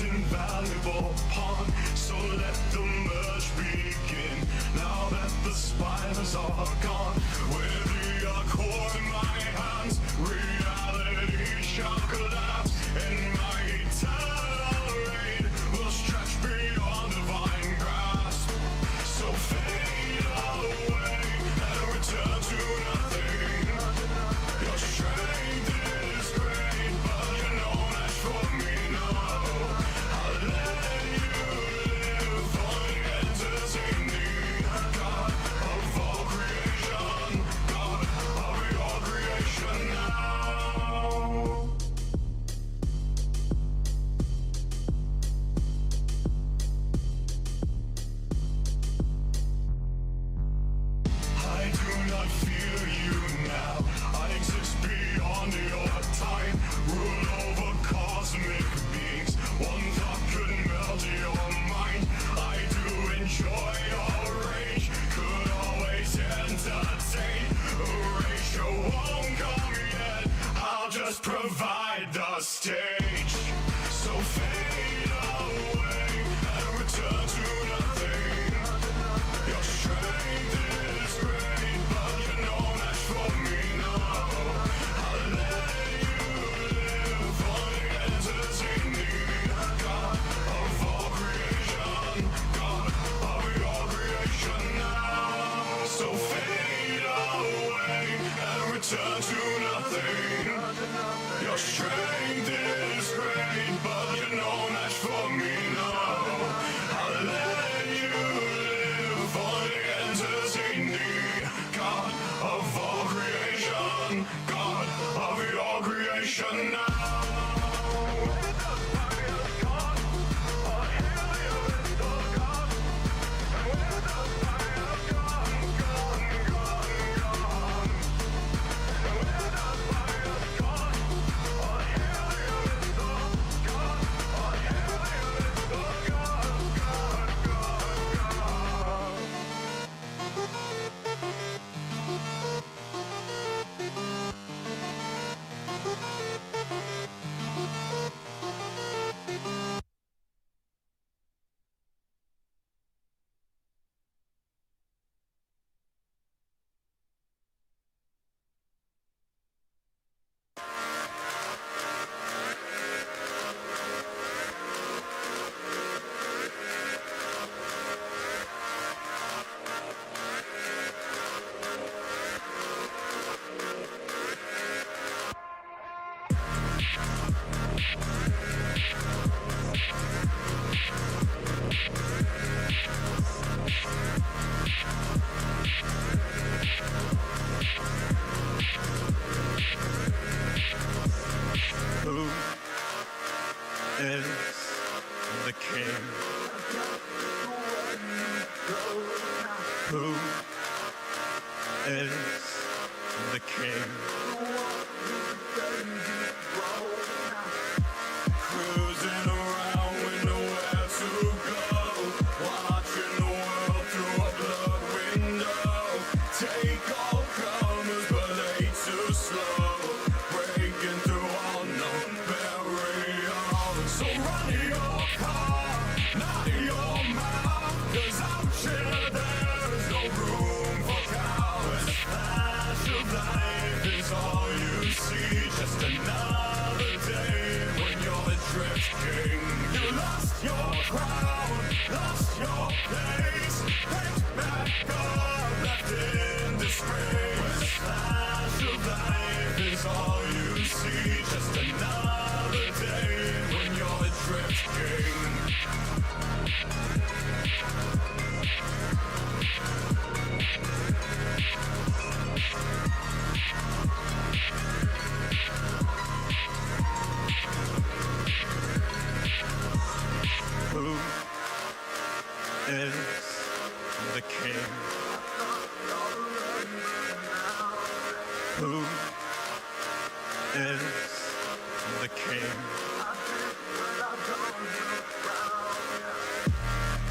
invaluable pawn. So let the merge begin, now that the spiders are gone. With the core in my hands, reality shall collapse, and my eternal reign will stretch beyond divine grasp. So fade away and return to nothing. Your strength is great, but you're no match for me, no. I'll let you live for the entertaining God of all creation, God of your creation now. I do not fear you now. I exist beyond your time. Rule over cosmic beings. One thought could melt your mind. I do enjoy your rage. Could always entertain. Erasure won't come yet. I'll just provide the stage. So fade away and return to nothing. Your strength is great, but you're no match for me, no. I'll let you live for the entertaining God of all creation, God of your creation now. So fade away and return to nothing. Your strength is great, but you're no match for me, no. I'll let you live for the entertaining God of all creation, God of your creation now. Who is the king? Who is the king? Cruising around with nowhere to go, watching the world through a blurred window. Take all comers, but they too slow, breaking through all known barriers. So run your car, not your mouth, 'cause out here there's no room for cowards. Flash of life is all you see, just another day when you're the drift king. You lost your crown, lost your place, picked back up, left in disgrace. Flash of life is all you see, just another day when you're the drift king. Who is the king? Who is the king?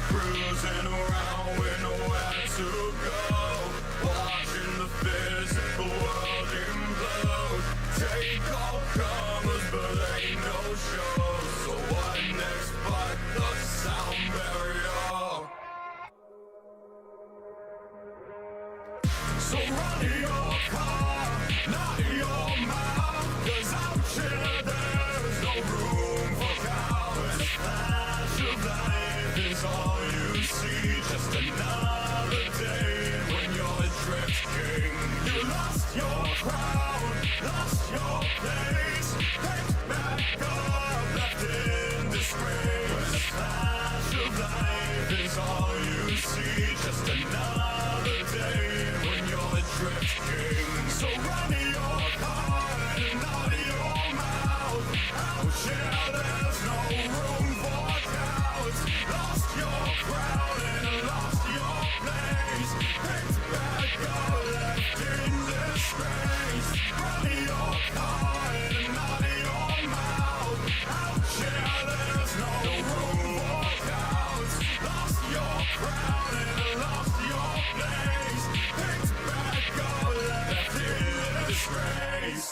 Cruising around with nowhere to go, watching the physical world implode. Take all comers, but ain't no show. So what next? So run your car, not your mouth, 'cause out here there's no room for cowards. The flash of life is all you see, just another day when you're drifting. You lost your crowd, lost your place, picked back up, left in disgrace. The flash of life is all you see, just another day when you're drifting. So run your car and not your mouth. Out here there's no room for cowards. Lost your crowd and lost your place, picked back up, left in disgrace. Run your car and not your mouth. Out here there's no room for cowards. Lost your crowd and lost your place, picked back up, left in disgrace.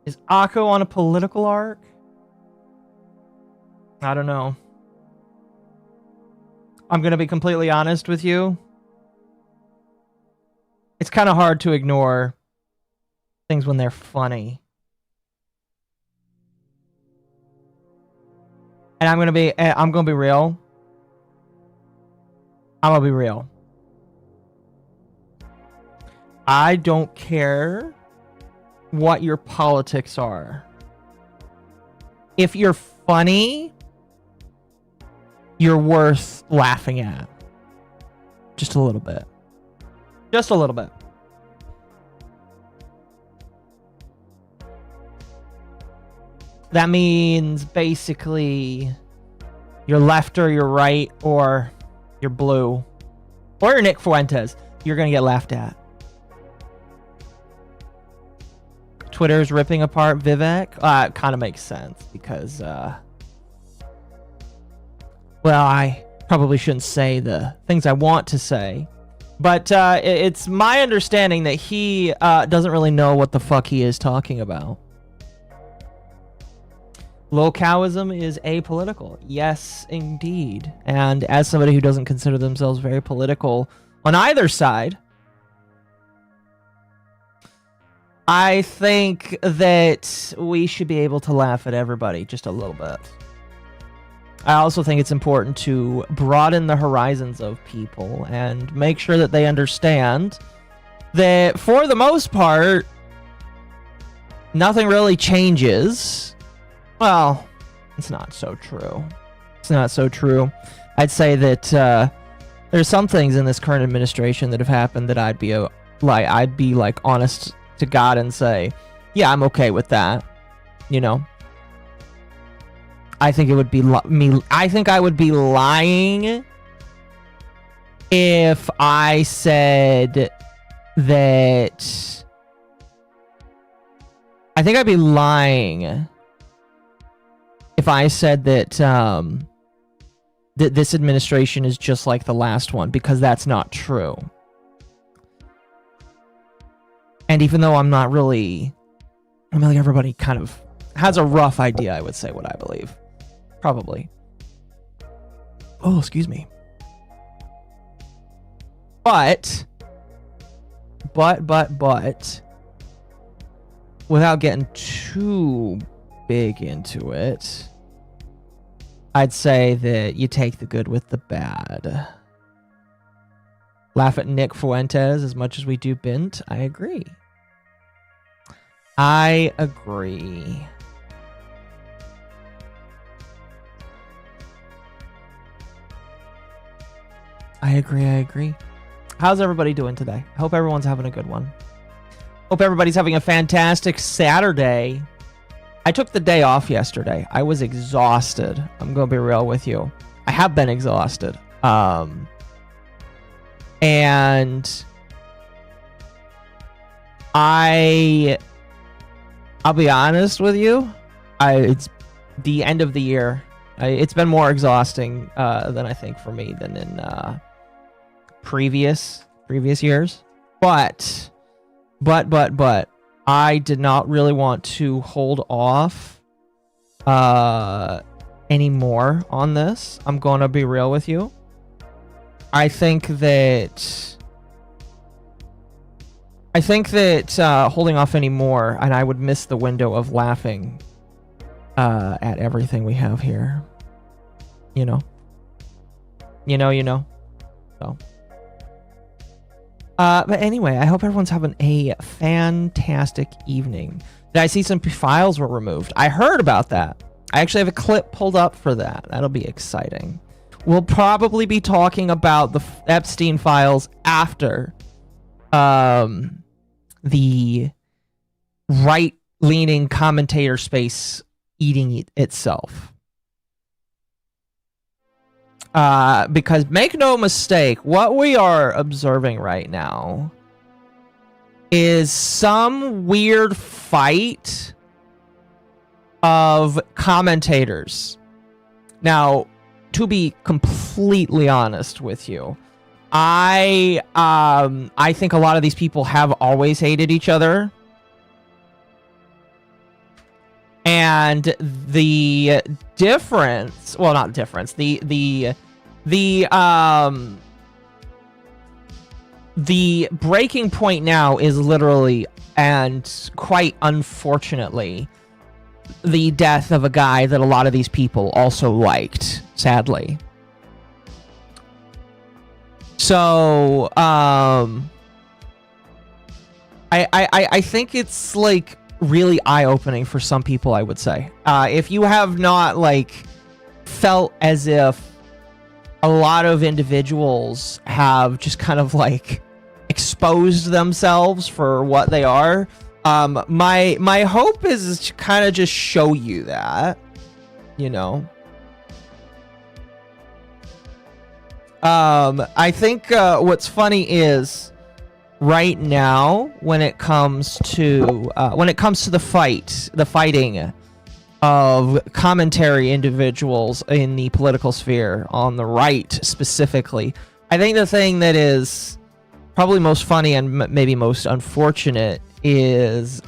Is Occo on a political arc? I don't know. I'm going to be completely honest with you. It's kind of hard to ignore things when they're funny. And I'm going to be real. I'm going to be real. I don't care what your politics are. If you're funny, you're worth laughing at. Just a little bit. Just a little bit. That means basically you're left or you're right or you're blue. Or you're Nick Fuentes. You're going to get laughed at. Twitter's ripping apart Vivek. It kind of makes sense because, well, I probably shouldn't say the things I want to say. But it's my understanding that he doesn't really know what the fuck he is talking about. Localism is apolitical. Yes, indeed. And as somebody who doesn't consider themselves very political on either side, I think that we should be able to laugh at everybody just a little bit. I also think it's important to broaden the horizons of people and make sure that they understand that for the most part, nothing really changes. Well, it's not so true. It's not so true. I'd say that there's some things in this current administration that have happened that I'd be like honest to God and say, yeah, I'm okay with that. You know, I think it would be I think I would be lying if I said that. I think I'd be lying if I said that that this administration is just like the last one, because that's not true. And even though I'm not really, I mean, like, everybody kind of has a rough idea, I would say, what I believe. Probably. Oh, excuse me. But, without getting too big into it, I'd say that you take the good with the bad. Laugh at Nick Fuentes as much as we do Bint. I agree. I agree. I agree. How's everybody doing today? I hope everyone's having a good one. Hope everybody's having a fantastic Saturday. I took the day off yesterday. I was exhausted. I'm going to be real with you. I have been exhausted. And I'll be honest with you. It's the end of the year. It's been more exhausting than I think for me than in previous years. But I did not really want to hold off anymore on this. I'm going to be real with you. I think that holding off anymore, and I would miss the window of laughing at everything we have here. You know. So. But anyway, I hope everyone's having a fantastic evening. Did I see some files were removed? I heard about that. I actually have a clip pulled up for that. That'll be exciting. We'll probably be talking about the Epstein files after the right-leaning commentator space eating itself. Because make no mistake, what we are observing right now is some weird fight of commentators. Now, to be completely honest with you, I think a lot of these people have always hated each other. And the difference, well, not difference, the breaking point now is literally, and quite unfortunately, the death of a guy that a lot of these people also liked, sadly. So, I think it's like really eye-opening for some people, I would say. If you have not like felt as if a lot of individuals have just kind of like exposed themselves for what they are, my hope is to kind of just show you that, you know. I think what's funny is right now when it comes to the fighting of commentary individuals in the political sphere on the right specifically, I think the thing that is probably most funny and maybe most unfortunate is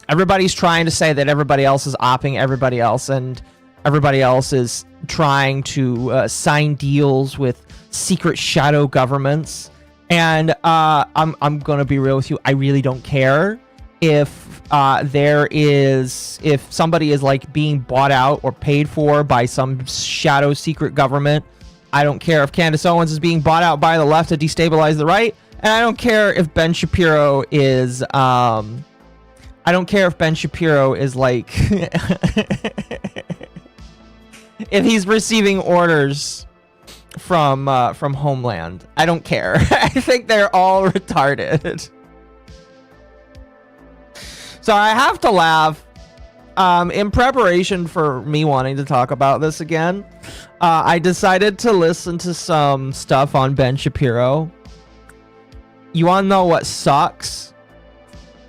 everybody's trying to say that everybody else is opping everybody else, and everybody else is trying to sign deals with secret shadow governments. And I'm gonna be real with you. I really don't care if if somebody is like being bought out or paid for by some shadow secret government. I don't care if Candace Owens is being bought out by the left to destabilize the right, and I don't care if Ben Shapiro is like if he's receiving orders from Homeland. I don't care. I think they're all retarded. So I have to laugh. In preparation for me wanting to talk about this again, I decided to listen to some stuff on Ben Shapiro. You wanna know what sucks?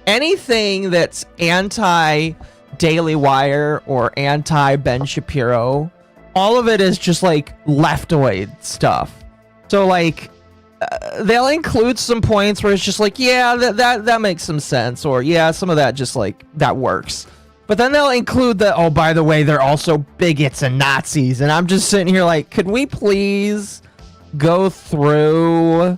Anything that's anti-Daily Wire or anti-Ben Shapiro, all of it is just like leftoid stuff. So like they'll include some points where it's just like, yeah, that makes some sense, or yeah, some of that just like that works. But then they'll include the, oh, by the way, they're also bigots and Nazis, and I'm just sitting here like, could we please go through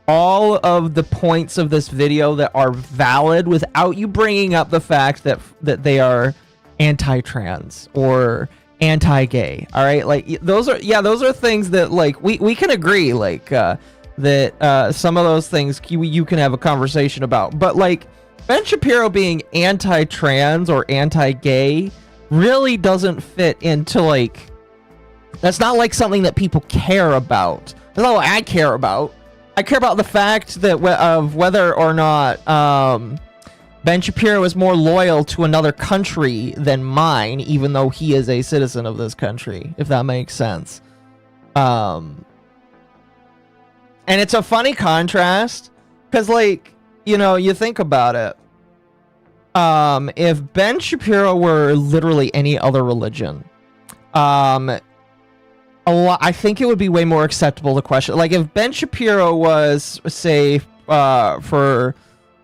all of the points of this video that are valid without you bringing up the fact that they are anti-trans or anti-gay? All right, like those are things that like we can agree, like that some of those things you can have a conversation about, but like Ben Shapiro being anti-trans or anti-gay really doesn't fit into like, that's not like something that people care about. That's not what I care about. I care about the fact that of whether or not Ben Shapiro is more loyal to another country than mine, even though he is a citizen of this country, if that makes sense. And it's a funny contrast, because, like, you know, you think about it. If Ben Shapiro were literally any other religion, I think it would be way more acceptable to question. Like, if Ben Shapiro was, say, for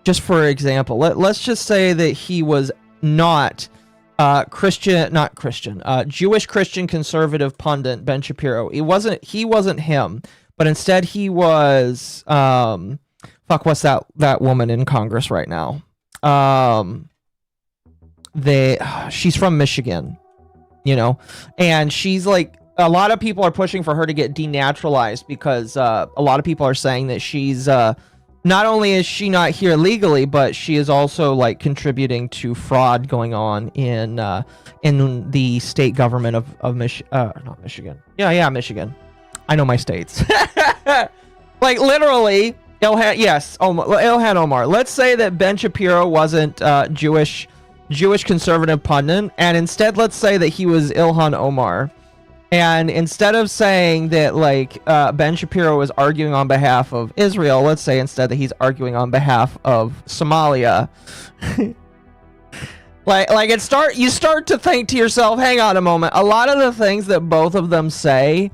example, let's just say that he was not Jewish Christian conservative pundit Ben Shapiro. He wasn't him, but instead he was what's that woman in Congress right now? She's from Michigan, you know, and she's like, a lot of people are pushing for her to get denaturalized because a lot of people are saying that she's not only is she not here legally, but she is also like contributing to fraud going on in the state government of not Michigan. Yeah, Michigan. I know my states. Like literally, Ilhan Omar. Let's say that Ben Shapiro wasn't Jewish conservative pundit, and instead let's say that he was Ilhan Omar. And instead of saying that, like, Ben Shapiro is arguing on behalf of Israel, let's say instead that he's arguing on behalf of Somalia. You start to think to yourself, hang on a moment. A lot of the things that both of them say,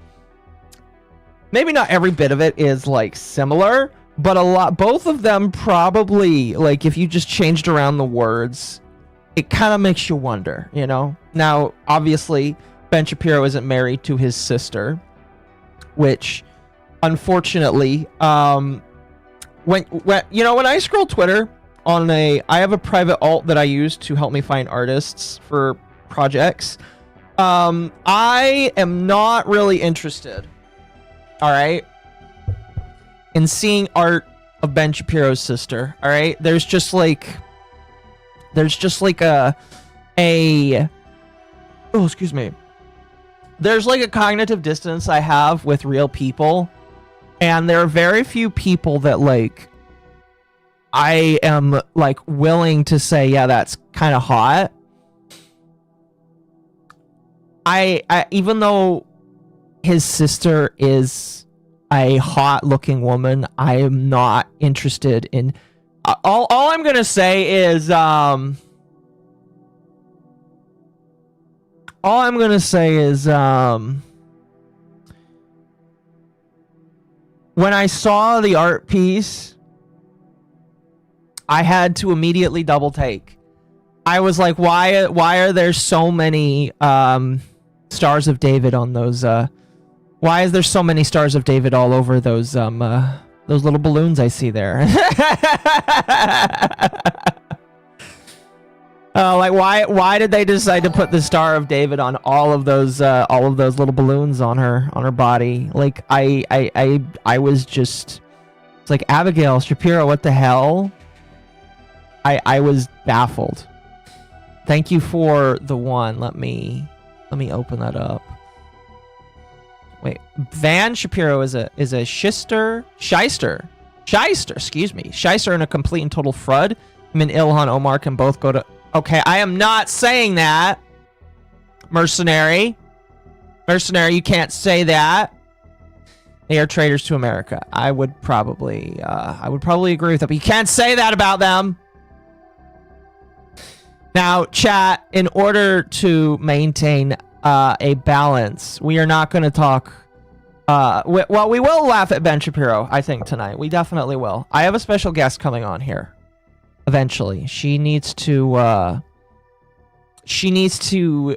maybe not every bit of it is like similar, but both of them probably, like, if you just changed around the words, it kind of makes you wonder, you know? Now, obviously, Ben Shapiro isn't married to his sister, which, unfortunately, when I scroll Twitter I have a private alt that I use to help me find artists for projects. I am not really interested, all right, in seeing art of Ben Shapiro's sister, all right? There's just like a oh, excuse me. There's like a cognitive distance I have with real people, and there are very few people that like I am like willing to say, yeah, that's kind of hot. I even though his sister is a hot looking woman, I am not interested in all I'm gonna say is when I saw the art piece, I had to immediately double take. I was like, why are there so many Stars of David on those why is there so many Stars of David all over those little balloons I see there? Like why did they decide to put the Star of David on all of those little balloons on her body? Like I was just, it's like, Abigail Shapiro, what the hell? I was baffled. Thank you for the one. Let me open that up. Wait, Van Shapiro is a shyster, excuse me. Shyster and a complete and total fraud. Him and Ilhan Omar can both go to... Okay, I am not saying that. Mercenary, you can't say that. They are traitors to America. I would probably agree with that, but you can't say that about them. Now, chat, in order to maintain a balance, we are not going to talk... well, we will laugh at Ben Shapiro, I think, tonight. We definitely will. I have a special guest coming on here. Eventually. She needs to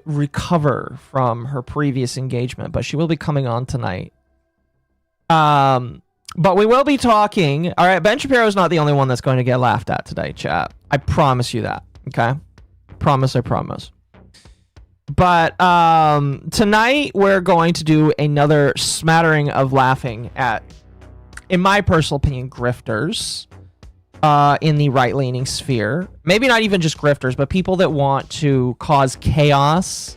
recover from her previous engagement, but she will be coming on tonight. But we will be talking... Alright, Ben Shapiro is not the only one that's going to get laughed at today, chat. I promise you that, okay? I promise. But tonight we're going to do another smattering of laughing at, in my personal opinion, grifters in the right-leaning sphere. Maybe not even just grifters, but people that want to cause chaos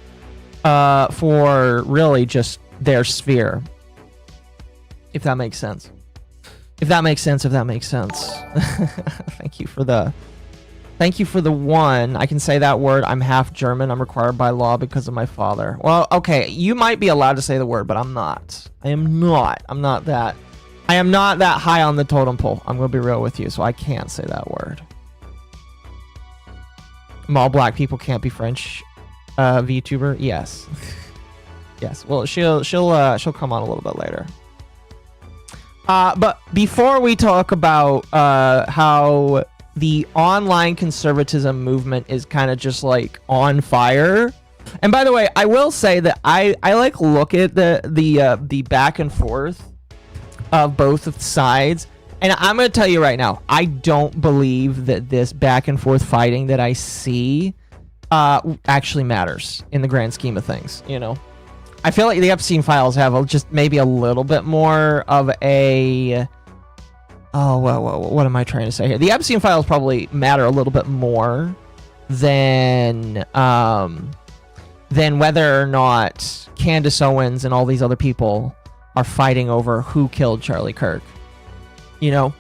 for really just their sphere. If that makes sense. If that makes sense. Thank you for the one. I can say that word. I'm half German. I'm required by law because of my father. Well, okay, you might be allowed to say the word, but I'm not. I am not that high on the totem pole. I'm going to be real with you, so I can't say that word. All black people can't be French VTuber? Yes. Yes. Well, she'll come on a little bit later. But before we talk about how the online conservatism movement is kind of just like on fire. And by the way, I will say that I like look at the back and forth of both sides, and I'm going to tell you right now, I don't believe that this back and forth fighting that I see actually matters in the grand scheme of things, you know. I feel like the Epstein files have just maybe a little bit more of a... Oh, well, what am I trying to say here? The Epstein files probably matter a little bit more than whether or not Candace Owens and all these other people are fighting over who killed Charlie Kirk. You know,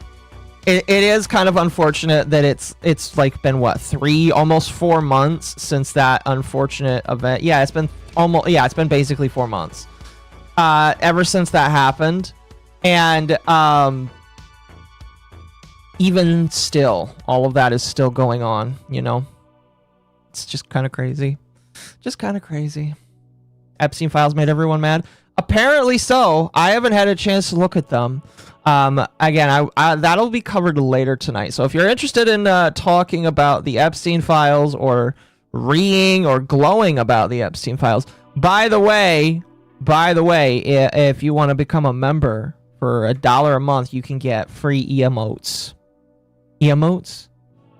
it is kind of unfortunate that it's like been what, almost 4 months since that unfortunate event. Yeah, it's been basically 4 months ever since that happened, and even still, all of that is still going on, you know? It's just kind of crazy. Epstein files made everyone mad. Apparently so. I haven't had a chance to look at them. Again, that'll be covered later tonight. So if you're interested in talking about the Epstein files or reeing or glowing about the Epstein files, by the way, if you want to become a member for $1 a month, you can get free emotes. Emotes?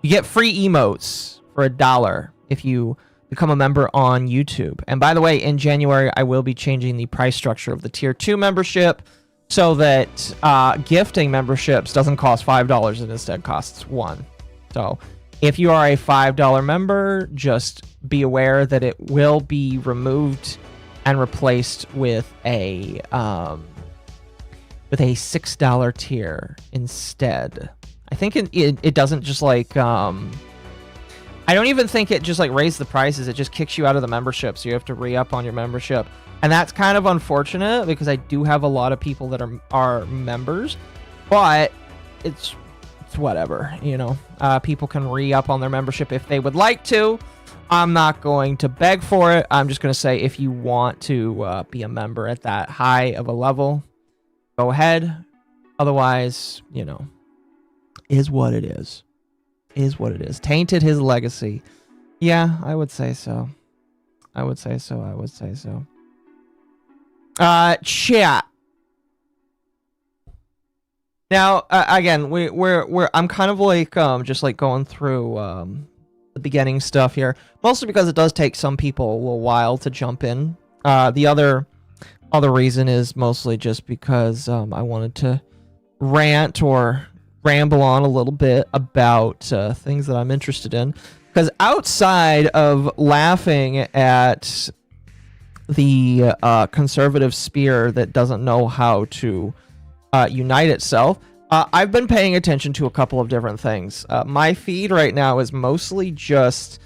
You get free emotes for $1 if you become a member on YouTube. And by the way, in January, I will be changing the price structure of the Tier 2 membership so that gifting memberships doesn't cost $5 and instead costs $1. So if you are a $5 member, just be aware that it will be removed and replaced with a $6 tier instead. I think it doesn't just like I don't even think it just like raised the prices. It just kicks you out of the membership, so you have to re-up on your membership, and that's kind of unfortunate because I do have a lot of people that are members, but it's whatever, you know. People can re-up on their membership if they would like to. I'm not going to beg for it. I'm just going to say if you want to be a member at that high of a level, go ahead. Otherwise, you know, is what it is. Is what it is. Tainted his legacy. Yeah, I would say so. I would say so. Chat. Now, again, I'm kind of like just like going through the beginning stuff here, mostly because it does take some people a little while to jump in. The other reason is mostly just because I wanted to rant or ramble on a little bit about things that I'm interested in, because outside of laughing at the conservative spear that doesn't know how to unite itself, I've been paying attention to a couple of different things. My feed right now is mostly just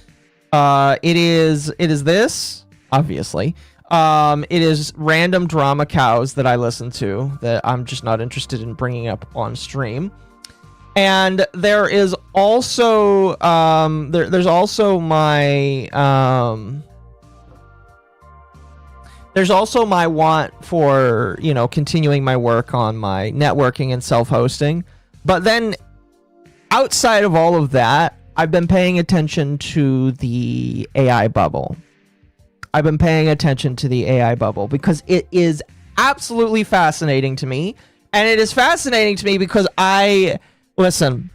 it is this, obviously. It is random drama cows that I listen to that I'm just not interested in bringing up on stream. And there is also there's also my want for, you know, continuing my work on my networking and self-hosting. But then outside of all of that, I've been paying attention to the AI bubble. Because it is absolutely fascinating to me. And it is fascinating to me because Listen.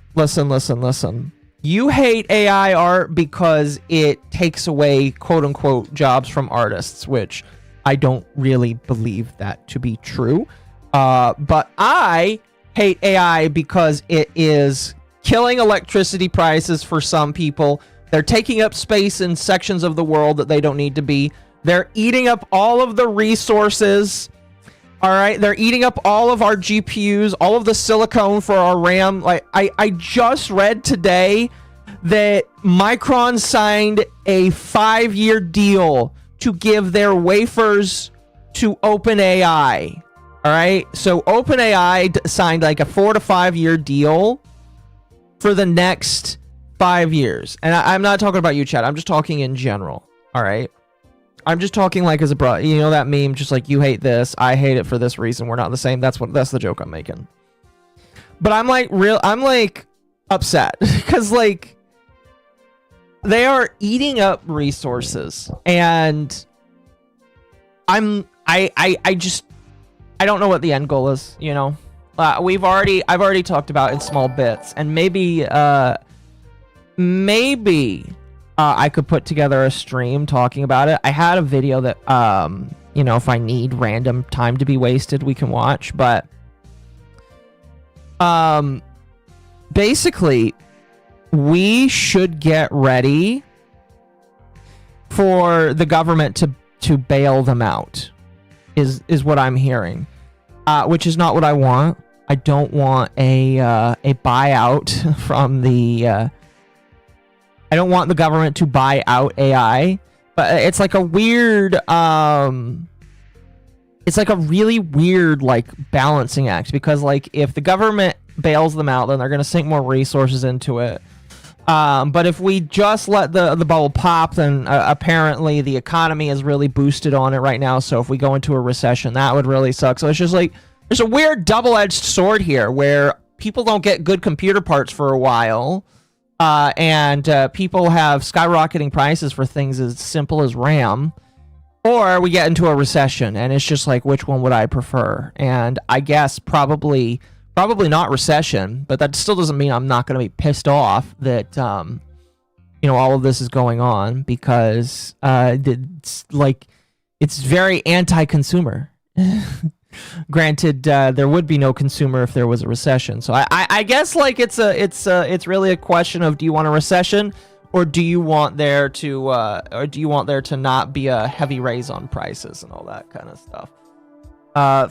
You hate AI art because it takes away quote-unquote jobs from artists, which I don't really believe that to be true. But I hate AI because it is killing electricity prices for some people. They're taking up space in sections of the world that they don't need to be. They're eating up all of the resources. All right, they're eating up all of our GPUs, all of the silicone for our RAM. Like, I just read today that Micron signed a 5-year deal to give their wafers to OpenAI. All right, so OpenAI signed like a 4 to 5 year deal for the next 5 years. And I'm not talking about you, Chad. I'm just talking in general. All right. I'm just talking like as a bro, you know that meme, just like you hate this, I hate it for this reason, we're not the same. That's the joke I'm making. But I'm like upset because like they are eating up resources, and I don't know what the end goal is, you know. I've already talked about in small bits, and maybe I could put together a stream talking about it. I had a video that, you know, if I need random time to be wasted, we can watch. But basically, we should get ready for the government to bail them out, is what I'm hearing, which is not what I want. I don't want a buyout from the... I don't want the government to buy out AI, but it's like a weird, it's like a really weird, like, balancing act, because, like, if the government bails them out, then they're going to sink more resources into it. But if we just let the bubble pop, then apparently the economy is really boosted on it right now. So if we go into a recession, that would really suck. So it's just like there's a weird double-edged sword here where people don't get good computer parts for a while, and people have skyrocketing prices for things as simple as RAM, or we get into a recession, and it's just like, which one would I prefer? And I guess probably not recession, but that still doesn't mean I'm not going to be pissed off that all of this is going on, because it's very anti-consumer. Granted, there would be no consumer if there was a recession. So I guess like it's really a question of, do you want a recession, or do you want there to not be a heavy raise on prices and all that kind of stuff?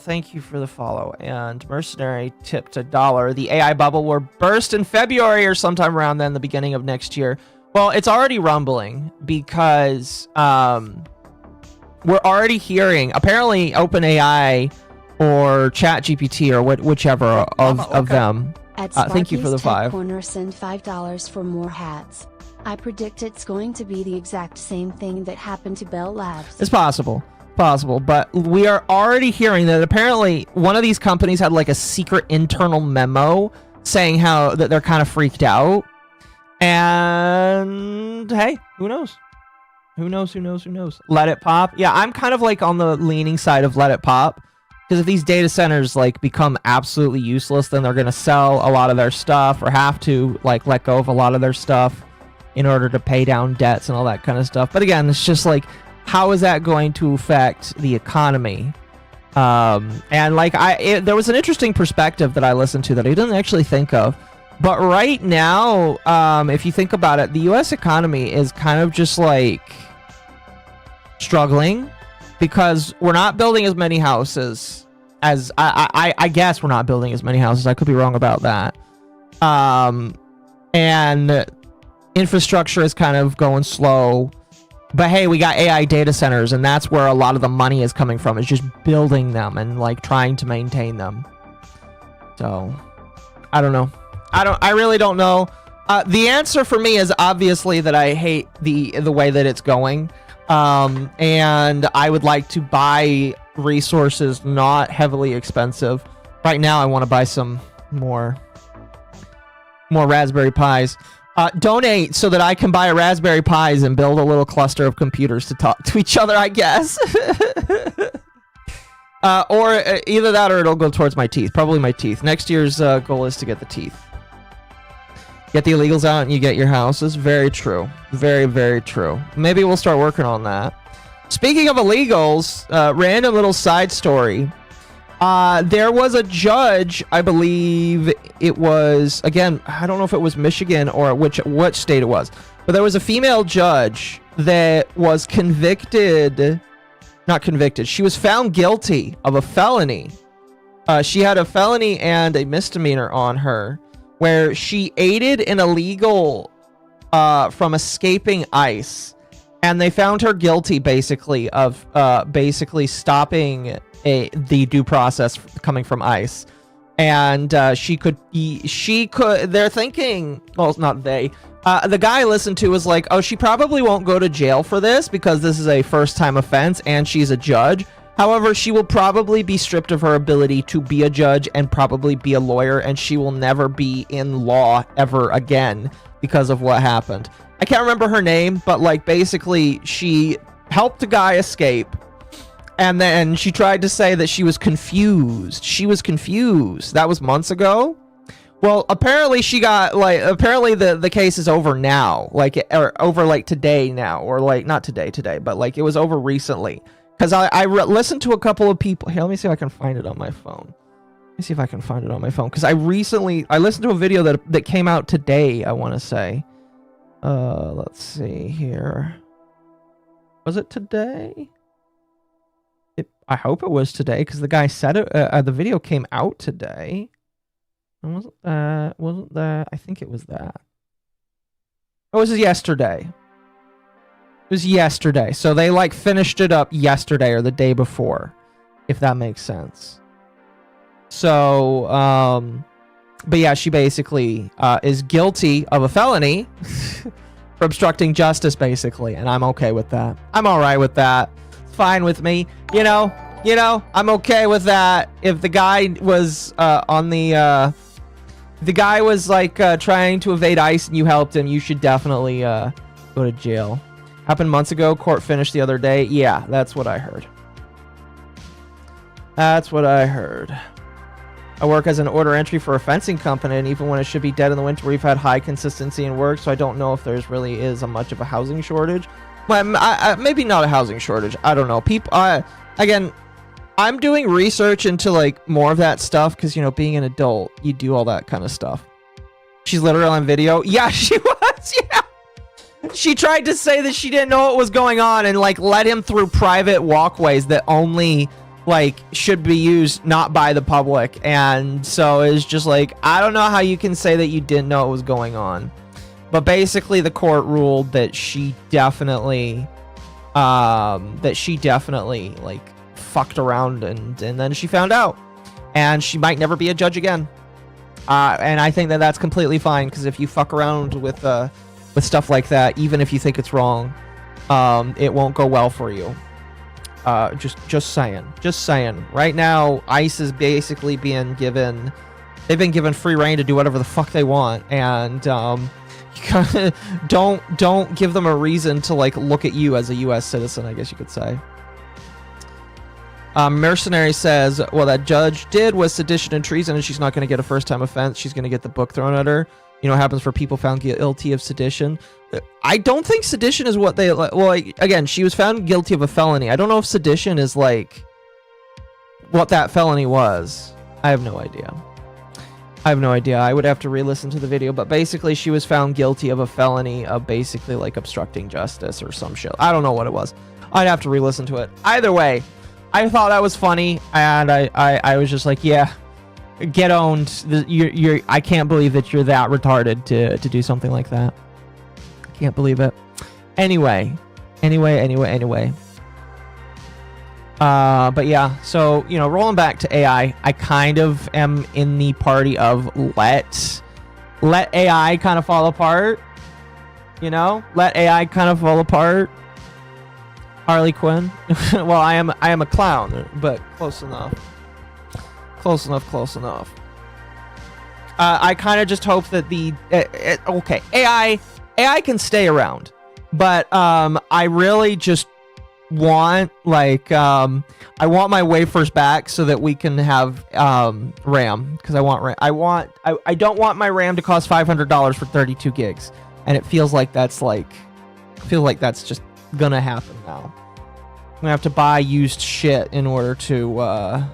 Thank you for the follow. And Mercenary tipped $1. The AI bubble will burst in February or sometime around then, the beginning of next year. Well, it's already rumbling, because we're already hearing, apparently OpenAI or ChatGPT or whichever of them. Thank you for the 5. Corner, send $5 for more hats. I predict it's going to be the exact same thing that happened to Bell Labs. It's possible, but we are already hearing that apparently one of these companies had like a secret internal memo saying how that they're kind of freaked out. And hey, who knows? Who knows? Let it pop. Yeah, I'm kind of like on the leaning side of let it pop, because if these data centers like become absolutely useless, then they're going to sell a lot of their stuff, or have to like let go of a lot of their stuff in order to pay down debts and all that kind of stuff. But again, it's just like, how is that going to affect the economy? And like there was an interesting perspective that I listened to that I didn't actually think of. But right now, if you think about it, the U.S. economy is kind of just like struggling, because we're not building as many houses as I guess we're not building as many houses. I could be wrong about that. And infrastructure is kind of going slow. But hey, we got AI data centers, and that's where a lot of the money is coming from, is just building them and like trying to maintain them. So I don't know. I really don't know. The answer for me is obviously that I hate the way that it's going. And I would like to buy resources not heavily expensive. Right now I want to buy some more Raspberry Pis. Donate so that I can buy a Raspberry Pis and build a little cluster of computers to talk to each other, I guess. Or either that, or it'll go towards my teeth. Probably my teeth. Next year's goal is to get the teeth. Get the illegals out and you get your houses. Very true. Very, very true. Maybe we'll start working on that. Speaking of illegals, random little side story. There was a judge, I believe it was, again, I don't know if it was Michigan or which state it was, but there was a female judge that was not convicted. She was found guilty of a felony. She had a felony and a misdemeanor on her, where she aided an illegal from escaping ICE, and they found her guilty basically of stopping the due process coming from ICE. And they're thinking, well, it's not they. The guy I listened to was like, oh, she probably won't go to jail for this because this is a first-time offense and she's a judge. However, she will probably be stripped of her ability to be a judge and probably be a lawyer, and she will never be in law ever again because of what happened. I can't remember her name, but like basically she helped a guy escape, and then she tried to say that she was confused. She was confused. That was months ago. Well, apparently the case is over now, or over like today now, or like not today, but like it was over recently. Because I listened to a couple of people. Here, let me see if I can find it on my phone. Because I listened to a video that came out today, I want to say. Let's see here. Was it today? I hope it was today, because the guy said it. The video came out today. Wasn't that? I think it was that. Oh, it was yesterday. It was yesterday. So they like finished it up yesterday or the day before, if that makes sense. So, But yeah, she basically is guilty of a felony for obstructing justice, basically, and I'm okay with that. I'm all right with that. It's fine with me. You know, I'm okay with that. If the guy was the guy was like trying to evade ICE and you helped him, you should definitely go to jail. Happened months ago. Court finished the other day. Yeah, that's what I heard. That's what I heard. I work as an order entry for a fencing company, and even when it should be dead in the winter, we've had high consistency in work, so I don't know if there's really is a much of a housing shortage. But maybe not a housing shortage. I don't know. People, again, I'm doing research into like more of that stuff because, you know, being an adult, you do all that kind of stuff. She's literally on video. Yeah, she was. Yeah. She tried to say that she didn't know what was going on and like led him through private walkways that only like should be used not by the public. And so it's just like, I don't know how you can say that you didn't know what was going on. But basically the court ruled that she definitely like fucked around and then she found out, and she might never be a judge again. And I think that that's completely fine, because if you fuck around with stuff like that, even if you think it's wrong, it won't go well for you. Just saying. Right now, ICE is basically being given, they've been given free reign to do whatever the fuck they want, and you kinda don't give them a reason to like look at you as a U.S. citizen, I guess you could say. Mercenary says, well, that judge did was sedition and treason, and she's not going to get a first-time offense. She's going to get the book thrown at her. You know what happens for people found guilty of sedition? I don't think sedition is what they... Well, like, again, she was found guilty of a felony. I don't know if sedition is, like, what that felony was. I have no idea. I would have to re-listen to the video, but basically she was found guilty of a felony of basically, like, obstructing justice or some shit. I don't know what it was. I'd have to re-listen to it. Either way, I thought that was funny, and I was just like, yeah, get owned. I can't believe that you're that retarded to do something like that. I can't believe it. Anyway. But yeah, so, you know, rolling back to AI, I kind of am in the party of let AI kind of fall apart. You know, let AI kind of fall apart. Harley Quinn. Well, I am a clown, but close enough. I kind of just hope that okay, AI can stay around, but I really just want like I want my wafers back so that we can have RAM, because I want RAM. I don't want my RAM to cost $500 for 32 gigs, and it feels like that's just gonna happen now. I'm gonna have to buy used shit in order to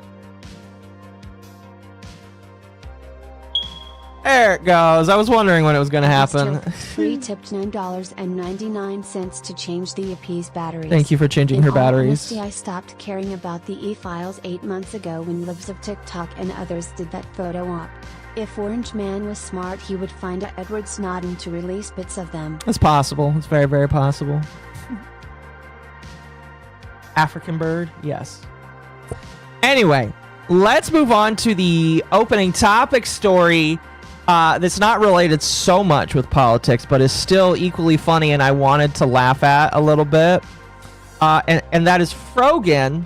there it goes. I was wondering when it was gonna happen. Free tipped $9.99 to change the EP's batteries. Thank you for changing her batteries. I stopped caring about the e-files 8 months ago when Libs of TikTok and others did that photo op. If Orange Man was smart, he would find Edward Snowden to release bits of them. It's possible. It's very, very possible. African bird? Yes. Anyway, let's move on to the opening topic story that's not related so much with politics, but is still equally funny and I wanted to laugh at a little bit. And that is Frogan.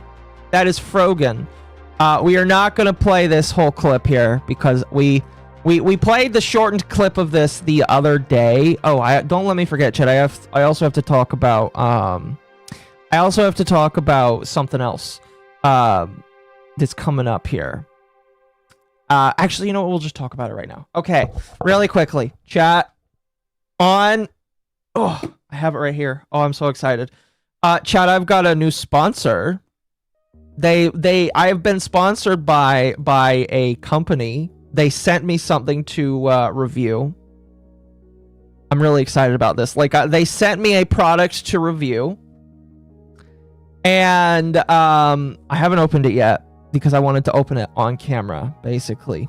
We are not going to play this whole clip here because we played the shortened clip of this the other day. Oh, don't let me forget, Chad. I also have to talk about something else that's coming up here. Actually, you know what? We'll just talk about it right now. Okay, really quickly, chat on. Oh, I have it right here. Oh, I'm so excited. Chat, I've got a new sponsor. I have been sponsored by a company. They sent me something to review. I'm really excited about this. Like, they sent me a product to review, and I haven't opened it yet because I wanted to open it on camera, basically,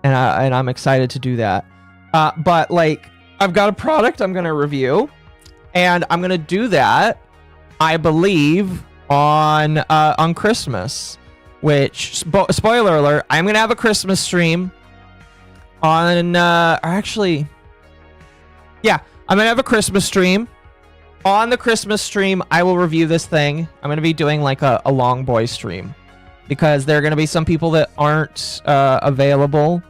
and I'm excited to do that. But like, I've got a product I'm gonna review, and I'm gonna do that, I believe, on Christmas. Which spoiler alert, I'm gonna have a Christmas stream. on actually, yeah, I'm gonna have a Christmas stream. On the Christmas stream, I will review this thing. I'm gonna be doing like a long boy stream because there are gonna be some people that aren't available,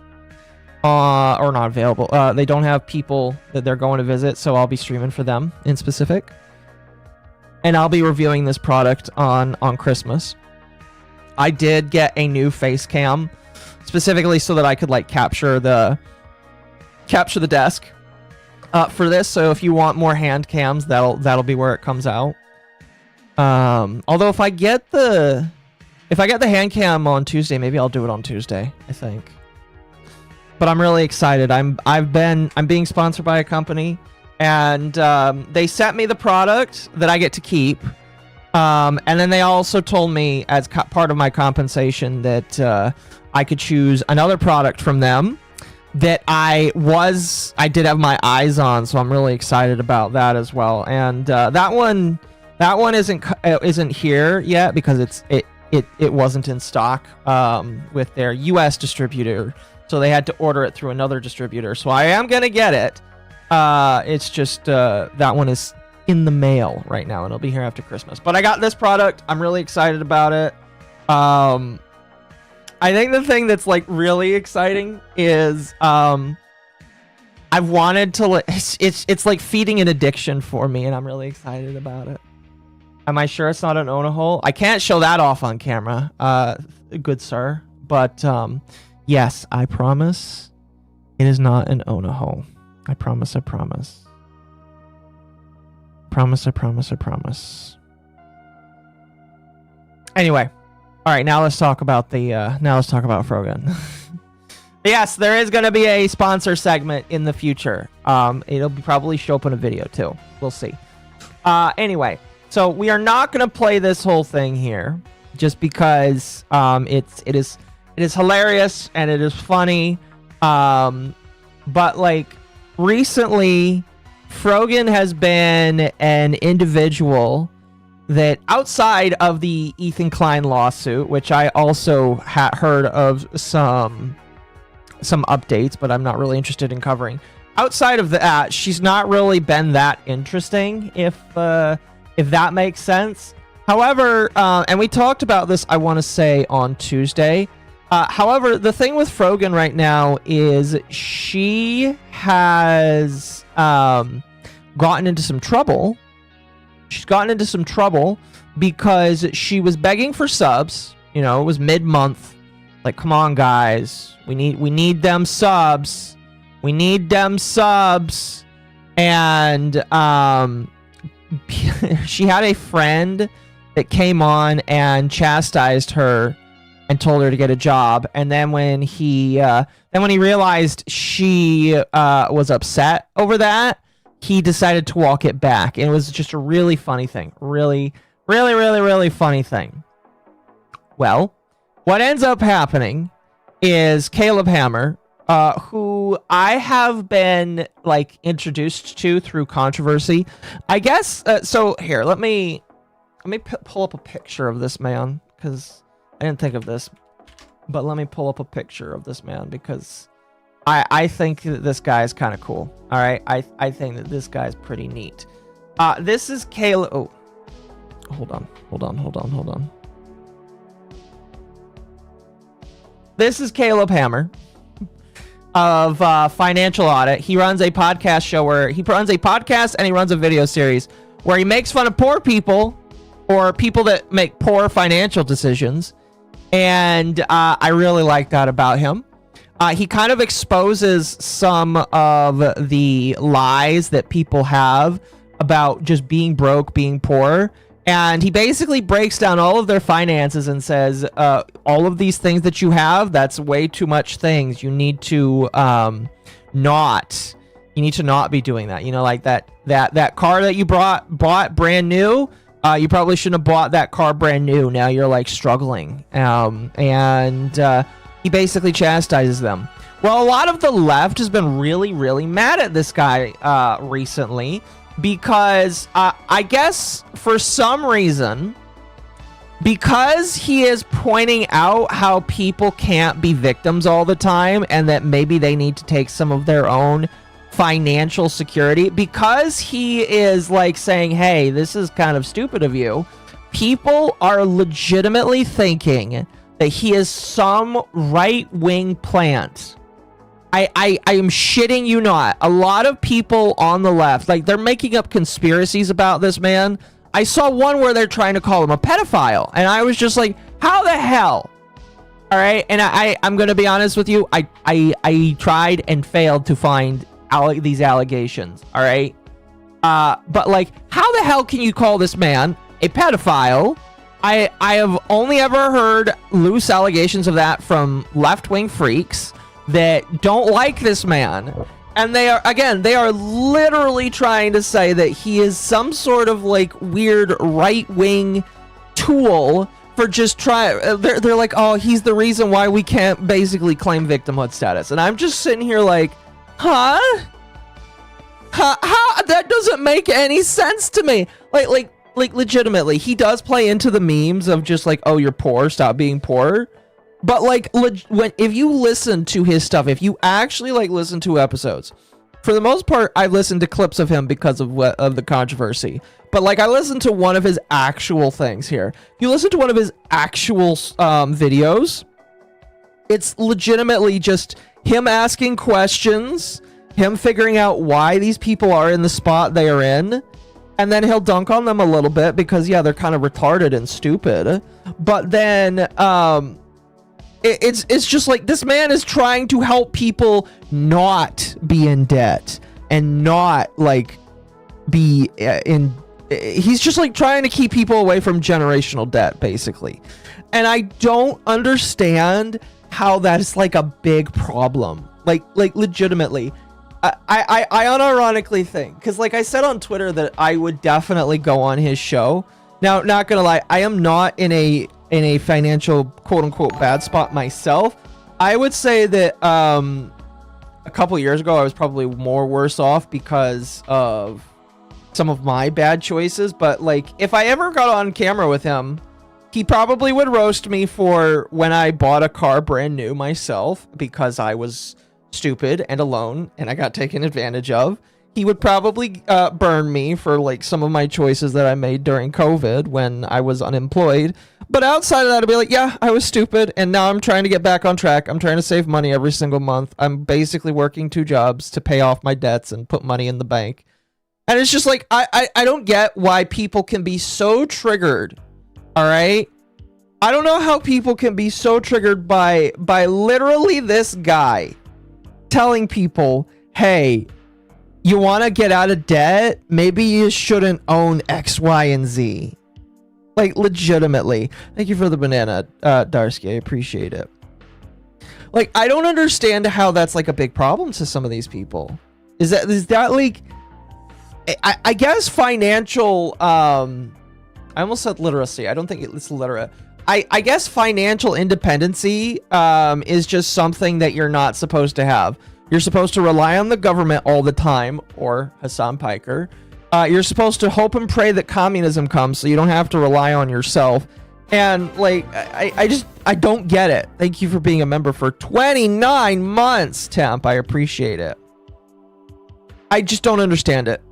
or not available. They don't have people that they're going to visit, so I'll be streaming for them in specific. And I'll be reviewing this product on Christmas. I did get a new face cam specifically so that I could like capture the desk for this. So if you want more hand cams, that'll be where it comes out. Although if I get the hand cam on Tuesday, maybe I'll do it on Tuesday, I think. But I'm really excited. I'm being sponsored by a company, and they sent me the product that I get to keep. And then they also told me as part of my compensation that I could choose another product from them that I did have my eyes on, so I'm really excited about that as well. And that one isn't here yet because it wasn't in stock with their US distributor, so they had to order it through another distributor. So I am gonna get it. It's just that one is in the mail right now, and it'll be here after Christmas. But I got this product. I'm really excited about it. I think the thing that's like really exciting is I've wanted to it's like feeding an addiction for me, and I'm really excited about it. Am I sure it's not an Ona hole? I can't show that off on camera, good sir. But yes, I promise it is not an Ona hole. I promise. I promise. I promise. Anyway, all right. Now let's talk about Frogan. Yes, there is going to be a sponsor segment in the future. It'll probably show up in a video too. We'll see. Anyway, so we are not going to play this whole thing here, just because it is hilarious and it is funny. But like recently, Frogan has been an individual that, outside of the Ethan Klein lawsuit, which I also heard of some updates, but I'm not really interested in covering. Outside of that, she's not really been that interesting, if that makes sense. However, and we talked about this, I want to say, on Tuesday. However, the thing with Frogan right now is she has gotten into some trouble. She's gotten into some trouble because she was begging for subs. You know, it was mid-month. Like, come on, guys. We need them subs. We need them subs. And she had a friend that came on and chastised her and told her to get a job. And then when he realized she was upset over that, he decided to walk it back. And it was just a really funny thing. Really funny thing. Well, what ends up happening is Caleb Hammer, who I have been like introduced to through controversy, I guess. So here, let me pull up a picture of this man, because I didn't think of this, but let me pull up a picture of this man because I think that this guy is kind of cool. All right, I think that this guy's pretty neat. This is Caleb. Oh, hold on. This is Caleb Hammer of Financial Audit. He runs a podcast show where he runs a podcast and he runs a video series where he makes fun of poor people or people that make poor financial decisions. And I really like that about him. He kind of exposes some of the lies that people have about just being broke, being poor. And he basically breaks down all of their finances and says, all of these things that you have, that's way too much things. You need to not be doing that. You know, like that car that you bought brand new. You probably shouldn't have bought that car brand new. Now you're like struggling. And he basically chastises them. Well, a lot of the left has been really mad at this guy recently, because I guess for some reason because he is pointing out how people can't be victims all the time and that maybe they need to take some of their own financial security, because he is like saying, hey, this is kind of stupid of you, people are legitimately thinking that he is some right-wing plant. I am shitting you not. A lot of people on the left, like, they're making up conspiracies about this man. I saw one where they're trying to call him a pedophile, and I was just like, how the hell? All right, and I'm gonna be honest with you. I tried and failed to find these allegations. All right, but like, how the hell can you call this man a pedophile? I have only ever heard loose allegations of that from left-wing freaks that don't like this man. And they are literally trying to say that he is some sort of like weird right-wing tool for just they're like, oh, he's the reason why we can't basically claim victimhood status. And I'm just sitting here like, huh? How? That doesn't make any sense to me. Like legitimately, he does play into the memes of just like, oh, you're poor, stop being poor. But like, if you listen to his stuff, if you actually like listen to episodes, for the most part, I've listened to clips of him because of the controversy. But like, I listened to one of his actual things here. If you listen to one of his actual videos, it's legitimately just him asking questions, him figuring out why these people are in the spot they are in, and then he'll dunk on them a little bit because, yeah, they're kind of retarded and stupid. But then, it's just like, this man is trying to help people not be in debt and not like be he's just like trying to keep people away from generational debt, basically. And I don't understand how that is like a big problem. Like legitimately, I unironically think, because like I said on Twitter that I would definitely go on his show. Now, not gonna lie, I am not in a financial quote-unquote bad spot myself. I would say that a couple years ago I was probably more worse off because of some of my bad choices. But like, if I ever got on camera with him, he probably would roast me for when I bought a car brand new myself because I was stupid and alone and I got taken advantage of. He would probably burn me for like some of my choices that I made during COVID when I was unemployed. But outside of that, I'd be like, yeah, I was stupid, and now I'm trying to get back on track. I'm trying to save money every single month. I'm basically working 2 jobs to pay off my debts and put money in the bank. And it's just like, I don't get why people can be so triggered, all right? I don't know how people can be so triggered by literally this guy telling people, hey, you want to get out of debt? Maybe you shouldn't own X, Y, and Z. Like, legitimately. Thank you for the banana, Darsky. I appreciate it. Like, I don't understand how that's like a big problem to some of these people. Is that like, I guess financial, I almost said literacy. I don't think it's literate. I guess financial independency is just something that you're not supposed to have. You're supposed to rely on the government all the time, or Hassan Piker. You're supposed to hope and pray that communism comes so you don't have to rely on yourself. And like, I don't get it. Thank you for being a member for 29 months, Temp. I appreciate it. I just don't understand it.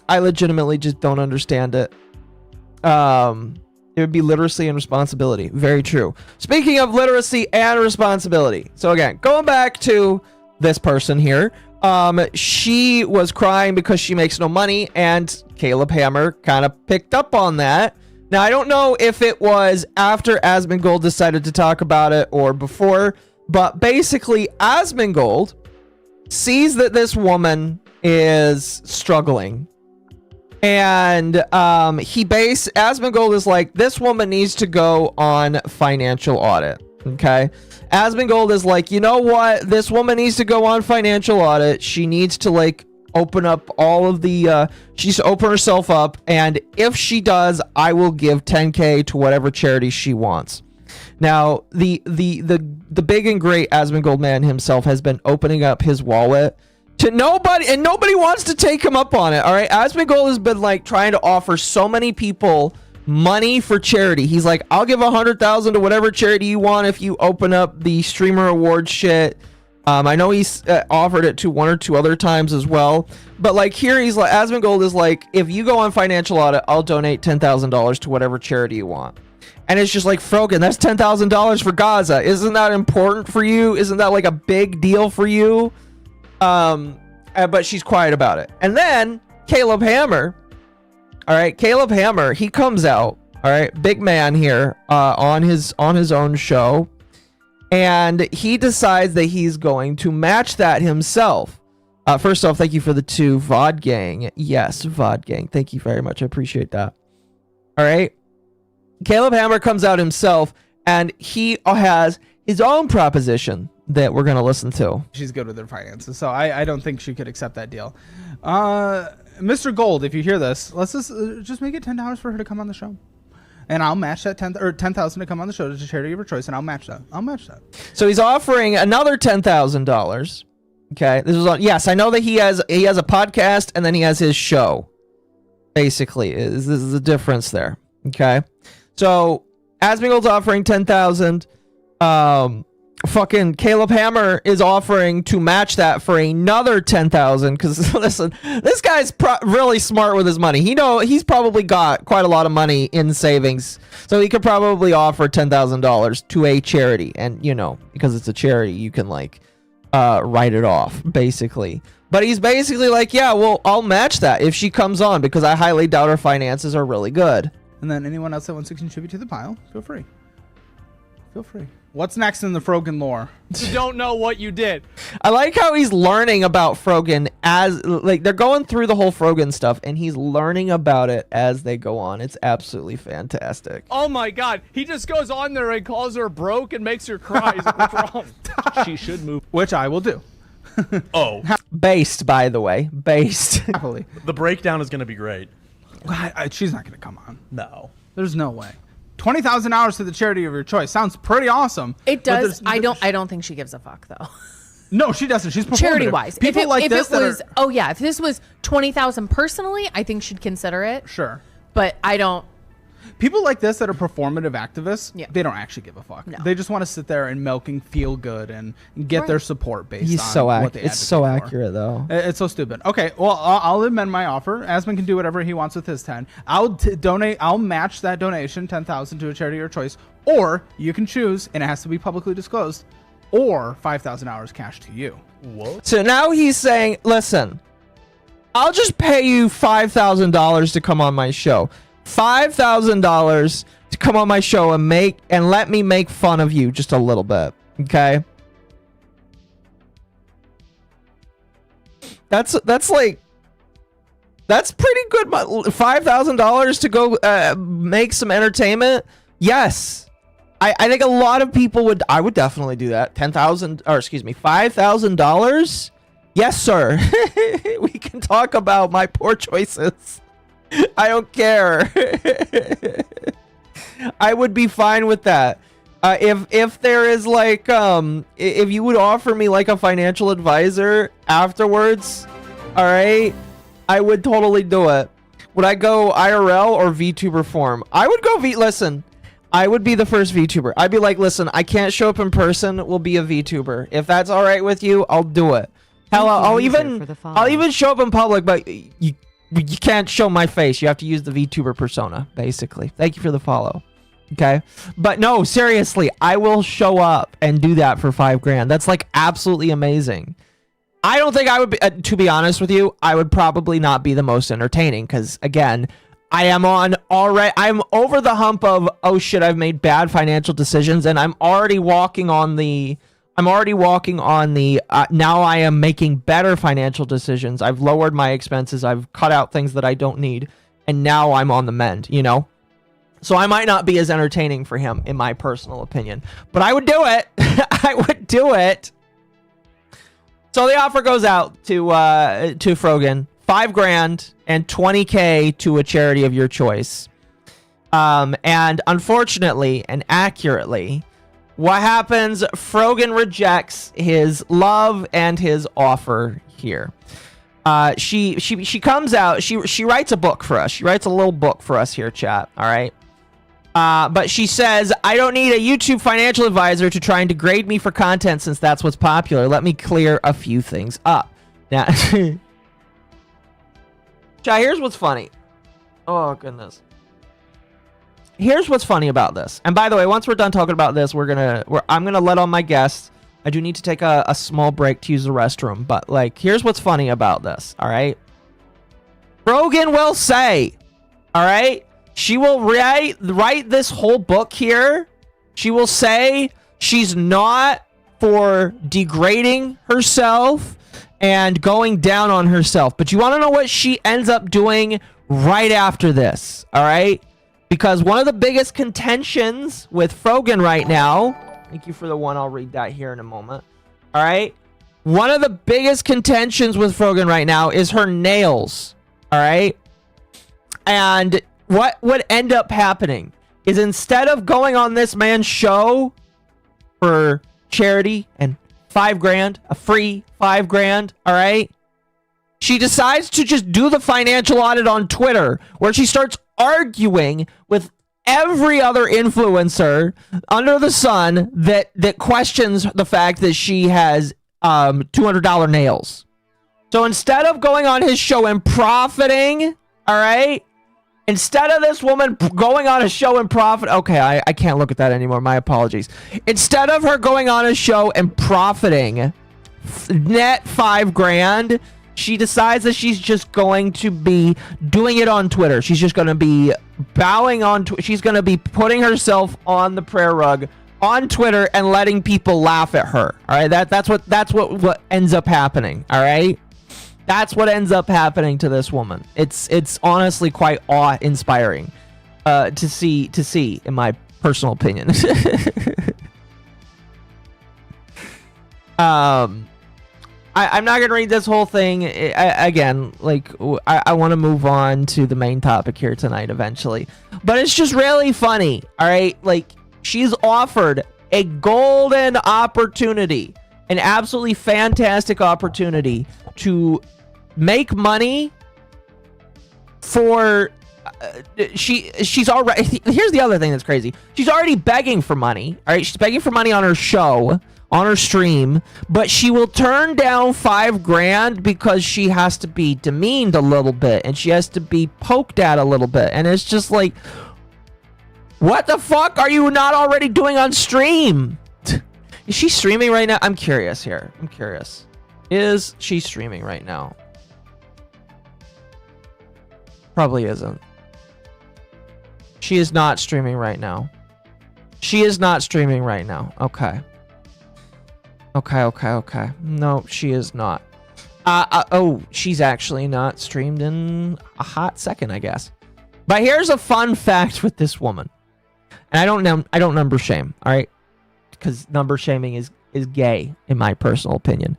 I legitimately just don't understand it. It would be literacy and responsibility. Very true. Speaking of literacy and responsibility. So again, going back to this person here. She was crying because she makes no money, and Caleb Hammer kind of picked up on that. Now, I don't know if it was after Asmongold decided to talk about it or before, but basically Asmongold sees that this is struggling, and Asmongold is like, this woman needs to go on financial audit. Okay, Asmongold is like, you know what? This woman needs to go on financial audit. She needs to like open up all of the. She needs to open herself up, and if she does, I will give 10K to whatever charity she wants. Now, the big and great Asmongold man himself has been opening up his wallet to nobody, and nobody wants to take him up on it. All right, Asmongold has been like trying to offer so many people money for charity. He's like, I'll give 100,000 to whatever charity you want if you open up the streamer award shit. I know he's offered it to 1 or 2 other times as well, but like here he's like, Asmongold is like, if you go on financial audit, I'll donate $10,000 to whatever charity you want. And it's just like, Frogan, that's $10,000 for Gaza. Isn't that important for you? Isn't that like a big deal for you? But she's quiet about it. And then Caleb Hammer, all right, Caleb Hammer, he comes out, all right, big man here, on his own show. And he decides that he's going to match that himself. First off, thank you for the 2 VOD gang. Yes, VOD gang. Thank you very much. I appreciate that. All right. Caleb Hammer comes out himself, and he has his own proposition that we're going to listen to. She's good with her finances, so I don't think she could accept that deal. Mr. Gold, if you hear this, let's just make it $10 for her to come on the show. And I'll match that 10,000 to come on the show to charity of her choice, and I'll match that. So he's offering another $10,000. Okay, this is on. Yes, I know that he has a podcast, and then he has his show. Basically, this is the difference there. Okay, so Asmongold's offering 10,000. Fucking Caleb Hammer is offering to match that for another 10,000. Because listen, this guy's really smart with his money. He's probably got quite a lot of money in savings, so he could probably offer $10,000 to a charity. And because it's a charity, you can like write it off basically. But he's basically like, yeah, well, I'll match that if she comes on, because I highly doubt her finances are really good. And then anyone else that wants to contribute to the pile, feel free. What's next in the Frogan lore? You don't know what you did. I like how he's learning about Frogan as, like, they're going through the whole Frogan stuff, and he's learning about it as they go on. It's absolutely fantastic. Oh my god, he just goes on there and calls her broke and makes her cry. He's like, what's wrong? She should move. Which I will do. Oh. Based, by the way. Based. Happily. The breakdown is going to be great. She's not going to come on. No. There's no way. 20,000 hours to the charity of your choice sounds pretty awesome. It does. I don't think she gives a fuck though. No, she doesn't. She's performative. Charity wise, People if this was 20,000 personally, I think she'd consider it. Sure. But I don't. People like this that are performative activists, Yeah. they don't actually give a fuck. No. They just want to sit there and milk and feel good and get their support based He's on so what they it's so advocate for. accurate, though. It's so stupid. Okay, well, I'll amend my offer. Asmon can do whatever he wants with his 10. I'll donate. I'll match that donation, 10,000 to a charity of your choice, or you can choose, and it has to be publicly disclosed, or 5,000 hours cash to you. What? So now he's saying, listen, I'll just pay you $5,000 to come on my show. $5,000 to come on my show and let me make fun of you just a little bit. Okay? That's pretty good. $5,000 to go make some entertainment. Yes. I think a lot of people I would definitely do that. $5,000? Yes, sir. We can talk about my poor choices. I don't care. I would be fine with that. If there is like if you would offer me like a financial advisor afterwards, all right, I would totally do it. Would I go IRL or VTuber form? I would go listen, I would be the first VTuber. I'd be like, listen, I can't show up in person. We'll be a VTuber. If that's all right with you, I'll do it. Hell, I'll even show up in public, but you can't show my face. You have to use the VTuber persona, basically. Thank you for the follow. Okay? But no, seriously, I will show up and do that for $5,000. That's like absolutely amazing. I don't think I would be, to be honest with you, I would probably not be the most entertaining because, again, I'm over the hump of, oh shit, I've made bad financial decisions and I'm already walking on the now I am making better financial decisions. I've lowered my expenses. I've cut out things that I don't need. And now I'm on the mend, you know? So I might not be as entertaining for him, in my personal opinion. But I would do it. I would do it. So the offer goes out to Frogan. $5,000 and $20,000 to a charity of your choice. And unfortunately and accurately, what happens, Frogan rejects his love and his offer here. She comes out. She writes a book for us. She writes a little book for us here, chat. All right. But she says, I don't need a YouTube financial advisor to try and degrade me for content since that's what's popular. Let me clear a few things up. Now, chat, here's what's funny. Oh, goodness. Here's what's funny about this. And by the way, once we're done talking about this, I'm gonna let on my guests. I do need to take a small break to use the restroom, but like, here's what's funny about this. All right. Rogan will say, all right, she will write this whole book here. She will say she's not for degrading herself and going down on herself. But you want to know what she ends up doing right after this, all right? Because one of the biggest contentions with Frogan right now, thank you for the one, I'll read that here in a moment, all right? One of the biggest contentions with Frogan right now is her nails, all right? And what would end up happening is instead of going on this man's show for charity and $5,000, a free $5,000, all right? She decides to just do the financial audit on Twitter, where she starts arguing with every other influencer under the sun that questions the fact that she has $200 nails. So instead of going on his show and profiting, all right, instead of this woman going on a show and profit, okay, I can't look at that anymore. My apologies. Instead of her going on a show and profiting net $5,000, she decides that she's just going to be doing it on Twitter. She's just going to be bowing on. She's going to be putting herself on the prayer rug on Twitter and letting people laugh at her. All right, that's what ends up happening. All right. That's what ends up happening to this woman. It's honestly quite awe-inspiring to see, in my personal opinion. I'm not gonna read this whole thing again. Like, I want to move on to the main topic here tonight eventually, but it's just really funny. All right, like, she's offered a golden opportunity, an absolutely fantastic opportunity to make money for she's already, here's the other thing that's crazy. She's already begging for money. All right, she's begging for money on her show, on her stream, but she will turn down $5,000 because she has to be demeaned a little bit and she has to be poked at a little bit. And it's just like, what the fuck are you not already doing on stream? Is she streaming right now? I'm curious here. I'm curious. Is she streaming right now? Probably isn't. She is not streaming right now. She is not streaming right now. Okay. Okay. No, she is not. Oh, she's actually not streamed in a hot second, I guess. But here's a fun fact with this woman. And I don't number shame, all right? Because number shaming is gay, in my personal opinion.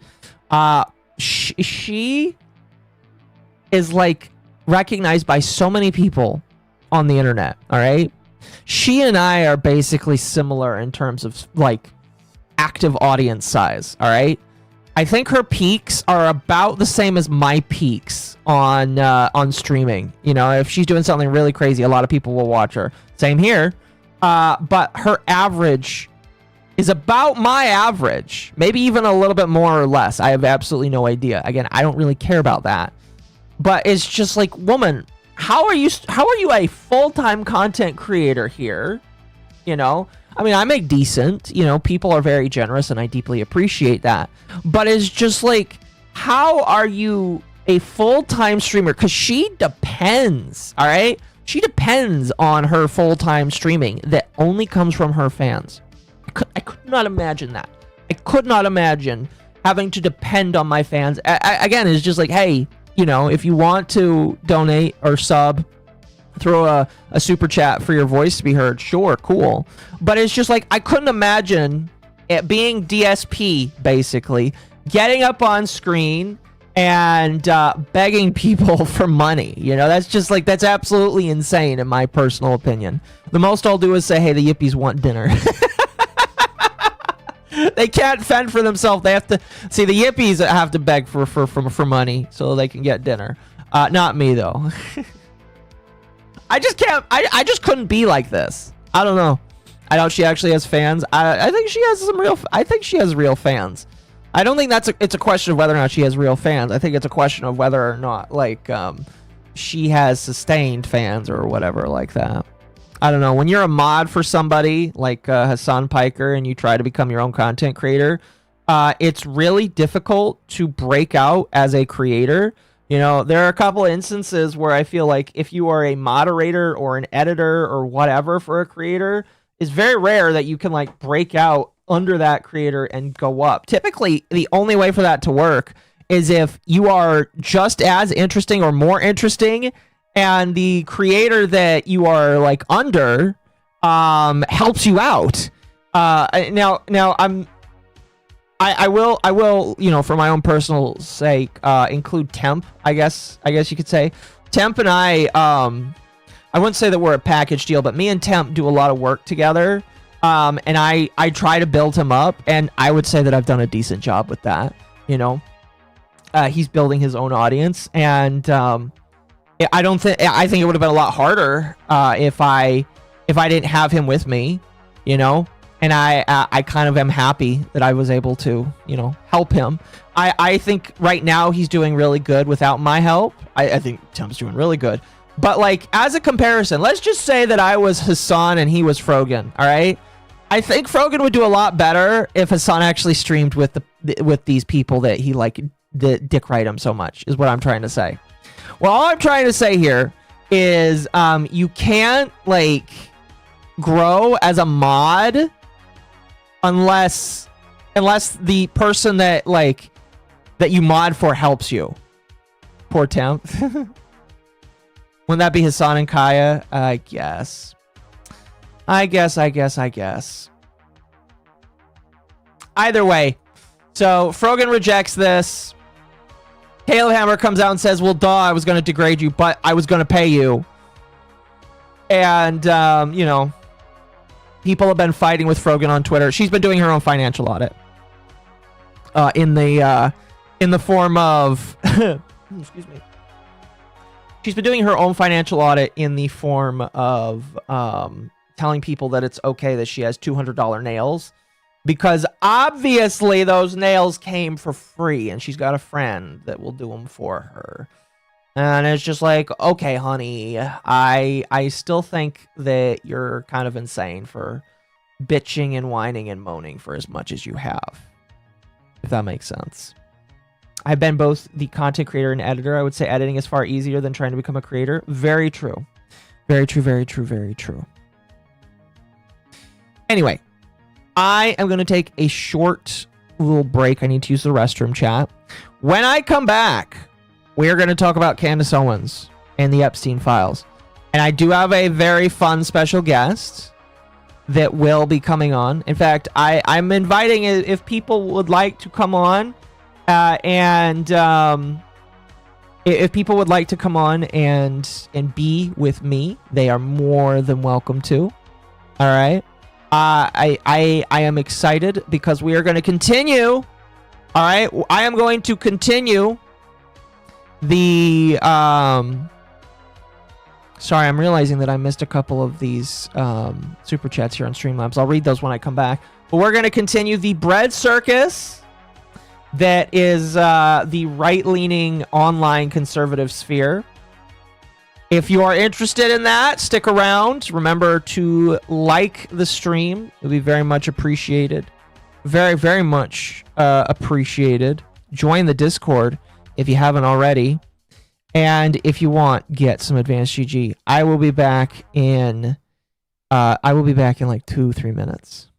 She is, like, recognized by so many people on the internet, all right? She and I are basically similar in terms of, like, active audience size, all right? I think her peaks are about the same as my peaks on streaming. You know, if she's doing something really crazy, a lot of people will watch her. Same here. But her average is about my average, maybe even a little bit more or less. I have absolutely no idea. Again, I don't really care about that. But it's just like, woman, how are you a full-time content creator here? You know, I mean, I make decent, you know, people are very generous and I deeply appreciate that. But it's just like, how are you a full-time streamer? Because she depends, all right? She depends on her full-time streaming that only comes from her fans. I could not imagine that. I could not imagine having to depend on my fans. Again, it's just like, hey, you know, if you want to donate or sub, throw a super chat for your voice to be heard, sure, cool. But it's just like, I couldn't imagine it being DSP, basically, getting up on screen and begging people for money. You know, that's just like, that's absolutely insane in my personal opinion. The most I'll do is say, hey, the yippies want dinner. They can't fend for themselves. They have to see the yippies have to beg for money so they can get dinner. Not me though. I just can't. I just couldn't be like this. I don't know. I doubt she actually has fans. I think she has some real. I think she has real fans. I don't think it's a question of whether or not she has real fans. I think it's a question of whether or not like she has sustained fans or whatever like that. I don't know. When you're a mod for somebody like Hassan Piker and you try to become your own content creator, it's really difficult to break out as a creator. You know, there are a couple of instances where I feel like if you are a moderator or an editor or whatever for a creator, it's very rare that you can like break out under that creator and go up. Typically, the only way for that to work is if you are just as interesting or more interesting and the creator that you are like under helps you out. Now I will, you know, for my own personal sake, include Temp, I guess you could say. Temp and I wouldn't say that we're a package deal, but me and Temp do a lot of work together. And I try to build him up, and I would say that I've done a decent job with that, you know. He's building his own audience, and I think it would have been a lot harder if I didn't have him with me, you know. And I kind of am happy that I was able to, you know, help him. I think right now he's doing really good without my help. I think Temp's doing really good. But like as a comparison, let's just say that I was Hassan and he was Frogan. All right, I think Frogan would do a lot better if Hassan actually streamed with these people that he like dick ride him so much. Is what I'm trying to say. Well, all I'm trying to say here is you can't like grow as a mod unless the person that like that you mod for helps you. Poor Temp. Wouldn't that be Hassan and Kaya? I guess. Either way, so Frogan rejects this. Caleb Hammer comes out and says, well, duh, I was going to degrade you, but I was going to pay you. And, you know, people have been fighting with Frogan on Twitter. She's been doing her own financial audit. In the form of... excuse me. She's been doing her own financial audit in the form of telling people that it's okay that she has $200 nails. Because obviously those nails came for free and she's got a friend that will do them for her. And it's just like, okay, honey, I still think that you're kind of insane for bitching and whining and moaning for as much as you have. If that makes sense. I've been both the content creator and editor. I would say editing is far easier than trying to become a creator. Very true. Very true, very true, very true. Anyway. I am going to take a short little break. I need to use the restroom, chat. When I come back, we're going to talk about Candace Owens and the Epstein files. And I do have a very fun special guest that will be coming on. In fact, I'm inviting if people would like to come on. If people would like to come on and be with me, they are more than welcome to. All right. I am excited because we are going to continue. All right, I am going to continue the sorry, I'm realizing that I missed a couple of these super chats here on Streamlabs. I'll read those when I come back. But we're going to continue the bread circus that is the right-leaning online conservative sphere. If you are interested in that, stick around. Remember to like the stream. It'll be very much appreciated. Very, very much appreciated. Join the Discord if you haven't already. And if you want, get some advanced GG. I will be back in like 2-3 minutes.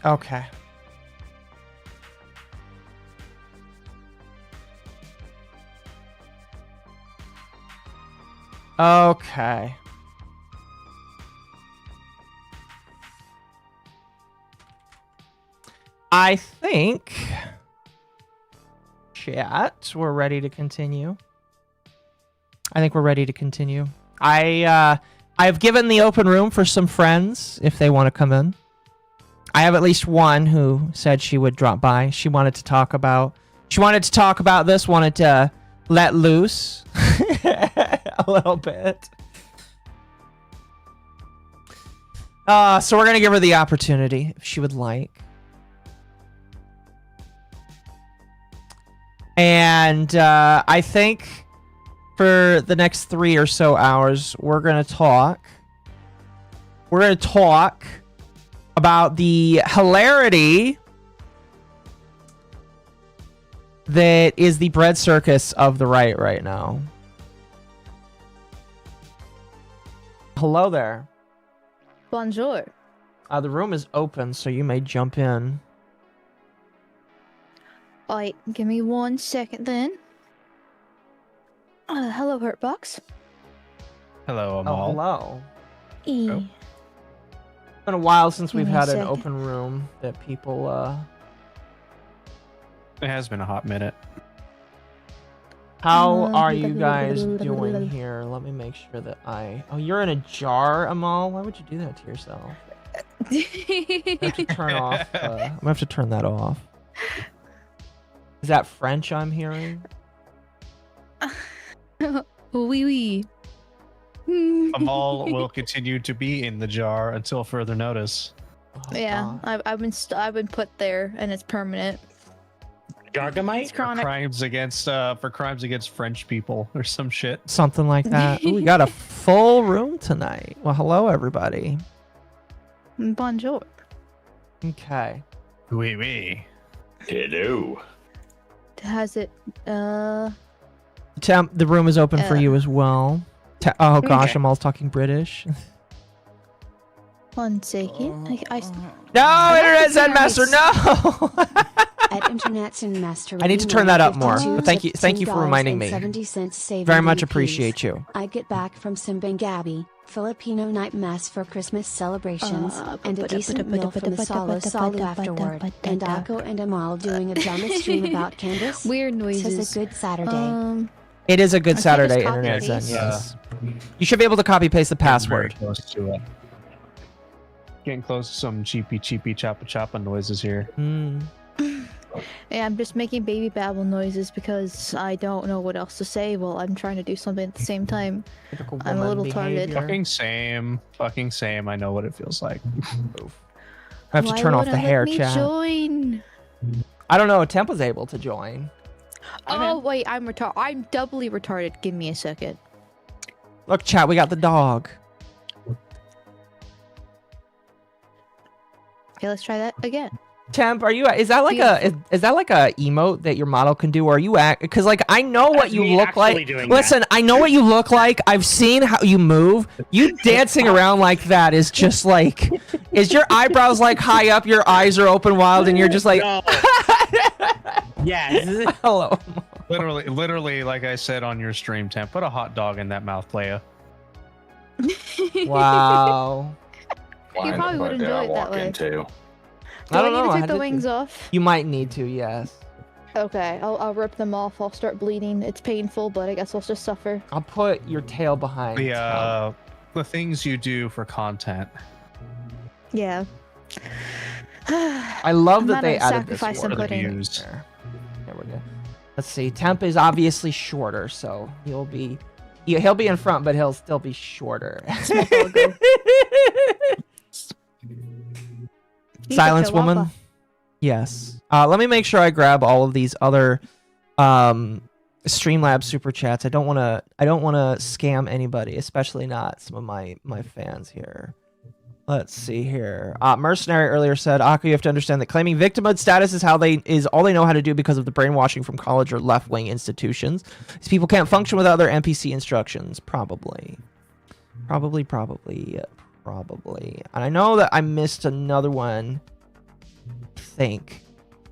Okay. Okay. I think, chat, we're ready to continue. I've given the open room for some friends if they want to come in. I have at least one who said she would drop by. She wanted to talk about this, wanted to let loose a little bit. So we're going to give her the opportunity if she would like. And I think for the next 3 or so hours, we're going to talk. We're going to talk about the hilarity that is the bread circus of the right now. Hello there. Bonjour. The room is open, so you may jump in. Alright, give me 1 second then. Hello, Hurtbox. Hello, Oh, Amal. hello. E. Oh. It's been a while since we've Give me a had an second. open room that people, It has been a hot minute. How are you guys doing here? Let me make sure that Oh, you're in a jar, Amal? Why would you do that to yourself? I have to turn off. I'm gonna have to turn that off. Is that French I'm hearing? Wee wee. Amal will continue to be in the jar until further notice. Oh, Yeah, God. I've been put there and it's permanent. Gargamite? It's For chronic. crimes against French people or some shit. Something like that. Ooh, we got a full room tonight. Well, hello, everybody. Bonjour. Okay. Oui, oui. Hello. Has it? Temp, the room is open for you as well. Oh, gosh, Okay. Amal's talking British. 1 second. No, Internet Zenmaster, no! At Internet Master. I need to turn that up more, but thank you for reminding me. Very much appreciate you. I get back from Simbangabi, Filipino night mass for Christmas celebrations, and a decent meal from the Salo Salu afterward, and Akko and Amal doing a drama stream about Candace. Weird This noises. is a good Saturday. It is a good I can't Saturday, just copy Internet Zen, paste. yes. You should be able to copy paste the password. Very close to it. Getting close to some cheapy choppa choppa noises here. Yeah, I'm just making baby babble noises because I don't know what else to say while I'm trying to do something at the same time. Typical I'm a woman little tired. behavior. Fucking same. I know what it feels like. I have to turn off the hair chat. chat. Join? I don't know. Temp was able to join. Oh wait, I'm retarded. I'm doubly retarded. Give me a second. Look, chat, we got the dog. Okay, let's try that again. Temp, are you? Is that like is that like a emote that your model can do? Or are you because like I know what That's you me look actually like. doing Listen, I know what you look like. I've seen how you move. You dancing around like that is just like, is your eyebrows like high up? Your eyes are open wild, and you're just like, No. Yes. hello. Literally, like I said on your stream, Temp, put a hot dog in that mouth, playa. Wow. You probably would enjoy it that way. Into? Do I don't know. need I to take had the to- wings off? You might need to, yes. Okay, I'll rip them off. I'll start bleeding. It's painful, but I guess I'll just suffer. I'll put your tail behind. Temp. The things you do for content. Yeah. I love that I'm they gonna added this sacrifice word. and put in. Views. There we go. Let's see. Temp is obviously shorter, so he'll be in front, but he'll still be shorter. Silence woman. Yes. Let me make sure I grab all of these other Streamlabs super chats. I don't want to scam anybody, especially not some of my fans here. Let's see here. Mercenary earlier said, Akko, you have to understand that claiming victimhood status is all they know how to do because of the brainwashing from college or left-wing institutions. These people can't function without their NPC instructions. Probably. And I know that I missed another one think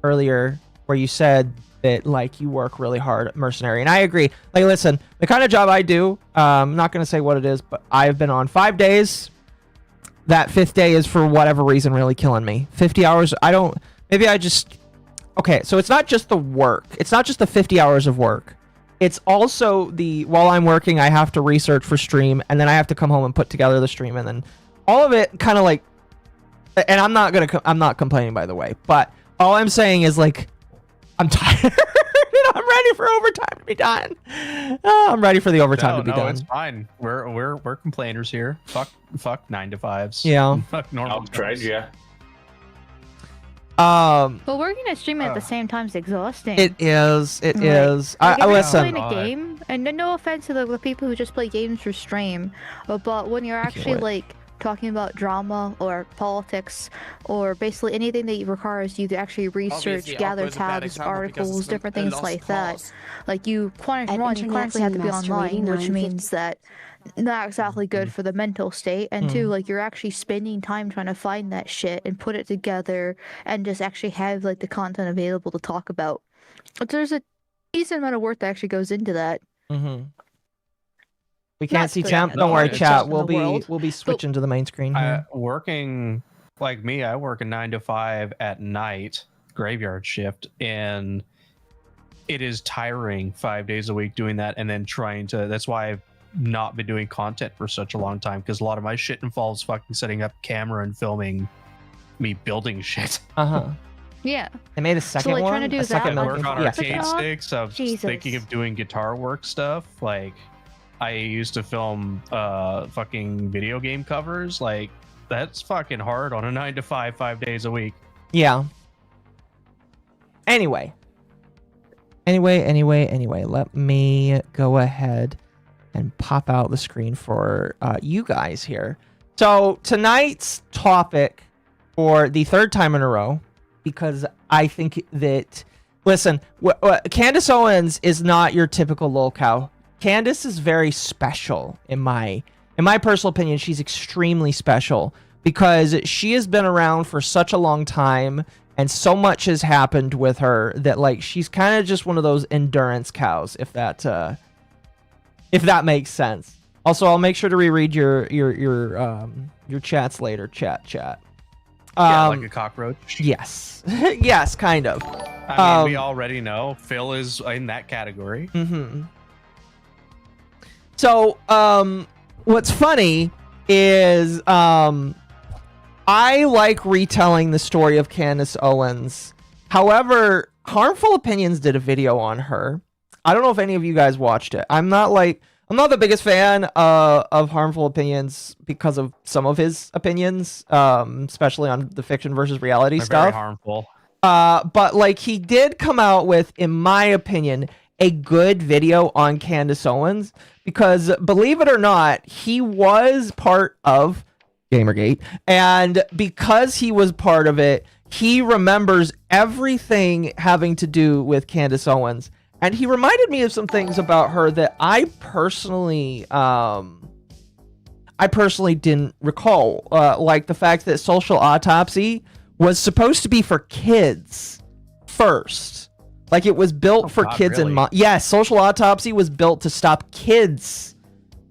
earlier where you said that like you work really hard at Mercenary, and I agree. Like, listen, the kind of job I do, I'm not going to say what it is, but I've been on 5 days. That 5th day is for whatever reason really killing me. 50 hours. Okay, so it's not just the work. It's not just the 50 hours of work. It's also while I'm working, I have to research for stream, and then I have to come home and put together the stream, and then all of it kind of like, and I'm not complaining, by the way, but all I'm saying is like, I'm tired. I'm ready for overtime to be done. I'm ready for the overtime to be done. It's fine. We're complainers here. Fuck 9 to 5s. Yeah. Fuck normal. Outright, yeah. But working and streaming at the same time is exhausting. It is. It Like, is. Like, I if listen. you're playing a game, and no offense to the people who just play games for stream, but when you're actually wait. like talking about drama or politics or basically anything that requires you to actually research, Obviously, gather Oppo is a bad tabs, example because articles, it's different a things lost like cause. that, like you At constantly have to be Master online, which 8950. means that not exactly good for the mental state, and two, like you're actually spending time trying to find that shit and put it together and just actually have like the content available to talk about. But there's a decent amount of work that actually goes into that. Mm-hmm. We can't Not see the- temp. no, Don't worry, it's chat. just in We'll the world. be switching to the main screen here. Working like me, I work a 9 to 5 at night, graveyard shift, and it is tiring 5 days a week doing that, and then trying to. That's why I've not been doing content for such a long time, because a lot of my shit involves fucking setting up camera and filming me building shit. Yeah. They made a second like, one. trying to do a second that, I one. work on Yeah. arcade sticks. I'm Jesus. thinking of doing guitar work stuff. Like, I used to film fucking video game covers. Like, that's fucking hard on a 9 to 5, 5 days a week. Yeah. Anyway, let me go ahead and pop out the screen for you guys here. So tonight's topic for the 3rd time in a row, because I think that, listen, Candace Owens is not your typical lolcow. Candace is very special in my personal opinion. She's extremely special because she has been around for such a long time, and so much has happened with her that like she's kind of just one of those endurance cows, if that makes sense. Also, I'll make sure to reread your chats later. Chat. Yeah, like a cockroach. Yes. Yes, kind of. I mean, we already know Phil is in that category. Mm-hmm. So, what's funny is I like retelling the story of Candace Owens. However, Harmful Opinions did a video on her. I don't know if any of you guys watched it. I'm not the biggest fan of Harmful Opinions because of some of his opinions, especially on the fiction versus reality They're stuff. very harmful. But like he did come out with, in my opinion, a good video on Candace Owens, because believe it or not, he was part of Gamergate, and because he was part of it, he remembers everything having to do with Candace Owens. And he reminded me of some things about her that I personally didn't recall, like the fact that Social Autopsy was supposed to be for kids first. Like it was built for God, kids really? and yes, Social Autopsy was built to stop kids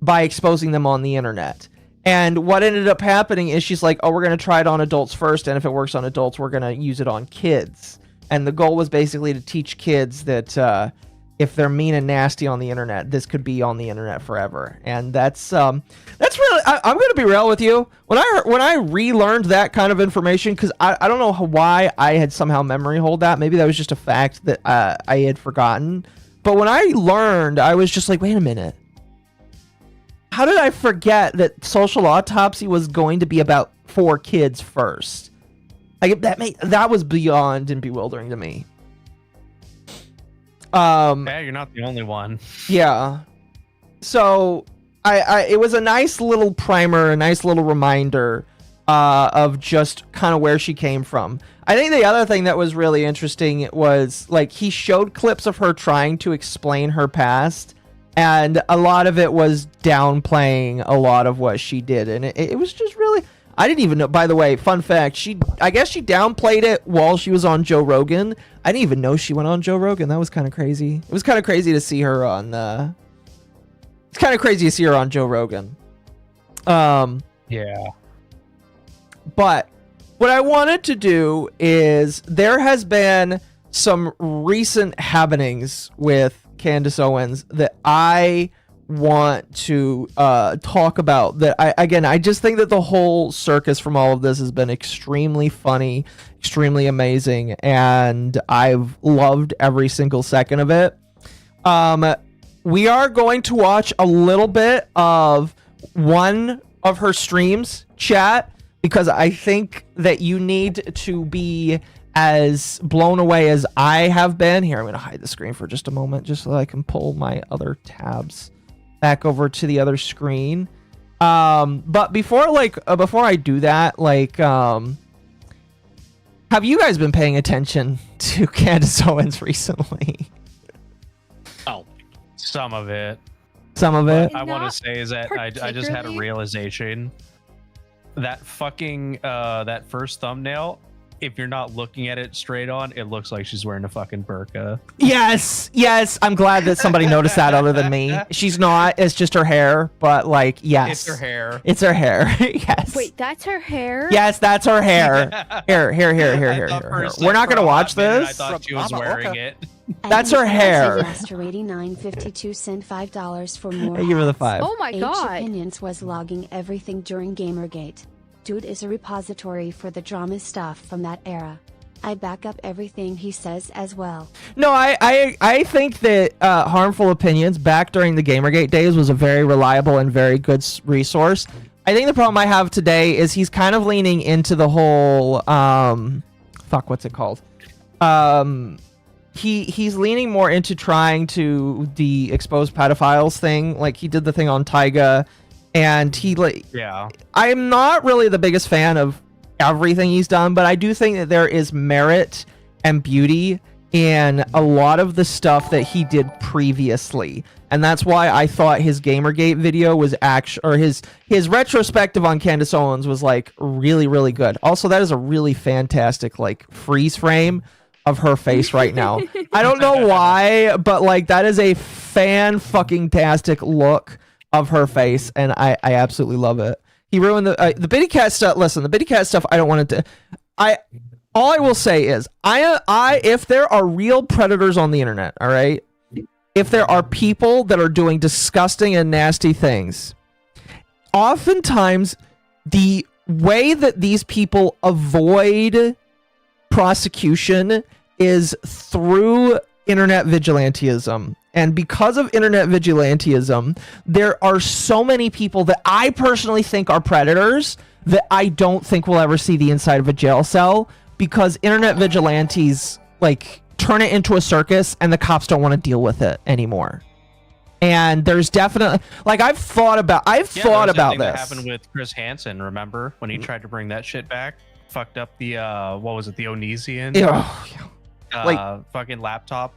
by exposing them on the internet. And what ended up happening is she's like, oh, we're going to try it on adults first, and if it works on adults, we're going to use it on kids. And the goal was basically to teach kids that if they're mean and nasty on the internet, this could be on the internet forever. And that's really, I'm going to be real with you. When I relearned that kind of information, because I don't know why I had somehow memory hold that. Maybe that was just a fact that I had forgotten. But when I learned, I was just like, wait a minute. How did I forget that Social Autopsy was going to be about 4 kids first? Like that was beyond and bewildering to me. Yeah, you're not the only one. Yeah. So it was a nice little primer, a nice little reminder of just kind of where she came from. I think the other thing that was really interesting was like he showed clips of her trying to explain her past, and a lot of it was downplaying a lot of what she did, and it was just really, I didn't even know. By the way, fun fact: I guess she downplayed it while she was on Joe Rogan. I didn't even know she went on Joe Rogan. That was kind of crazy. It was kind of crazy to see her on. It's kind of crazy to see her on Joe Rogan. Yeah. But what I wanted to do is there has been some recent happenings with Candace Owens that I want to talk about. That I just think that the whole circus from all of this has been extremely funny, extremely amazing, and I've loved every single second of it. We are going to watch a little bit of one of her streams, chat, because I think that you need to be as blown away as I have been. Here, I'm going to hide the screen for just a moment just so I can pull my other tabs back over to the other screen. But before I do that, have you guys been paying attention to Candace Owens recently? Oh, some of it. Some of it. I want to say is that I just had a realization that fucking that first thumbnail, if you're not looking at it straight on, it looks like she's wearing a fucking burqa. Yes, I'm glad that somebody noticed that other than me. She's not. It's just her hair, but yes. It's her hair. It's her hair. Yes. Wait, that's her hair? Yes, that's her hair. Here. We're not gonna watch this. I thought she was wearing it. That's her hair. Master 8952 sent $5 for more. Hey, give her the 5. Oh my god. Opinions was logging everything during Gamergate. Dude is a repository for the drama stuff from that era. I back up everything he says as well. No, I think that Harmful Opinions back during the Gamergate days was a very reliable and very good resource. I think the problem I have today is he's kind of leaning into the whole what's it called? He's leaning more into trying to expose pedophiles thing. Like he did the thing on Tyga, and I'm not really the biggest fan of everything he's done, but I do think that there is merit and beauty in a lot of the stuff that he did previously. And that's why I thought his Gamergate video was his retrospective on Candace Owens was really, really good. Also, that is a really fantastic freeze frame of her face right now. I don't know why, but that is a fan-fucking-tastic look of her face, and I absolutely love it. He ruined the Bitty Cat stuff. Listen, the Bitty Cat stuff, I don't want it to... All I will say is, if there are real predators on the internet, all right? If there are people that are doing disgusting and nasty things, oftentimes the way that these people avoid prosecution is through internet vigilantism. And because of internet vigilantism, there are so many people that I personally think are predators that I don't think will ever see the inside of a jail cell, because internet vigilantes turn it into a circus and the cops don't want to deal with it anymore. And there's definitely I've thought about this. That happened with Chris Hansen, remember when he tried to bring that shit back? Fucked up the what was it, the Onesian fucking laptop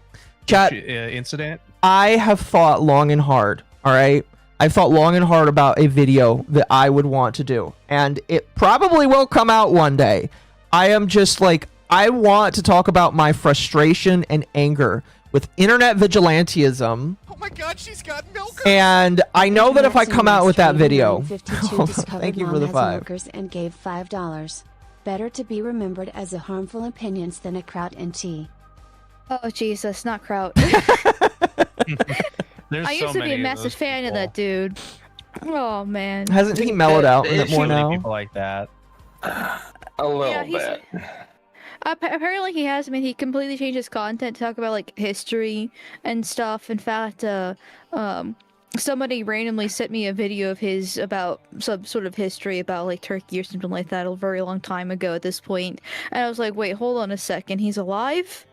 chat incident. I have thought long and hard, all right? I've thought long and hard about a video that I would want to do, and it probably will come out one day. I am just I want to talk about my frustration and anger with internet vigilantism. Oh my god, she's got milk. And I know that if I come out with that video, thank you for the 5. And gave $5. Better to be remembered as a harmful opinions than a kraut and tea. Oh Jesus, not kraut. I used to be a massive fan of that dude. Oh man. Hasn't he mellowed out in it more now? People like that. A little bit. Apparently he has. I mean, he completely changed his content to talk about history and stuff. In fact, somebody randomly sent me a video of his about some sort of history about Turkey or something like that a very long time ago at this point. And I was like, wait, hold on a second, he's alive?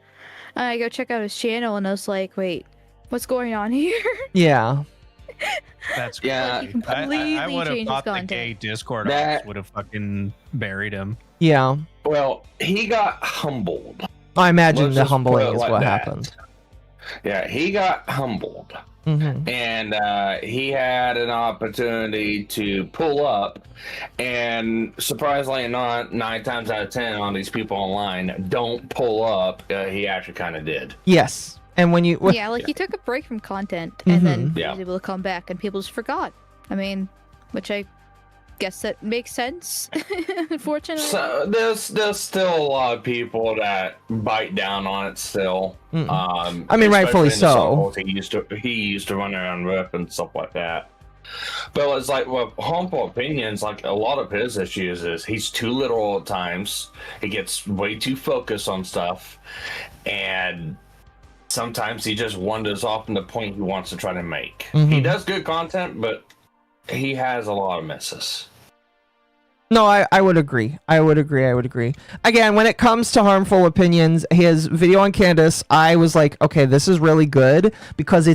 And I go check out his channel and I was like, wait, what's going on here? Yeah. That's yeah. He completely I would have changed his thought the content. gay Discord office would have fucking buried him. Yeah. Well, he got humbled. I imagine Let's the just put humbling it is like what that. happened. Yeah, he got humbled. and he had an opportunity to pull up, and surprisingly not, 9 times out of 10 on these people online don't pull up. He actually kind of did. Yes, and when you Yeah, like he took a break from content and then he was able to come back, and people just forgot. I mean, which I guess that makes sense. Unfortunately, So there's still a lot of people that bite down on it still. I mean, rightfully so. He used to run around rip and stuff like that. But it's like with harmful opinions, like a lot of his issues is he's too literal at times. He gets way too focused on stuff, and sometimes he just wanders off in the point he wants to try to make. He does good content, but he has a lot of misses. No, I would agree. I would agree. Again, when it comes to harmful opinions, his video on Candace, I was like, okay, this is really good because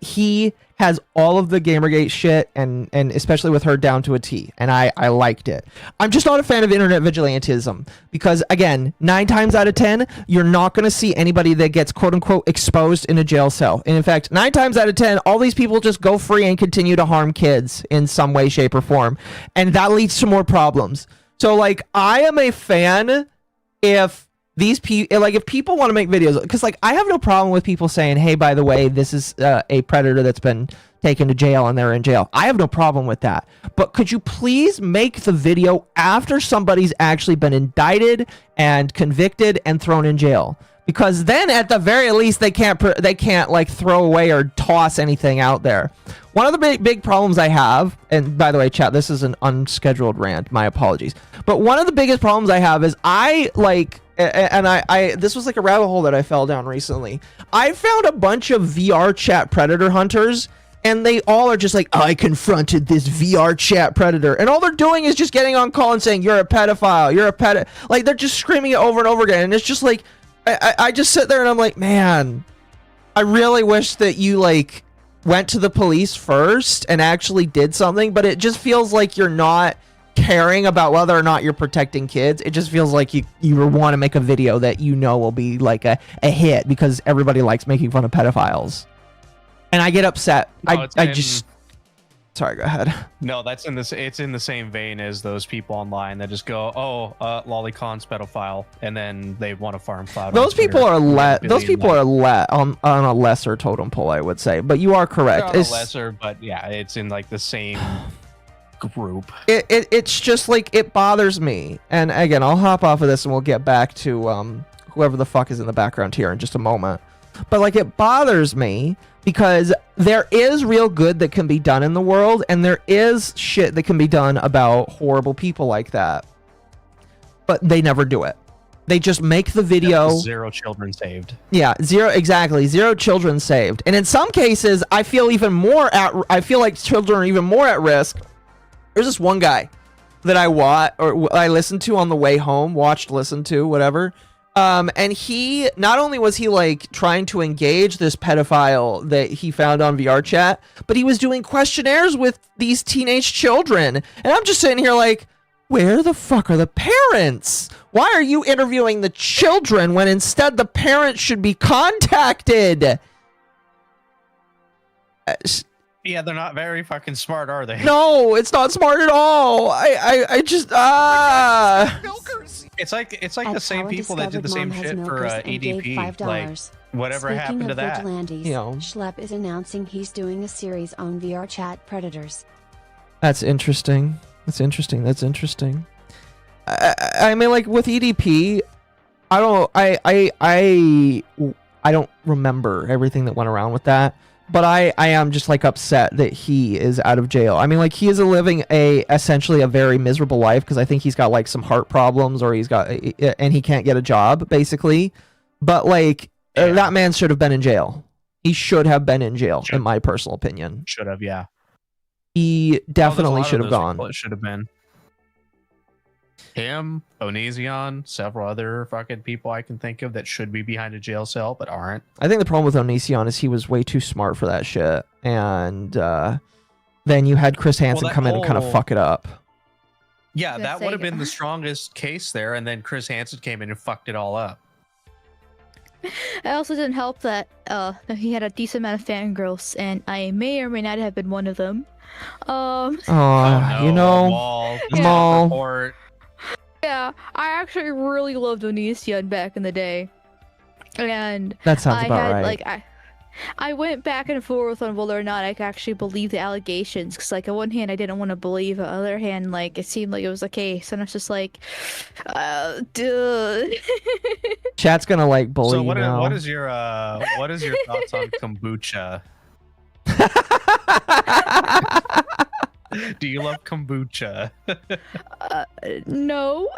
he has all of the Gamergate shit and especially with her down to a T, and I liked it. I'm just not a fan of internet vigilantism because, again, 9 times out of 10, you're not going to see anybody that gets quote-unquote exposed in a jail cell. And in fact, 9 times out of 10, all these people just go free and continue to harm kids in some way, shape, or form. And that leads to more problems. So, like, I am a fan if these people, like, if people want to make videos, because, like, I have no problem with people saying, hey, by the way, this is a predator that's been taken to jail and they're in jail. I have no problem with that. But could you please make the video after somebody's actually been indicted and convicted and thrown in jail? Because then at the very least they can't like throw away or toss anything out there. One of the big problems I have, and by the way, chat, this is an unscheduled rant, my apologies. But one of the biggest problems I have is I this was like a rabbit hole that I fell down recently. I found a bunch of VR chat predator hunters, and they all are just like, I confronted this VR chat predator. And all they're doing is just getting on call and saying, you're a pedophile, you're a pedophile. Like, they're just screaming it over and over again. And it's just like, I just sit there and I'm like, man, I really wish that you, like, went to the police first and actually did something. But it just feels like you're not caring about whether or not you're protecting kids. It just feels like you want to make a video that you know will be like a hit because everybody likes making fun of pedophiles. And I get upset. No, Sorry, go ahead. No, it's in the same vein as those people online that just go, oh, Lollycon's pedophile, and then they want to farm cloud. Those people are on a lesser totem pole, I would say. But you are correct. It's lesser, but yeah, it's in like the same group. It's just like, it bothers me. And again, I'll hop off of this and we'll get back to whoever the fuck is in the background here in just a moment. But like, it bothers me because there is real good that can be done in the world, and there is shit that can be done about horrible people like that. But they never do it. They just make the video. 0 children saved. Yeah, 0 children saved. And in some cases, I feel like children are even more at risk. There's this one guy that I listened to on the way home, listened to, whatever. And he, not only was he like trying to engage this pedophile that he found on VR chat, but he was doing questionnaires with these teenage children. And I'm just sitting here like, where the fuck are the parents? Why are you interviewing the children when instead the parents should be contacted? Yeah, they're not very fucking smart, are they? No, it's not smart at all. I just It's like the same people that did the same shit for EDP. Like, whatever happened to that? You know, Schlep is announcing he's doing a series on VR chat predators. That's interesting. That's interesting. I mean, like with EDP, I don't remember everything that went around with that. But I am just like upset that he is out of jail. I mean, like, he is living essentially a very miserable life because I think he's got like some heart problems or and he can't get a job basically. But like, that man should have been in jail. He should have been in jail, in my personal opinion. Should have, yeah. He definitely should have gone. It should have been him, Onision, several other fucking people I can think of that should be behind a jail cell but aren't. I think the problem with Onision is he was way too smart for that shit, and then you had Chris Hansen come in and kind of fuck it up. Yeah, that would have been the strongest case there, and then Chris Hansen came in and fucked it all up. It also didn't help that he had a decent amount of fangirls, and I may or may not have been one of them. no, you know, Wall, Maul. report. Yeah, I actually really loved Onision back in the day, and that sounds I about had right. like I went back and forth on whether or not I could actually believe the allegations, because like on one hand I didn't want to believe, on the other hand like it seemed like it was the case, and I was just like, duh. Chat's gonna like bully So you now. what is your thoughts on kombucha? Do you love kombucha? No.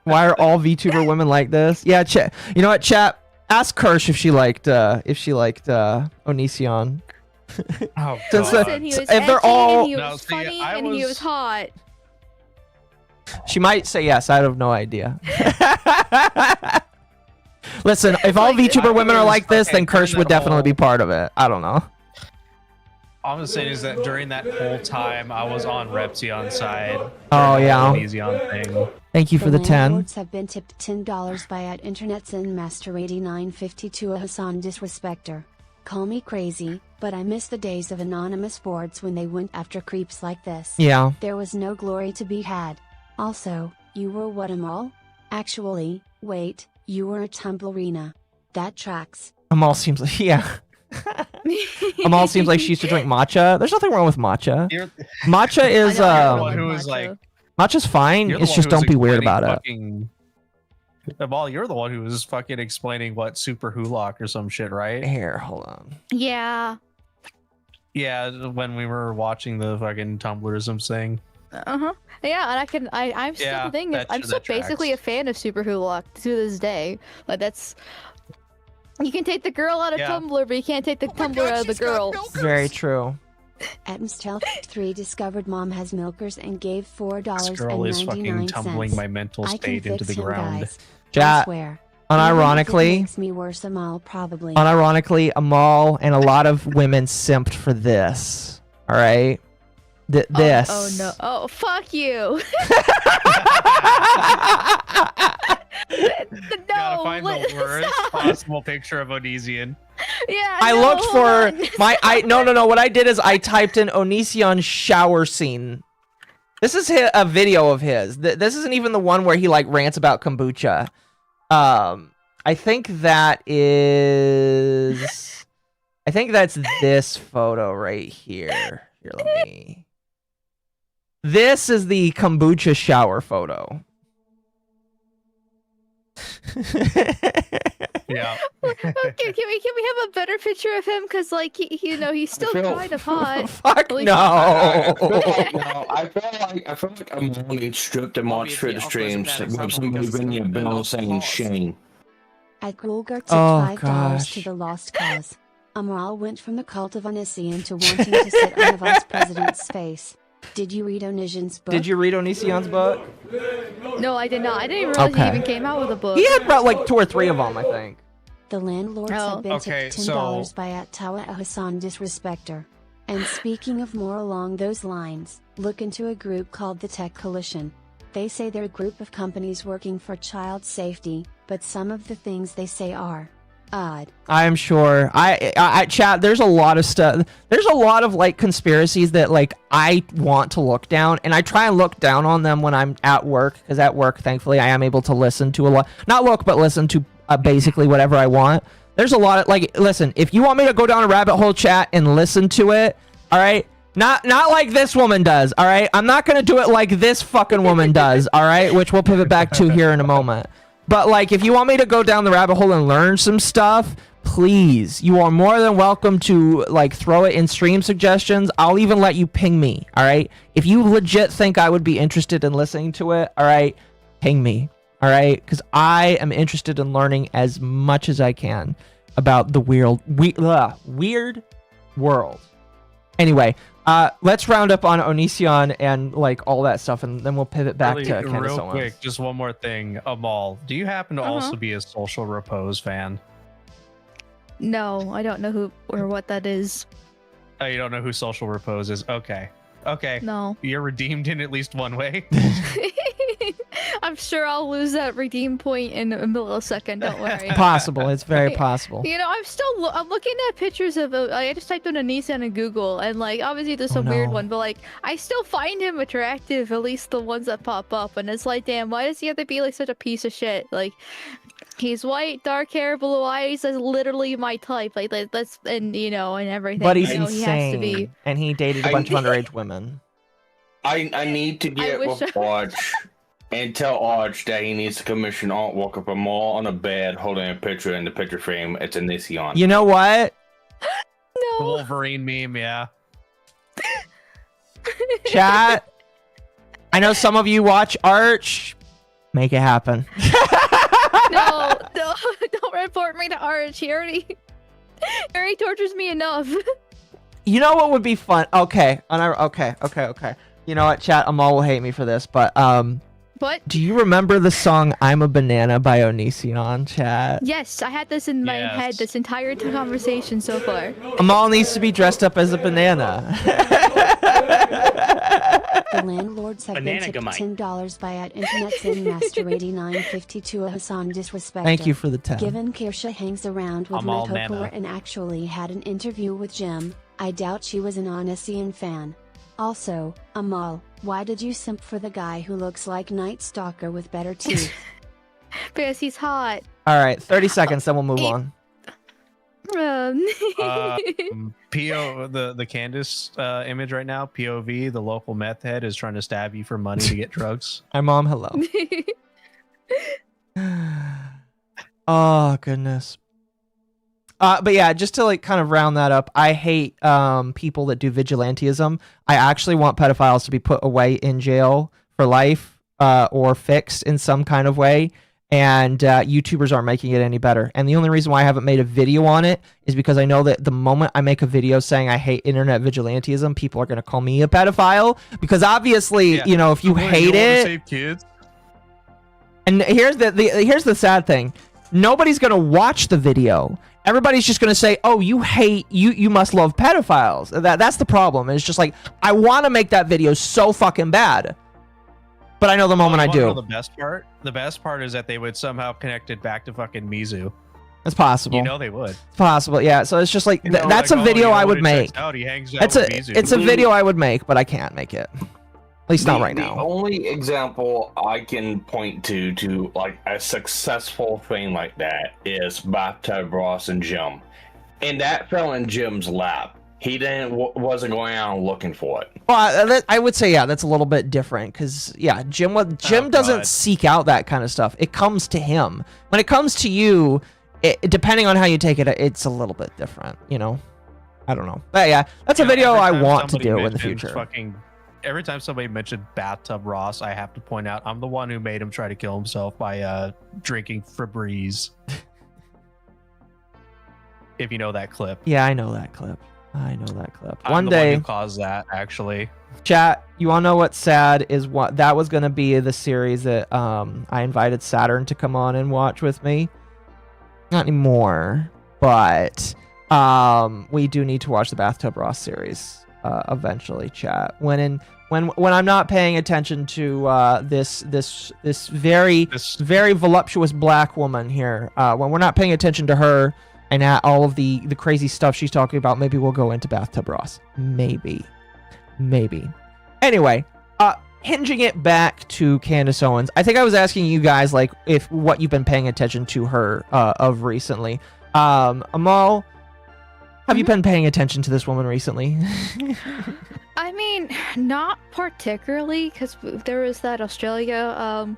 Why are all VTuber women like this? Yeah, chat. You know what, chat? Ask Kirsch if she liked Onision. Oh, Since God. Listen, he was if they're edgy, all- and he No, was see, funny, I and he was- was hot. She might say yes. I have no idea. Listen, if all Like, VTuber women are like this, okay, then Kirsch during would that definitely be whole- part of it. I don't know. All I'm saying is that during that whole time, I was on Repzion's side. Oh, yeah. Onision thing. Thank you for the 10. landlords have been tipped $10 by at Internet Sin Master 8952 a Hassan disrespecter. Call me crazy, but I miss the days of anonymous boards when they went after creeps like this. Yeah. There was no glory to be had. Also, you were what, Amal? Actually, wait, you were a Tumblerina. That tracks. Amal seems like Amal seems like she used to drink matcha. There's nothing wrong with matcha. You're, Matcha is I don't one like who was matcha. like, matcha's fine. you're the It's one just who was don't be weird about explaining Amal, you're the one who was fucking explaining what Super Hulock or some shit, it. right? Here, hold on. Yeah. Yeah, when we were watching the fucking Tumblrism thing. Yeah, and I'm still Yeah, the thing is, that- I'm still that basically a tracks. fan of Super Hulock to this day. Like that's, you can take the girl out of Yeah. Tumblr, but you can't take the Tumblr out of the girl. Very true. Atmstel 3 discovered mom has milkers and gave This $4.99. girl is fucking tumbling my mental I can state into fix the him, ground. guys. I Chat. swear. Even if it Unironically, makes me worse, Amal probably. Amal and a lot of women simped for this. All right. This. Oh no! Oh fuck you! Gotta No, find the worst stop. possible picture of Onision. Yeah. I no, looked hold for on. no. What I did is I typed in Onision shower scene. This is a video of his. This isn't even the one where he like rants about kombucha. I think that's this photo right here. Here, let me. This is the kombucha shower photo. Yeah. Okay, can we have a better picture of him? Cause like he's still kind of hot. Fuck At least- no. I feel like I'm only stripped and watched for the streams. With somebody bringing a bill saying shame. At Gulgar tipped Oh, $5 gosh. to the lost cause. Amal went from the cult of Onision to wanting to sit on the vice president's face. Did you read Onision's book? Did you read Onision's book? No, I did not. I didn't even realize Okay. he even came out with a book. He had about like 2 or 3 of them, I think. The landlords Oh. have been Okay, tipped $10 by Attawa Hassan disrespecter. And speaking of more along those lines, look into a group called the Tech Coalition. They say they're a group of companies working for child safety, but some of the things they say are odd. I am sure. I chat. There's a lot of stuff. There's a lot of like conspiracies that like I want to look down, and I try and look down on them when I'm at work, because at work, thankfully, I am able to listen to a lot. Not look, but listen to basically whatever I want. There's a lot of like. Listen, if you want me to go down a rabbit hole, chat, and listen to it, all right. Not like this woman does, all right? I'm not going to do it like this fucking woman does, all right? Which we'll pivot back to here in a moment. But, like, if you want me to go down the rabbit hole and learn some stuff, please, you are more than welcome to, like, throw it in stream suggestions. I'll even let you ping me, all right? If you legit think I would be interested in listening to it, all right, ping me, all right? Because I am interested in learning as much as I can about the weird world. Anyway, let's round up on Onision and like all that stuff, and then we'll pivot back to Candace real Owens. quick, just one more thing. Amal, do you happen to also be a Social Repose fan? No, I don't know who or what that is. Oh, you don't know who Social Repose is? Okay. Okay. No. You're redeemed in at least one way. I'm sure I'll lose that redeem point in a millisecond. Don't worry. Possible. It's very possible. You know, I'm looking at pictures of I just typed in a Nissan in Google, and like obviously there's a weird one, but like I still find him attractive, at least the ones that pop up, and it's like, damn, why does he have to be like such a piece of shit? Like, he's white, dark hair, blue eyes. That's literally my type. Like that's and you know and everything. But he's you know, insane, he has to be. and he dated a bunch of underage women. I need to get with Arch and tell Arch that he needs to commission artwork of a mall on a bed holding a picture in the picture frame. It's a Nissan. You know what? The Wolverine meme, yeah. Chat. I know some of you watch Arch. Make it happen. No, don't report me to Arch. He already tortures me enough. You know what would be fun? Okay. Okay. You know what, chat? Amal will hate me for this, but What? do you remember the song "I'm a Banana" by Onision, chat? Yes, I had this in my head this entire conversation so far. Amal needs to be dressed up as a banana. The landlords have been tipped $10 by @InternetSinMaster8950 to a Hassan disrespecter. Thank you for the 10. Given Kirsha hangs around with Amal MommaOcco Nana. and actually had an interview with Jim, I doubt she was an Onision fan. Also, Amal, why did you simp for the guy who looks like Night Stalker with better teeth? Because he's hot. All right, 30 seconds, then we'll move on. The Candace image right now, POV, the local meth head is trying to stab you for money to get drugs. Hi, Mom. Hello. Oh, goodness. But yeah, just to like kind of round that up, I hate people that do vigilantism. I actually want pedophiles to be put away in jail for life or fixed in some kind of way. And YouTubers aren't making it any better. And the only reason why I haven't made a video on it is because I know that the moment I make a video saying I hate internet vigilantism, people are going to call me a pedophile. Because obviously, you know, if you hate it... Save kids? And here's the sad thing. Nobody's going to watch the video. Everybody's just going to say, oh, you must love pedophiles. That's the problem. And it's just like, I want to make that video so fucking bad. But I know the moment I do. The best part is that they would somehow connect it back to fucking Mizu. It's possible. You know they would. It's possible, yeah. So it's just like, You know, that's like, a video I would he make. checks out, he hangs out It's with a Mizu. video I would make, but I can't make it. At least not right The now. only example I can point to like a successful thing like that is Bathtub Ross and Jim, and that fell in Jim's lap. He wasn't going out looking for it. Well, I would say, yeah, that's a little bit different because, yeah, Jim doesn't seek out that kind of stuff. It comes to him. When it comes to you, depending on how you take it, it's a little bit different, you know? I don't know. But yeah, that's a video I want to do in the future. Every time somebody mentioned Bathtub Ross, I have to point out I'm the one who made him try to kill himself by drinking Febreze. If you know that clip. Yeah, I know that clip. I'm the one who caused that, actually. Chat, you all know what's sad is what that was going to be the series that I invited Saturn to come on and watch with me. Not anymore, but we do need to watch the Bathtub Ross series eventually, chat. When I'm not paying attention to this very voluptuous black woman here, when we're not paying attention to her and at all of the crazy stuff she's talking about, maybe we'll go into Bathtub Ross. Maybe. Anyway, hinging it back to Candace Owens, I think I was asking you guys like if what you've been paying attention to her of recently. Amal, have you been paying attention to this woman recently? I mean, not particularly, because there was that Australia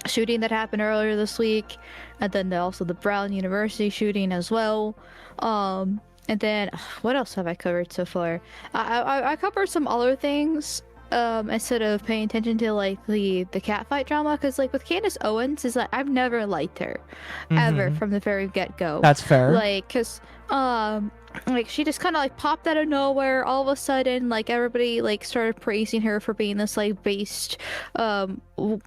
shooting that happened earlier this week, and then also the Brown University shooting as well. And then what else have I covered so far? I covered some other things instead of paying attention to like the catfight drama, because like with Candace Owens is like I've never liked her ever from the very get-go. That's fair. Like, because like she just kind of like popped out of nowhere all of a sudden. Like everybody like started praising her for being this like based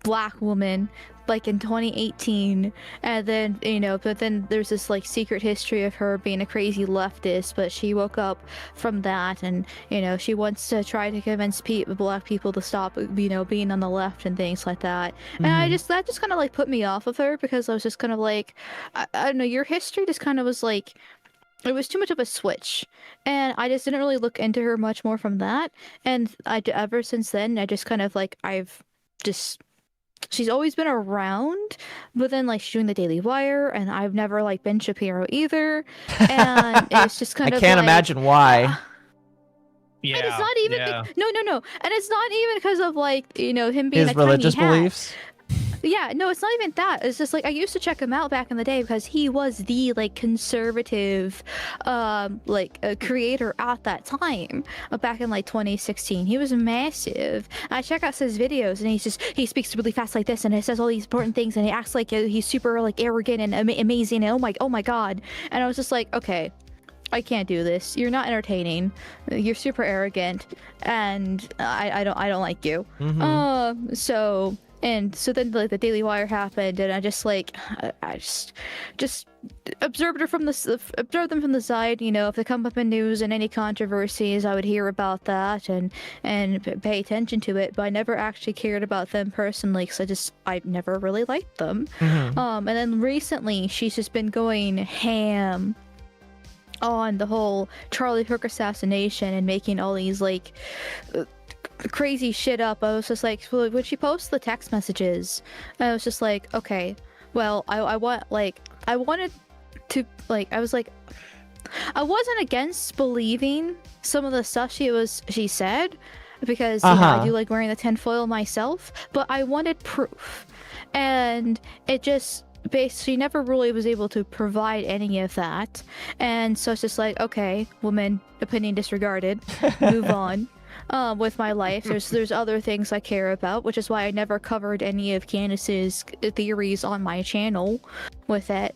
black woman like in 2018, and then but then there's this like secret history of her being a crazy leftist, but she woke up from that, and she wants to try to convince black people to stop being on the left and things like that. And that just kind of like put me off of her, because I was just kind of like, I don't know, your history just kind of was like, it was too much of a switch, and I just didn't really look into her much more from that. And ever since then, I just kind of like, she's always been around, but then like she's doing the Daily Wire, and I've never like been Shapiro either, and it's just kind of I can't like, imagine why. Yeah. and it's not even no, and it's not even because of like him being His a religious tiny hat. beliefs. Yeah, no, it's not even that. It's just like I used to check him out back in the day because he was the like conservative creator at that time. Back in like 2016. He was massive. I check out his videos, and he speaks really fast like this, and he says all these important things, and he acts like he's super like arrogant and amazing, and oh my god. And I was just like, okay, I can't do this. You're not entertaining. You're super arrogant, and I don't like you. So then like the Daily Wire happened, and I just like I just observed them from the side. If they come up in news and any controversies, I would hear about that and pay attention to it. But I never actually cared about them personally, because I never really liked them. And then recently, she's just been going ham on the whole Charlie Kirk assassination and making all these like crazy shit up. I was just like, when she posts the text messages, I was just like, okay, well, I wasn't against believing some of the stuff she said, because I do like wearing the tinfoil myself, but I wanted proof, and it just she never really was able to provide any of that. And so it's just like, okay, woman, opinion disregarded, move on. With my life, there's other things I care about, which is why I never covered any of Candace's theories on my channel with it.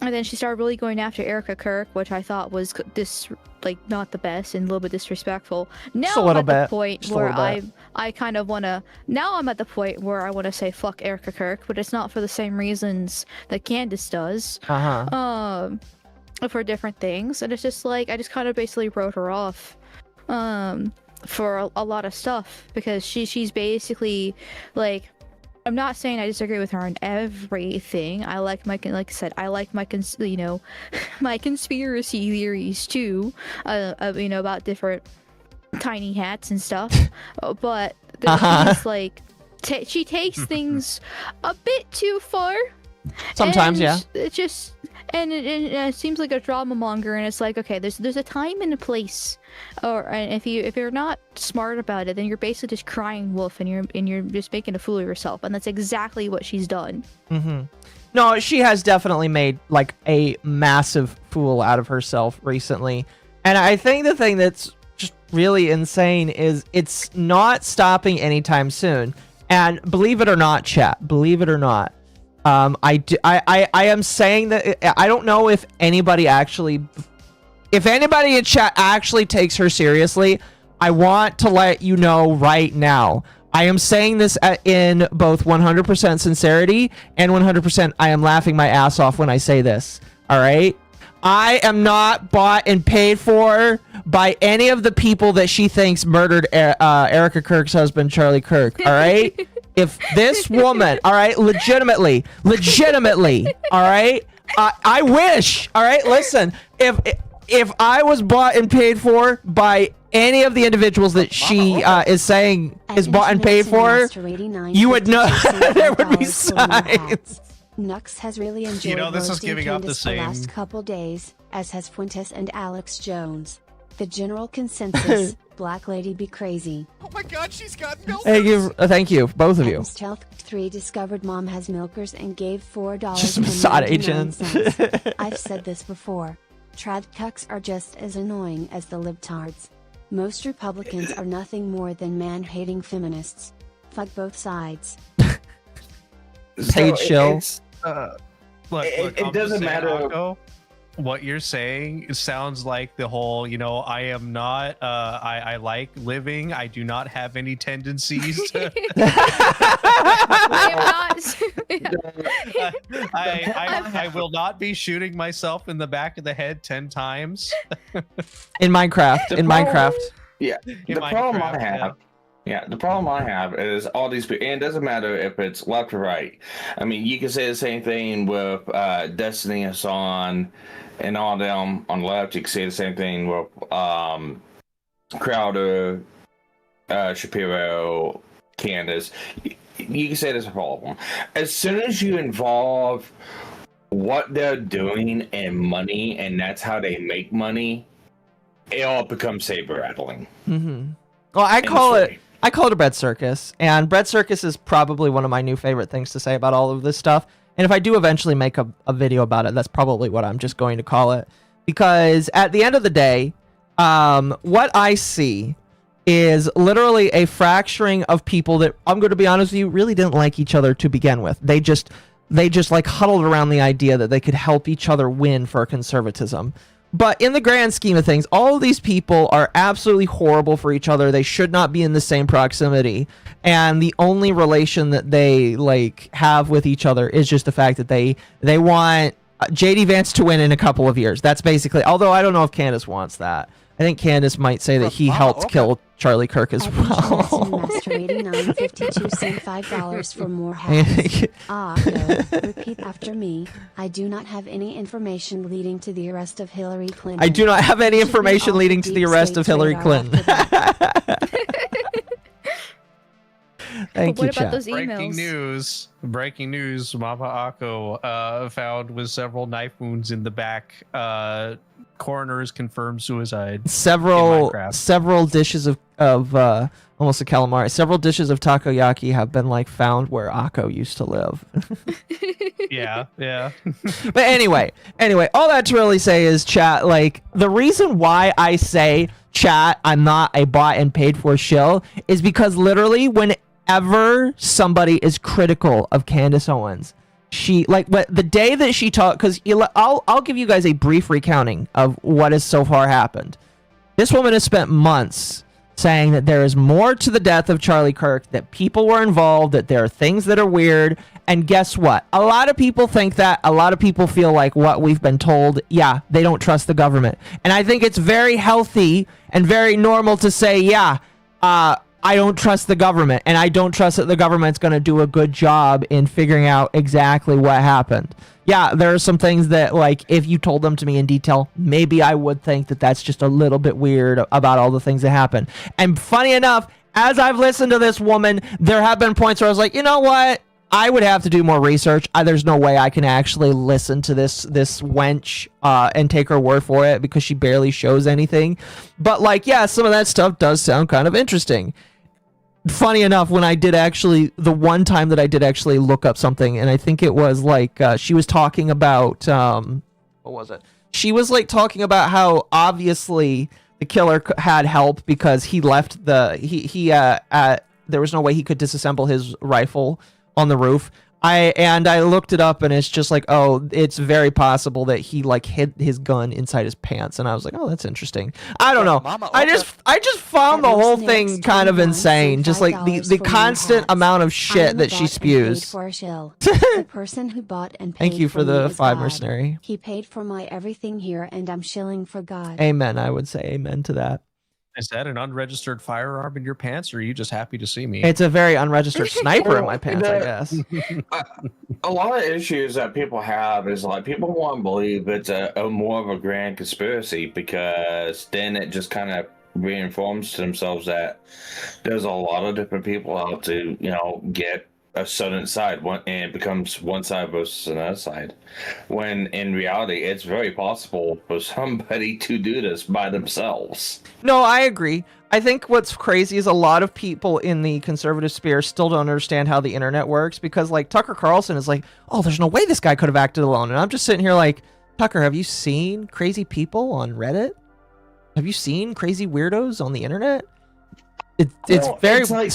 And then she started really going after Erica Kirk, which I thought was not the best and a little bit disrespectful. Now I'm at the point where I kind of want to. Now I'm at the point where I want to say fuck Erica Kirk, but it's not for the same reasons that Candace does. For different things, and it's just like I just kind of basically wrote her off. For a lot of stuff, because she's basically like, I'm not saying I disagree with her on everything. I like my my conspiracy theories too, about different tiny hats and stuff. But she's like, she takes things a bit too far. Sometimes, yeah. It just it seems like a drama monger, and it's like, okay, there's a time and a place, and if you're not smart about it, then you're basically just crying wolf, and you're just making a fool of yourself, and that's exactly what she's done. No, she has definitely made like a massive fool out of herself recently, and I think the thing that's just really insane is it's not stopping anytime soon. And believe it or not, chat, believe it or not, I am saying that I don't know if anybody in chat actually takes her seriously. I want to let you know right now. I am saying this in both 100% sincerity and 100% I am laughing my ass off when I say this. All right? I am not bought and paid for by any of the people that she thinks murdered Erica Kirk's husband, Charlie Kirk. All right? If this woman, all right, legitimately, all right, I wish, all right, listen, if I was bought and paid for by any of the individuals that she is saying is bought and paid for, you would know there would be signs. Nux has really enjoyed this is giving up the same. last couple days, as has Fuentes and Alex Jones. The general consensus: Black Lady be crazy. Oh my god, she's got milkers! Thank you, both of you. Stealth 3 discovered mom has milkers and gave $4. Just Mossad agents. I've said this before. Trad cucks are just as annoying as the libtards. Most Republicans are nothing more than man-hating feminists. Fuck both sides. Paid shill. Look, it doesn't matter. what you're saying sounds like the whole, I am not, I like living. I do not have any tendencies to. I am not. I will not be shooting myself in the back of the head 10 times. In Minecraft. Yeah. The problem I have. Yeah, the problem I have is all these people, and it doesn't matter if it's left or right. I mean, you can say the same thing with Destiny Hassan and all them on the left. You can say the same thing with Crowder, Shapiro, Candace. You can say this with all of them. As soon as you involve what they're doing and money, and that's how they make money, it all becomes saber rattling. Mm-hmm. Well, I call it a bread circus, and bread circus is probably one of my new favorite things to say about all of this stuff. And if I do eventually make a video about it, that's probably what I'm just going to call it, because at the end of the day, what I see is literally a fracturing of people that, I'm going to be honest with you, really didn't like each other to begin with. They just like huddled around the idea that they could help each other win for conservatism. But in the grand scheme of things, all of these people are absolutely horrible for each other. They should not be in the same proximity. And the only relation that they like have with each other is just the fact that they want JD Vance to win in a couple of years. That's basically, although I don't know if Candace wants that. I think Candace might say that he helped kill Charlie Kirk as well. $5 for more hats. No. Repeat after me. I do not have any information leading to the arrest of Hillary Clinton. I do not have any information leading to the arrest of Hillary Clinton. Thank you, what about chat. those emails? Breaking news. MommaOcco found with several knife wounds in the back. Coroners confirmed suicide. Several dishes of almost a calamari. Several dishes of takoyaki have been like found where Akko used to live. yeah. But anyway, all that to really say is, chat, like, the reason why I say, chat, I'm not a bought and paid for shill is because literally whenever somebody is critical of Candace Owens, she, like, the day that she talked, because I'll give you guys a brief recounting of what has so far happened. This woman has spent months saying that there is more to the death of Charlie Kirk, that people were involved, that there are things that are weird. And guess what? A lot of people think that. A lot of people feel like what we've been told, yeah, they don't trust the government. And I think it's very healthy and very normal to say, yeah, I don't trust the government, and I don't trust that the government's going to do a good job in figuring out exactly what happened. Yeah, there are some things that, like, if you told them to me in detail, maybe I would think that that's just a little bit weird about all the things that happen. And funny enough, as I've listened to this woman, there have been points where I was like, you know what? I would have to do more research. There's no way I can actually listen to this wench and take her word for it, because she barely shows anything. But, like, yeah, some of that stuff does sound kind of interesting. Funny enough, when I did actually, the one time that I did actually look up something, and I think it was like, she was talking about, what was it? She was like talking about how obviously the killer had help because he left there was no way he could disassemble his rifle on the roof. I looked it up, and it's just like, oh, it's very possible that he like hid his gun inside his pants, and I was like, oh, that's interesting. I don't know. I just found the whole thing kind of insane. Just like the constant amount of shit that she spews. The person who bought and paid Thank you for the 5 God. mercenary. He paid for my everything here, and I'm shilling for God. Amen. I would say amen to that. Is that an unregistered firearm in your pants, or are you just happy to see me? It's a very unregistered sniper in my pants, I guess. A lot of issues that people have is like people want to believe it's a more of a grand conspiracy, because then it just kind of reinforms to themselves that there's a lot of different people out to, get a certain side, and it becomes one side versus another side, when in reality it's very possible for somebody to do this by themselves. No, I agree. I think what's crazy is a lot of people in the conservative sphere still don't understand how the internet works, because like Tucker Carlson is like, oh, there's no way this guy could have acted alone. And I'm just sitting here like, Tucker, have you seen crazy people on Reddit? Have you seen crazy weirdos on the internet? It's very... It's like...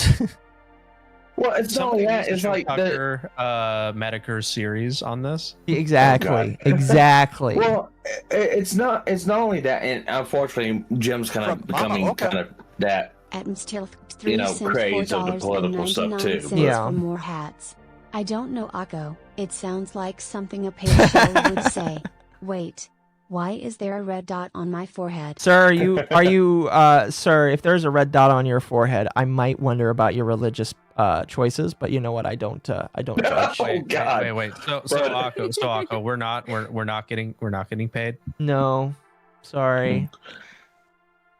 Well, it's not only that. It's like Tucker, Medicare series on this. Exactly. Oh, exactly. Well, it's not only that, and unfortunately, Jim's kind of becoming kind of that. Atmosphere craze of the political stuff too. Yeah. For more hats. I don't know, Occo. It sounds like something a page troll would say. Wait, why is there a red dot on my forehead? Sir, are you sir, if there's a red dot on your forehead, I might wonder about your religious choices, but you know what? I don't judge. Oh God! Wait. So Occo, we're not getting paid. No, sorry.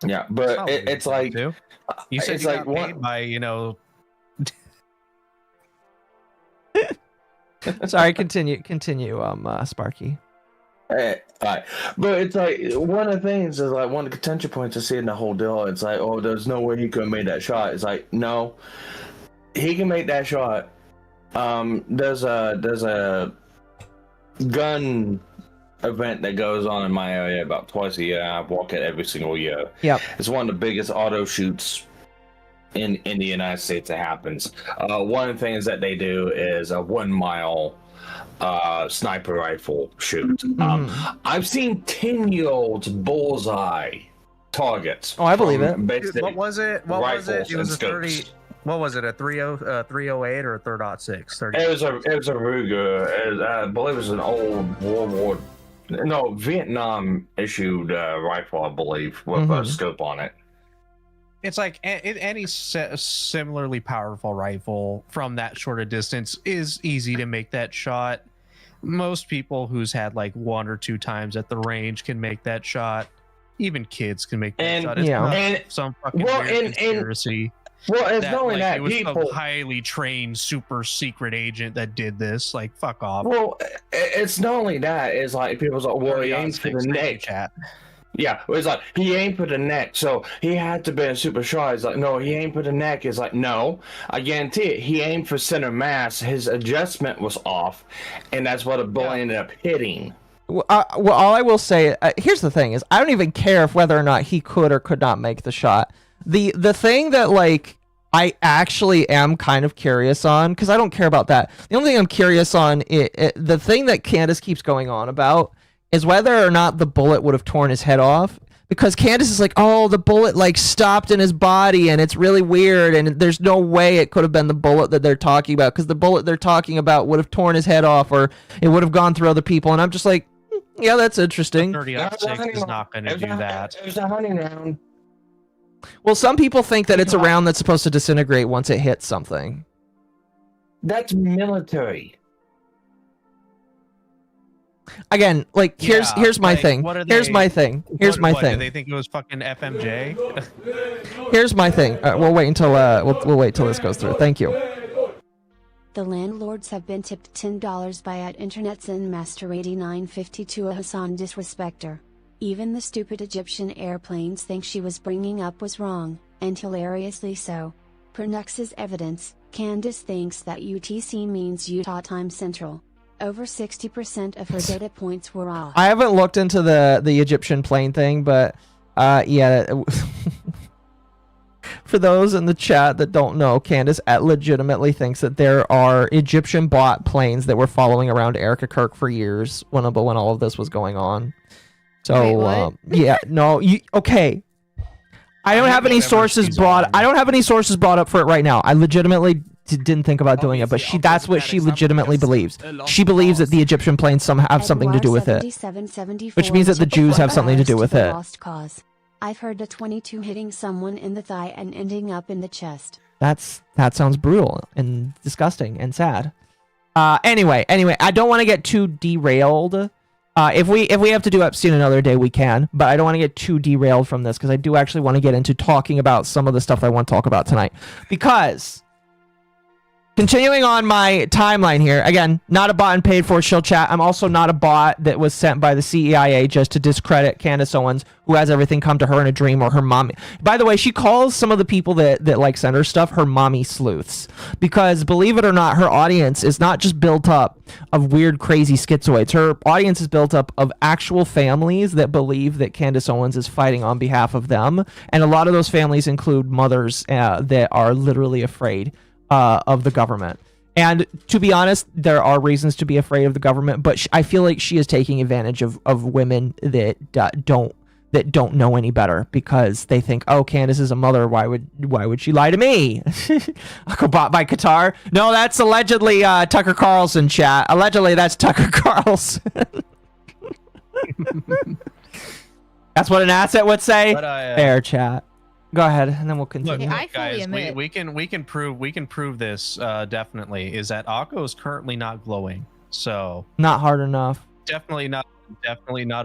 Yeah, but it's like you said it's you like got paid by, you know. Sorry, continue, Sparky. Right. But it's like one of the things is like one of the contention points I see in the whole deal. It's like, oh, there's no way he could have made that shot. It's like, no, he can make that shot. There's a gun event that goes on in my area about twice a year. I walk it every single year. Yep. It's one of the biggest auto shoots in the United States that happens. One of the things that they do is a 1 mile sniper rifle shoot. I've seen 10-year-olds bullseye targets. Oh, I believe it. What was it? It was a 30. What was it? A 308 or a 3.6? It was a Ruger. I believe it was an old Vietnam issued rifle, I believe, with a scope on it. It's like any similarly powerful rifle from that short a distance is easy to make that shot. Most people who's had like 1 or 2 times at the range can make that shot. Even kids can make that shot. It's not some fucking weird conspiracy. Well, it's not only that, it was people, a highly trained, super secret agent that did this. Like, fuck off. Well, it's not only that. It's like people's like, well, he aimed for the neck. Yeah, it's like he aimed for the neck, so he had to be a super shot. It's like, no, he aimed for the neck. It's like, no, I guarantee it. He aimed for center mass. His adjustment was off, and that's what a bullet ended up hitting. Well, all I will say, here's the thing: is I don't even care if whether or not he could or could not make the shot. The thing that like I actually am kind of curious on, because I don't care about that. The only thing I'm curious on, the thing that Candace keeps going on about, is whether or not the bullet would have torn his head off. Because Candace is like, oh, the bullet like stopped in his body and it's really weird and there's no way it could have been the bullet that they're talking about, because the bullet they're talking about would have torn his head off or it would have gone through other people. And I'm just like, yeah, that's interesting. 30-06 is not going to do that. It was a hunting round. Well, some people think that it's a round that's supposed to disintegrate once it hits something. That's military. Again, like here's my thing. Here's my thing. Do they think it was fucking FMJ? Here's my thing. We'll wait until we'll wait till this goes through. Thank you. The landlords have been tipped $10 by @Internet Zen Master 8952, a Hassan disrespecter. Even the stupid Egyptian airplanes think she was bringing up was wrong, and hilariously so. Per Nux's evidence, Candace thinks that UTC means Utah Time Central. Over 60% of her data points were off. I haven't looked into the Egyptian plane thing, but yeah. For those in the chat that don't know, Candace legitimately thinks that there are Egyptian bought planes that were following around Erica Kirk for years when all of this was going on. So yeah, no, okay. I don't have any sources brought up for it right now. I legitimately didn't think about doing it, but that's what she legitimately believes. She believes that the Egyptian planes somehow have something to do with it, which means that the Jews have something to do with it. I've heard a 22 hitting someone in the thigh and ending up in the chest. That sounds brutal and disgusting and sad. Anyway, I don't want to get too derailed. If we have to do Epstein another day, we can, but I don't want to get too derailed from this because I do actually want to get into talking about some of the stuff that I want to talk about tonight. Because continuing on my timeline here, again, not a bot and paid for shill chat. I'm also not a bot that was sent by the CEIA just to discredit Candace Owens, who has everything come to her in a dream, or her mommy. By the way, she calls some of the people that like send her stuff her mommy sleuths, because believe it or not, her audience is not just built up of weird, crazy schizoids. Her audience is built up of actual families that believe that Candace Owens is fighting on behalf of them, and a lot of those families include mothers that are literally afraid of the government. And to be honest, there are reasons to be afraid of the government, but I feel like she is taking advantage of women that don't know any better because they think, oh, Candace is a mother. Why would she lie to me? I'll bought by Qatar. No, that's allegedly Tucker Carlson, chat. Allegedly, that's Tucker Carlson. That's what an asset would say. But Fair, chat. Go ahead, and then we'll continue. I fully guys, admit. we can prove this definitely is that Occo is currently not glowing. So Not hard enough. definitely not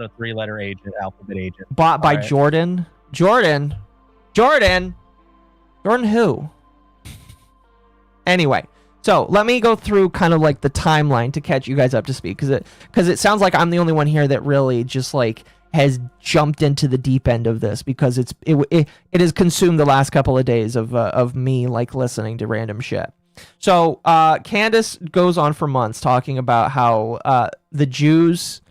a 3-letter agent, alphabet agent. Bought by All right. Jordan. Jordan who? Anyway, so let me go through kind of like the timeline to catch you guys up to speed, because it sounds like I'm the only one here that really just like has jumped into the deep end of this, because it has consumed the last couple of days of me like listening to random shit. So Candace goes on for months talking about how the Jews,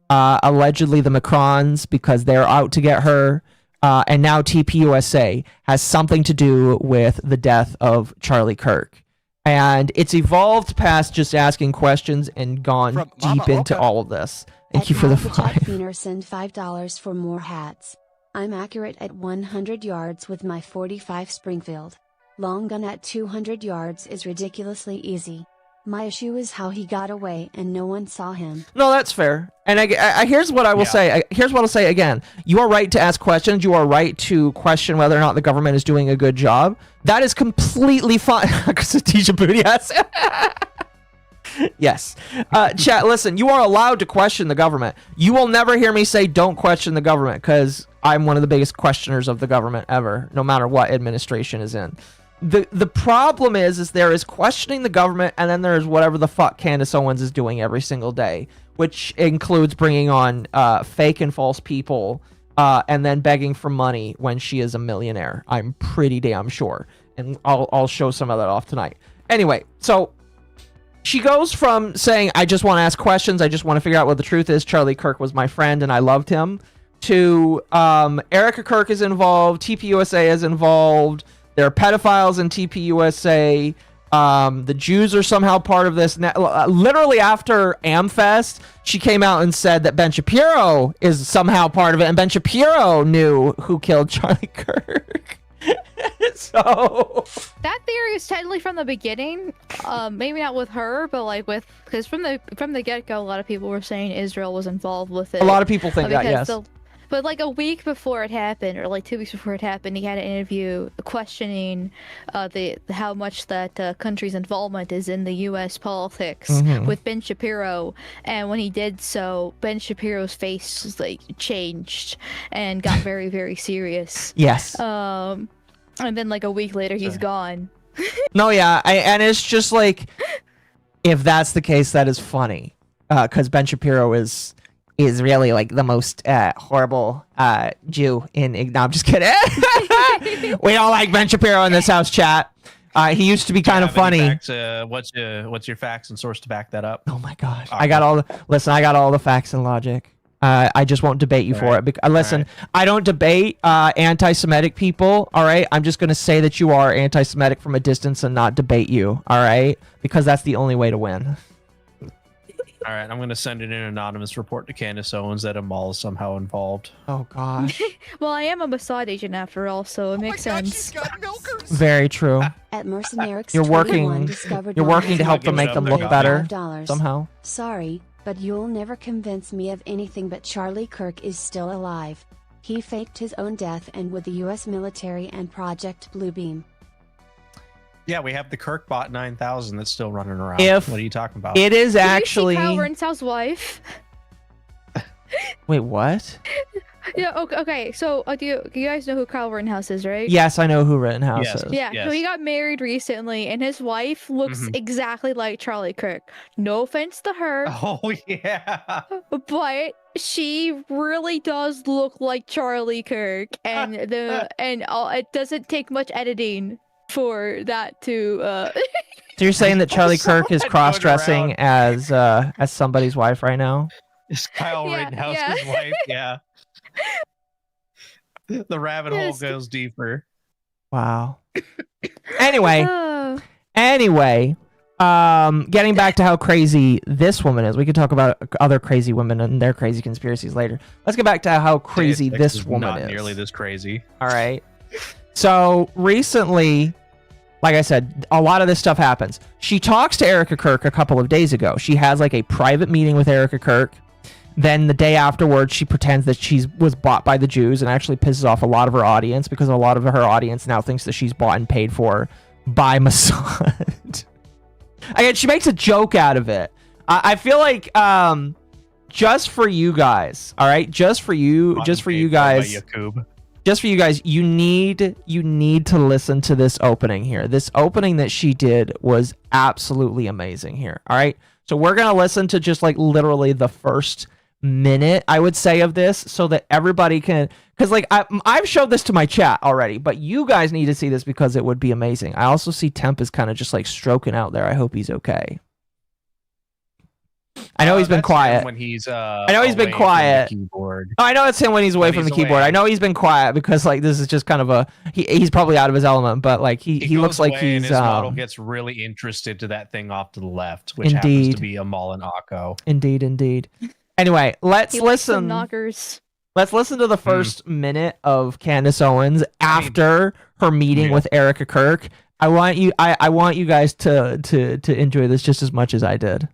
allegedly the Macrons, because they're out to get her, and now TPUSA has something to do with the death of Charlie Kirk. And it's evolved past just asking questions and gone From deep into MommaOcco. all of this. Thank you for the Chat 5. Feener, send $5 for more hats. I'm accurate at 100 yards with my 45 Springfield. Long gun at 200 yards is ridiculously easy. My issue is how he got away and no one saw him. No, that's fair. And I here's what I will say. Here's what I'll say again. You are right to ask questions. You are right to question whether or not the government is doing a good job. That is completely fine. Yes. Yes. Chat, listen, you are allowed to question the government. You will never hear me say don't question the government, because I'm one of the biggest questioners of the government ever, no matter what administration is in. The problem is there is questioning the government, and then there's whatever the fuck Candace Owens is doing every single day, which includes bringing on fake and false people, and then begging for money when she is a millionaire. I'm pretty damn sure, and I'll show some of that off tonight. Anyway, so she goes from saying, I just want to ask questions, I just want to figure out what the truth is, Charlie Kirk was my friend and I loved him, to Erica Kirk is involved, TPUSA is involved, there are pedophiles in TPUSA, the Jews are somehow part of this. Literally after AmFest, she came out and said that Ben Shapiro is somehow part of it, and Ben Shapiro knew who killed Charlie Kirk. So that theory is technically from the beginning, maybe not with her, but like because from the get-go, a lot of people were saying Israel was involved with it. A lot of people think that, yes. But like a week before it happened, or like 2 weeks before it happened, he had an interview questioning how much that country's involvement is in the U.S. politics with Ben Shapiro, and when he did so, Ben Shapiro's face like changed and got very, very serious. Yes. And then like a week later, he's gone. No, yeah, and it's just like, if that's the case, that is funny, because Ben Shapiro is really like the most horrible Jew in. No, I'm just kidding. We don't like Ben Shapiro in this house, chat. He used to be kind of funny. Facts, what's your facts and source to back that up? Oh my gosh, I got all the facts and logic. I just won't debate you for it. Listen, I don't debate anti-Semitic people, all right? I'm just going to say that you are anti-Semitic from a distance and not debate you, all right? Because that's the only way to win. All right, I'm going to send in an anonymous report to Candace Owens that Amal is somehow involved. Oh, gosh. Well, I am a Mossad agent after all, so it makes sense. She's got milkers. Very true. At Mercenarix You're working to help them make them look better somehow. Sorry, but you'll never convince me of anything but Charlie Kirk is still alive. He faked his own death and with the US military and Project Bluebeam. Yeah, we have the Kirkbot 9000 that's still running around. If what are you talking about? It is actually... Kyle Rittenhouse's wife. Wait, what? Yeah, okay, so do you guys know who Kyle Rittenhouse is, right? Yes, I know who Rittenhouse is. Yeah, so he got married recently, and his wife looks exactly like Charlie Kirk. No offense to her. Oh, yeah. But she really does look like Charlie Kirk, and it doesn't take much editing for that to... So you're saying that Charlie Kirk is cross-dressing as somebody's wife right now? It's Kyle Rittenhouse's wife, yeah. The rabbit hole goes deeper. Wow. Anyway, getting back to how crazy this woman is, we could talk about other crazy women and their crazy conspiracies later. Let's get back to how crazy this woman not is. nearly this crazy. All right. So recently, like I said, a lot of this stuff happens. She talks to Erica Kirk a couple of days ago. She has like a private meeting with Erica Kirk. Then the day afterwards, she pretends that she was bought by the Jews and actually pisses off a lot of her audience because a lot of her audience now thinks that she's bought and paid for by Mossad. Again, she makes a joke out of it. I feel like just for you guys, all right, just for you guys, you need to listen to this opening here. This opening that she did was absolutely amazing here. All right, so we're gonna listen to just like literally the first minute, I would say, of this, so that everybody can, because like I've showed this to my chat already, but you guys need to see this because it would be amazing. I also see Temp is kind of just like stroking out there. I hope he's okay. I know he's been quiet. When he's I know he's been quiet. Keyboard. Oh, I know it's him when he's away from the keyboard. away. I know he's been quiet because like this is just kind of a he's probably out of his element, but like he looks like away and he's his model gets really interested to that thing off to the left, which happens Indeed. to be a MommaOcco. Indeed. Anyway, let's He likes some listen. knockers. Let's listen to the first minute of Candace Owens after her meeting with Erica Kirk. I want you guys to enjoy this just as much as I did.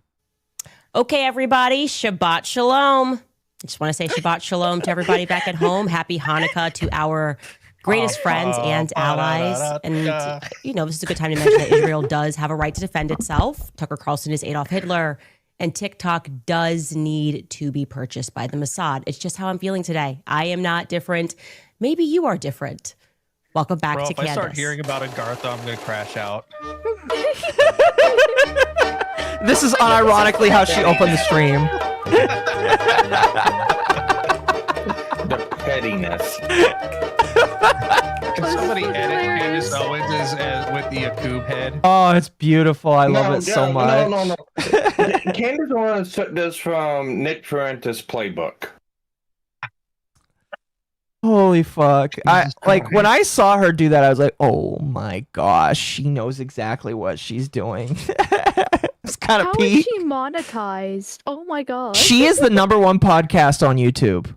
Okay, everybody, Shabbat Shalom. I just want to say Shabbat Shalom to everybody back at home. Happy Hanukkah to our greatest friends and allies. And, this is a good time to mention that Israel does have a right to defend itself. Tucker Carlson is Adolf Hitler. And TikTok does need to be purchased by the Mossad. It's just how I'm feeling today. I am not different. Maybe you are different. Welcome back to Candace. If I start hearing about Agartha, I'm going to crash out. This is unironically how she opened the stream. The pettiness. Can somebody edit Candace Owens with the Akub head? Oh, it's beautiful. I love it so much. No. Candace Owens took this from Nick Fuentes' playbook. Holy fuck. When I saw her do that, I was like, oh my gosh, she knows exactly what she's doing. It's kind of How is she monetized? Oh my god. She is the #1 podcast on YouTube.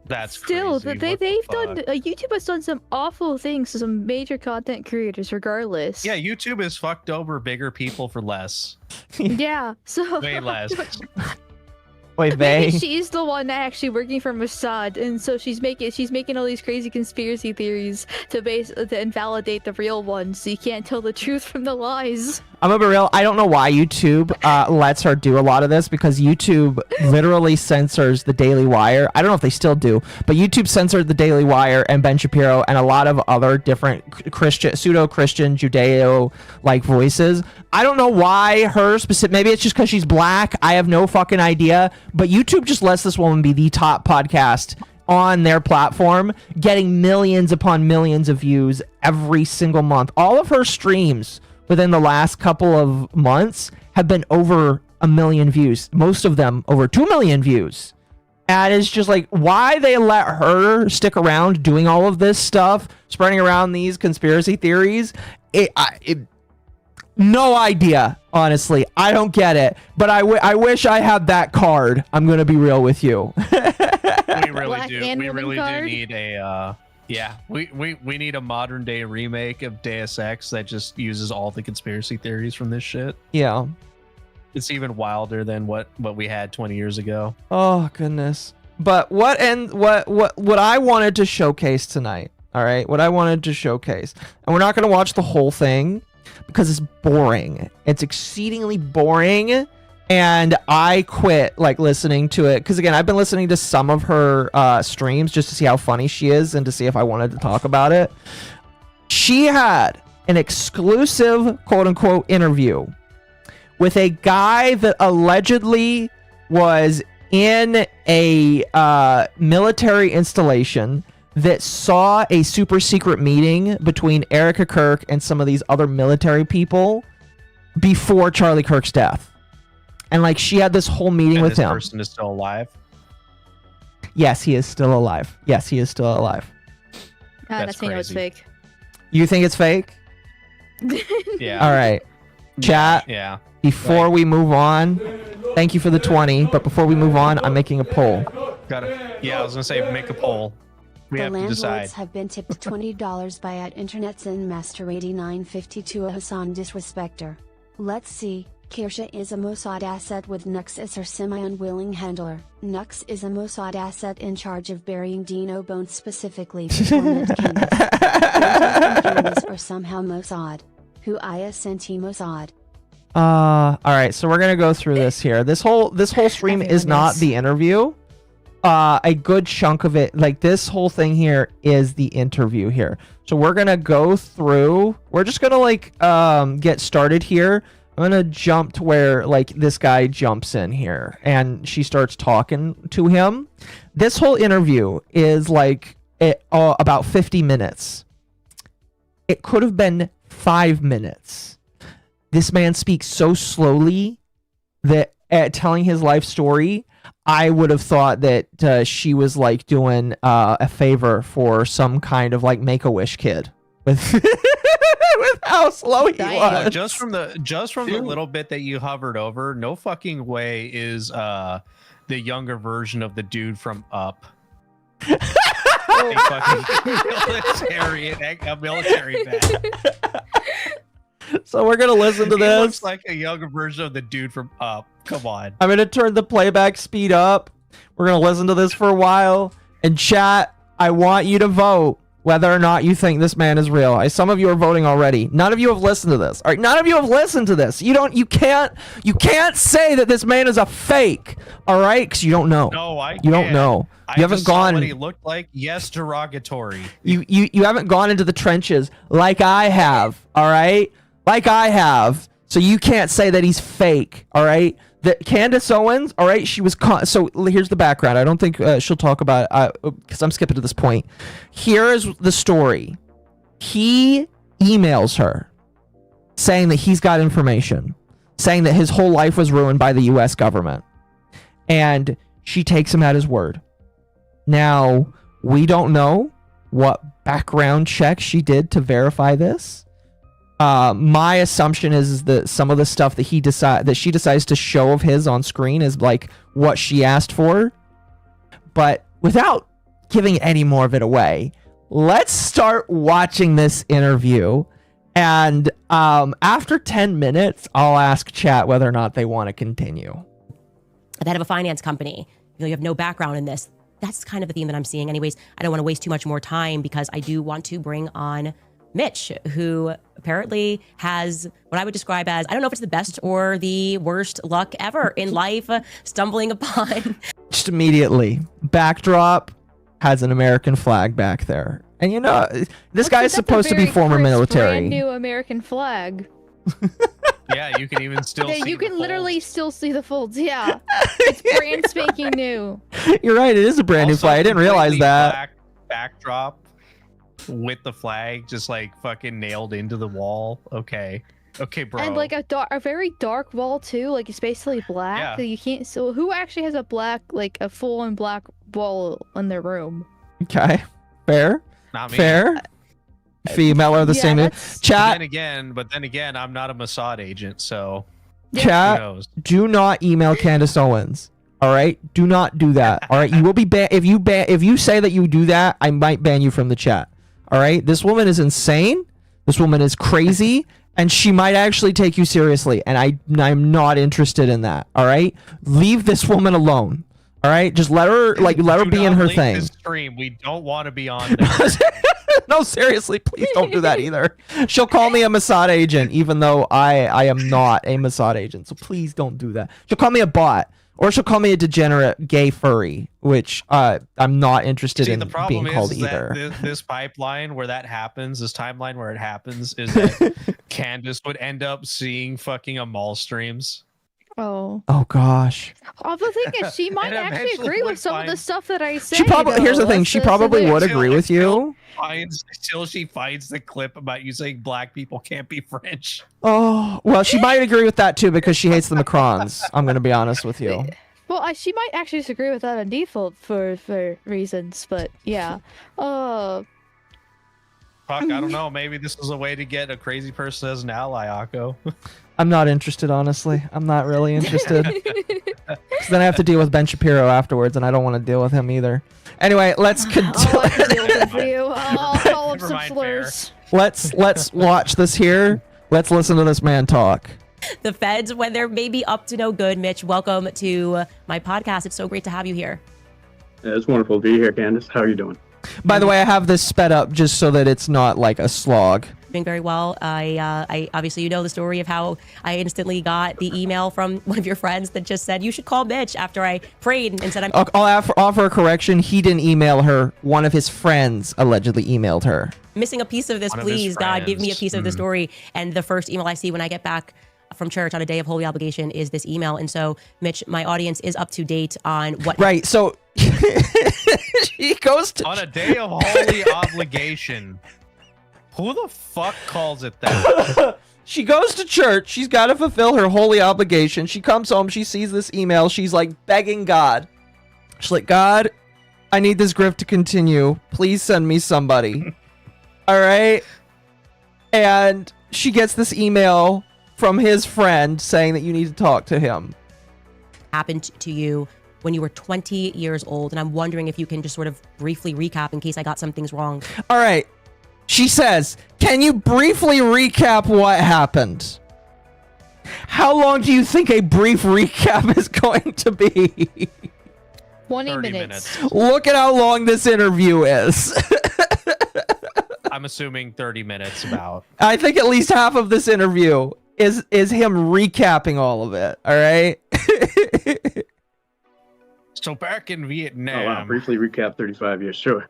That's Still, crazy. they've done YouTube has done some awful things to some major content creators, regardless. Yeah, YouTube has fucked over bigger people for less. Yeah, so Way less. Wait, maybe she's the one actually working for Mossad, and so she's making all these crazy conspiracy theories to invalidate the real ones, so you can't tell the truth from the lies. I'm gonna be real. I don't know why YouTube lets her do a lot of this, because YouTube literally censors the Daily Wire. I don't know if they still do, but YouTube censored the Daily Wire and Ben Shapiro and a lot of other different pseudo-Christian, Judeo-like voices. I don't know why her specific. Maybe it's just because she's black. I have no fucking idea. But YouTube just lets this woman be the top podcast on their platform, getting millions upon millions of views every single month. All of her streams within the last couple of months have been over 1 million views. Most of them over 2 million views. And it's just like, why they let her stick around doing all of this stuff, spreading around these conspiracy theories. No idea, honestly. I don't get it. But I wish I had that card. I'm going to be real with you. We really Black do. and We woman really card? do need a we need a modern day remake of Deus Ex that just uses all the conspiracy theories from this shit. Yeah. It's even wilder than what we had 20 years ago. Oh goodness. But what I wanted to showcase tonight, all right? What I wanted to showcase. And we're not going to watch the whole thing because it's boring. It's exceedingly boring. And I quit listening to it because, again, I've been listening to some of her streams just to see how funny she is and to see if I wanted to talk about it. She had an exclusive quote-unquote interview with a guy that allegedly was in a military installation that saw a super secret meeting between Erica Kirk and some of these other military people before Charlie Kirk's death. And she had this whole meeting with him. This person is still alive? Yes, he is still alive. Yes, he is still alive. That's me know it's fake. You think it's fake? Yeah. All right. Chat. Yeah. Before we move on, thank you for the 20. But before we move on, I'm making a poll. Yeah, I was gonna say make a poll. We The have to landlords decide. have been tipped $20 by @Internet Zen Master 8952 a Hassan disrespecter. Let's see. Kirsha is a Mossad asset with Nux as her semi-unwilling handler. Nux is a Mossad asset in charge of burying Dino bones specifically to torment Candace. Candace or somehow Mossad. Who sent Mossad. All right, so we're gonna go through this here. This whole stream is not the interview. A good chunk of it, like this whole thing here, is the interview here. So we're gonna go through. We're just gonna like get started here. I'm gonna jump to where like this guy jumps in here and she starts talking to him. This whole interview is like about 50 minutes. It could have been 5 minutes. This man speaks so slowly that at telling his life story, I would have thought that she was like doing a favor for some kind of like Make-A-Wish kid with with how slow he was. Just from the little bit that you hovered over, no fucking way is the younger version of the dude from Up. A military man. So we're gonna listen to He this. looks like a younger version of the dude from Up. Come on. I'm gonna turn the playback speed up. We're gonna listen to this for a while. And chat, I want you to vote whether or not you think this man is real. Some of you are voting already. None of you have listened to this. All right, none of you have listened to this. You can't say that this man is a fake. All right, because you don't know. No, you don't know. You haven't just saw gone. what he looked like. Yes, derogatory. You haven't gone into the trenches like I have. All right, like I have. So you can't say that he's fake. All right. That Candace Owens, all right, she was so here's the background. I don't think she'll talk about because I'm skipping to this point. Here is the story. He emails her saying that he's got information, saying that his whole life was ruined by the US government. And she takes him at his word. Now, we don't know what background check she did to verify this. My assumption is that some of the stuff that she decides to show of his on screen is like what she asked for. But without giving any more of it away, let's start watching this interview. And after 10 minutes, I'll ask chat whether or not they want to continue. The head of a finance company. You have no background in this. That's kind of the theme that I'm seeing. Anyways, I don't want to waste too much more time because I do want to bring on Mitch, who apparently has what I would describe as, I don't know if it's the best or the worst luck ever in life, stumbling upon. Just immediately, backdrop has an American flag back there. And you know, this guy is supposed to be former military. Brand new American flag. Yeah, you can even still see you the can literally folds. still see the folds. Yeah. It's brand spanking new. You're right, it is a brand new Also flag. I didn't realize completely that. black backdrop with the flag just like fucking nailed into the wall. Okay, bro. And like a very dark wall too. Like it's basically black. Yeah. So you can't. So who actually has a black, like a full on black wall in their room? Okay, fair. Not me. Fair. Female are the same. Chat. But then again, I'm not a Mossad agent, so who Chat. knows? Do not email Candace Owens. All right, do not do that. All right, you will be banned if you say that you do that. I might ban you from the chat. All right, this woman is insane. This woman is crazy, and she might actually take you seriously. And I'm not interested in that. All right, leave this woman alone. All right, just let her be in her thing. This stream. We don't want to be on there. No, seriously, please don't do that either. She'll call me a Mossad agent, even though I am not a Mossad agent. So please don't do that. She'll call me a bot, or she'll call me a degenerate gay furry, which I'm not interested in being called either. That this pipeline where that happens, this timeline where it happens, is that Candace would end up seeing fucking Amal streams. Oh gosh. Well, the thing is, she might actually eventually agree would with some of the find- stuff that I say. She probably. Here's the though. thing. She probably would agree with you. Until she finds the clip about you saying black people can't be French. Oh well, she might agree with that too because she hates the Macrons. I'm gonna be honest with you. Well, she might actually disagree with that on default for reasons, but yeah. Fuck, I don't know. Maybe this is a way to get a crazy person as an ally, Occo. I'm not interested, honestly. I'm not really interested. 'Cause then I have to deal with Ben Shapiro afterwards, and I don't want to deal with him either. Anyway, let's continue. For you. I'll call up some slurs. Let's watch this here. Let's listen to this man talk. The feds, when they're maybe up to no good. Mitch, welcome to my podcast. It's so great to have you here. Yeah, it's wonderful to be here, Candace. How are you doing? By the way, I have this sped up just so that it's not like a slog. Doing very well. I obviously, you know the story of how I instantly got the email from one of your friends that just said you should call Mitch after I prayed and said I'll offer a correction. He didn't email her. One of his friends allegedly emailed her. Missing a piece of this, please, God, give me a piece of the story. And the first email I see when I get back from church on a day of holy obligation is this email. And so, Mitch, my audience is up to date on what. Right. So she goes to on a day of holy obligation. Who the fuck calls it that? She goes to church. She's got to fulfill her holy obligation. She comes home. She sees this email. She's like begging God. She's like, God, I need this grift to continue. Please send me somebody. All right. And she gets this email from his friend saying that you need to talk to him. Happened to you when you were 20 years old. And I'm wondering if you can just sort of briefly recap in case I got some things wrong. All right. She says, can you briefly recap what happened? How long do you think a brief recap is going to be? 20 minutes. Look at how long this interview is. I'm assuming 30 minutes about. I think at least half of this interview is him recapping all of it. All right. So back in Vietnam. Oh, wow. Briefly recap 35 years. Sure.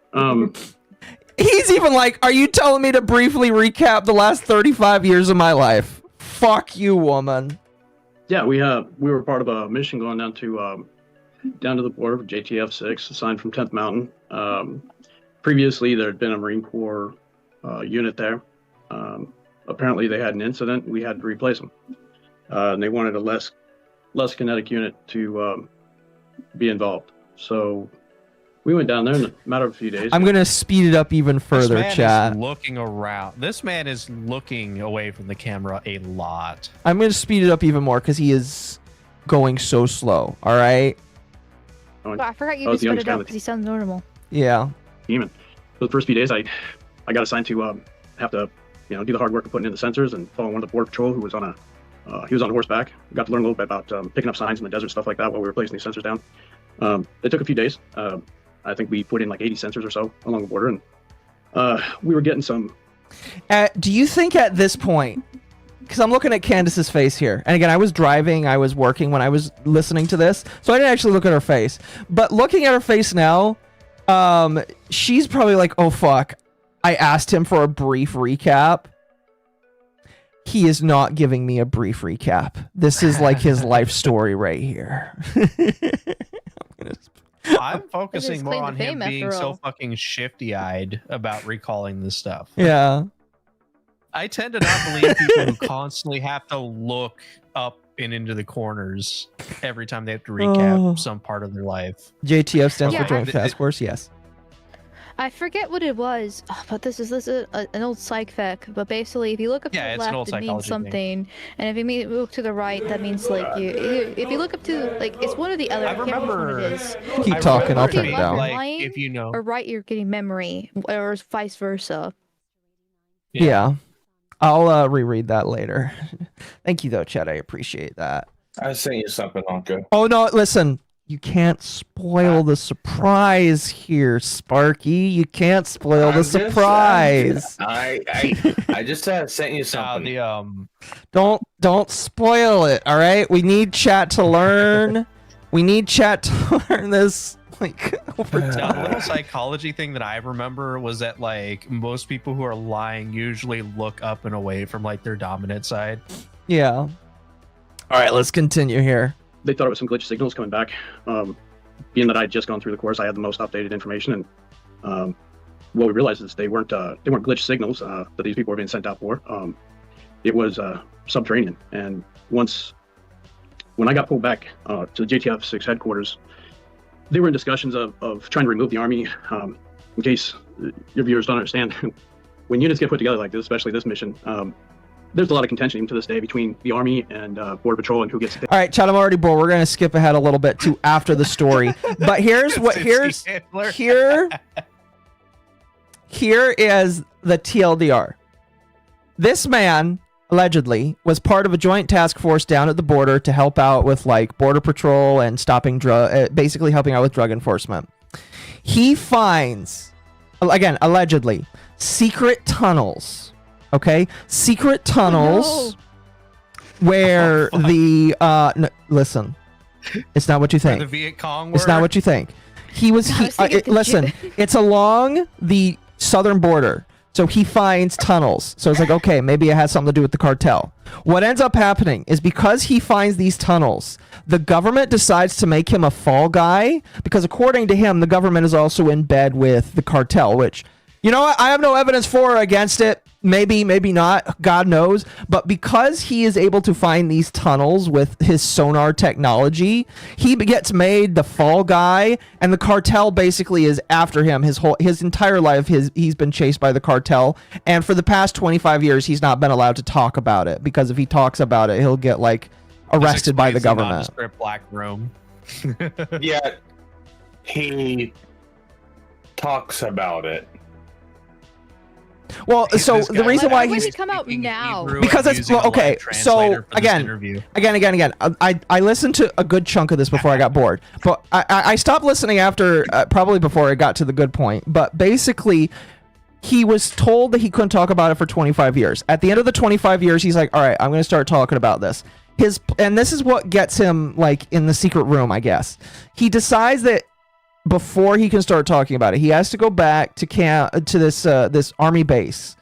He's even like, are you telling me to briefly recap the last 35 years of my life? Fuck you, woman. Yeah, we were part of a mission going down to the border with JTF 6, assigned from 10th Mountain. Previously, there had been a Marine Corps unit there. Apparently, they had an incident. We had to replace them. And they wanted a less kinetic unit to be involved. So we went down there in a matter of a few days. I'm going to speed it up even further, this man chat. Is looking around. This man is looking away from the camera a lot. I'm going to speed it up even more because he is going so slow. All right. Oh, I forgot you just sped it up because he sounds normal. Yeah. Demon. For the first few days, I got assigned to have to do the hard work of putting in the sensors and follow one of the border patrol who was on horseback. Got to learn a little bit about picking up signs in the desert, stuff like that, while we were placing these sensors down. It took a few days. I think we put in like 80 sensors or so along the border, and we were getting some. Do you think at this point, because I'm looking at Candace's face here, and again, I was driving, I was working when I was listening to this, so I didn't actually look at her face. But looking at her face now, she's probably like, oh fuck, I asked him for a brief recap. He is not giving me a brief recap. This is like his life story right here. I'm focusing more on him being so fucking shifty-eyed about recalling this stuff. Yeah. I tend to not believe people who constantly have to look up and into the corners every time they have to recap some part of their life. JTF stands for Joint Task Force, yes. I forget what it was, but this is an old psych fact. But basically, if you look up to the left, it means something, and if you look to the right, that means like if you look up to it's one or the other. I can't remember what it is. Keep talking, I'll turn it down. Like, if you know, or right, you're getting memory, or vice versa. Yeah. I'll reread that later. Thank you though, Chad. I appreciate that. I sent you something, Uncle. Oh no, listen. You can't spoil the surprise here, Sparky. You can't spoil the surprise. I just sent you something. Don't spoil it. All right. We need chat to learn. We need chat to learn this. Over time. A little psychology thing that I remember was that most people who are lying usually look up and away from their dominant side. Yeah. All right. Let's continue here. They thought it was some glitch signals coming back. Being that I had just gone through the course, I had the most updated information, and what we realized is they weren't glitch signals that these people were being sent out for. It was subterranean. And when I got pulled back to the JTF 6 headquarters, they were in discussions of trying to remove the Army. In case your viewers don't understand, when units get put together like this, especially this mission, there's a lot of contention even to this day between the Army and Border Patrol and who gets. All right, Chad, I'm already bored. We're gonna skip ahead a little bit to after the story. But here's here is the TLDR. This man allegedly was part of a joint task force down at the border to help out with like border patrol and stopping basically helping out with drug enforcement. He finds, again, allegedly, secret tunnels. Okay, secret tunnels where the listen, it's not what you think. The Viet Cong it's not what you think. He was listen. It's along the southern border, so he finds tunnels. So it's like, okay, maybe it has something to do with the cartel. What ends up happening is because he finds these tunnels, the government decides to make him a fall guy because, according to him, the government is also in bed with the cartel. Which, you know what? I have no evidence for or against it. Maybe, maybe not. God knows. But because he is able to find these tunnels with his sonar technology, he gets made the fall guy, and the cartel basically is after him. His entire life, he's been chased by the cartel, and for the past 25 years, he's not been allowed to talk about it because if he talks about it, he'll get like arrested by the government. Black room. Yeah, he talks about it. Well, so the reason why he's he's come out now because it's okay. So again, I listened to a good chunk of this before I got bored, but I stopped listening after probably before I got to the good point. But basically, he was told that he couldn't talk about it for 25 years. At the end of the 25 years, he's like, all right, I'm going to start talking about this. And this is what gets him like in the secret room, I guess. He decides that before he can start talking about it, he has to go back to this army base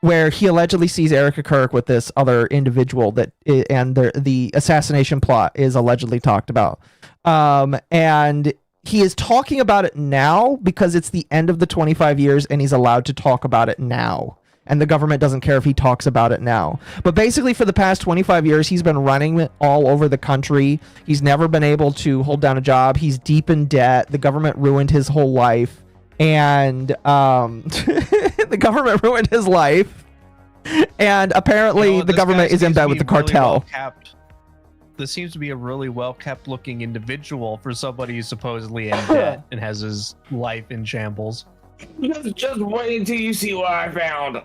where he allegedly sees Erica Kirk with this other individual and the assassination plot is allegedly talked about. And he is talking about it now because it's the end of the 25 years and he's allowed to talk about it now. And the government doesn't care if he talks about it now. But basically, for the past 25 years, he's been running all over the country. He's never been able to hold down a job. He's deep in debt. The government ruined his whole life. And the government ruined his life. And apparently, the government is in bed with the cartel. This seems to be a really well-kept looking individual for somebody who's supposedly in debt and has his life in shambles. Just wait until you see what I found.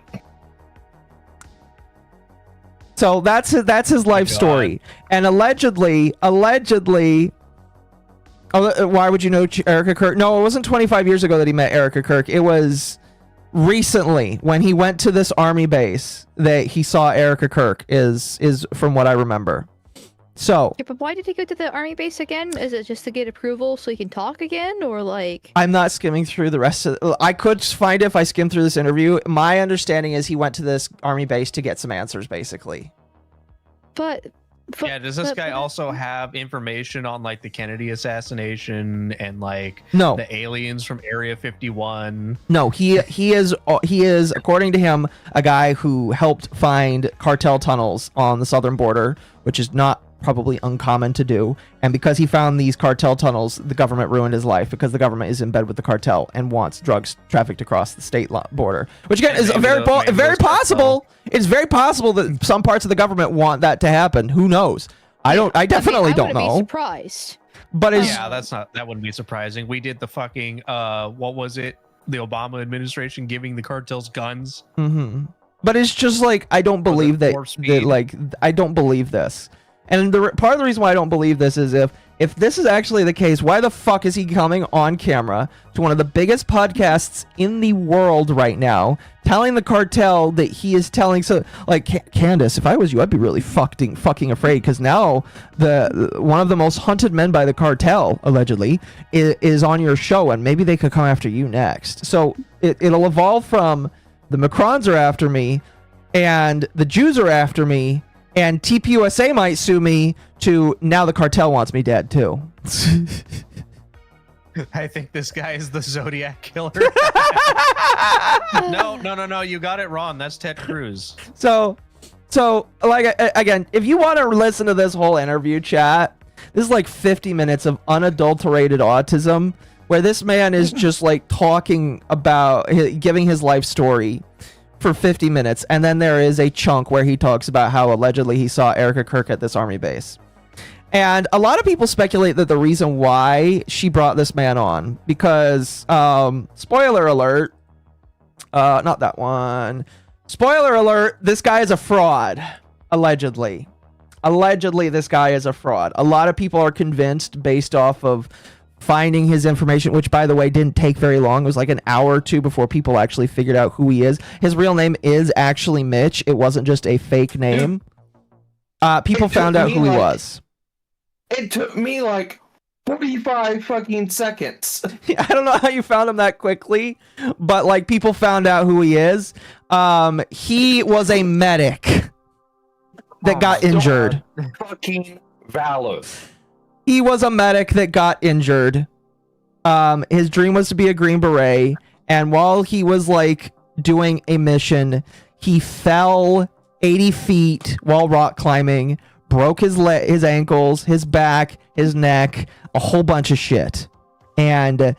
So that's his life story, and allegedly. Oh, why would you know Erica Kirk? No, it wasn't 25 years ago that he met Erica Kirk. It was recently when he went to this army base that he saw Erica Kirk. Is from what I remember. So, yeah, but why did he go to the army base again? Is it just to get approval so he can talk again, or like? I'm not skimming through the rest of. I could find it if I skim through this interview. My understanding is he went to this army base to get some answers, basically. But yeah, does this guy also have information on like the Kennedy assassination and like the aliens from Area 51? No, he is according to him a guy who helped find cartel tunnels on the southern border, which is not probably uncommon to do. And because he found these cartel tunnels, the government ruined his life because the government is in bed with the cartel and wants drugs trafficked across the state border, which again is very possible. It's very possible that some parts of the government want that to happen. Who knows? I definitely don't know. Be surprised. But that wouldn't be surprising. We did the fucking what was it? The Obama administration giving the cartels guns. Mm-hmm. But it's just like I don't believe that I don't believe this. And part of the reason why I don't believe this is if this is actually the case, why the fuck is he coming on camera to one of the biggest podcasts in the world right now, telling the cartel that he is telling Candace, if I was you, I'd be really fucking afraid because now one of the most hunted men by the cartel allegedly is on your show and maybe they could come after you next. So it'll evolve from the Macrons are after me and the Jews are after me. And TPUSA might sue me to now the cartel wants me dead too. I think this guy is the Zodiac killer. No, you got it wrong. That's Ted Cruz. So like again, if you want to listen to this whole interview, chat, this is like 50 minutes of unadulterated autism where this man is just like talking about giving his life story. for 50 minutes, and then there is a chunk where he talks about how allegedly he saw Erica Kirk at this army base. And a lot of people speculate that the reason why she brought this man on, because, spoiler alert, not that one. Spoiler alert, this guy is a fraud, allegedly. Allegedly, this guy is a fraud. A lot of people are convinced based off of finding his information, which, by the way, didn't take very long. It was like an hour or two before people actually figured out who he is. His real name is actually Mitch. It wasn't just a fake name. People found out who he was. It took me like 45 fucking seconds. I don't know how you found him that quickly, but like people found out who he is. He was a medic that got injured. Fucking valor. He was a medic that got injured. His dream was to be a Green Beret, and while he was like doing a mission, he fell 80 feet while rock climbing, broke his ankles, his back, his neck, a whole bunch of shit. And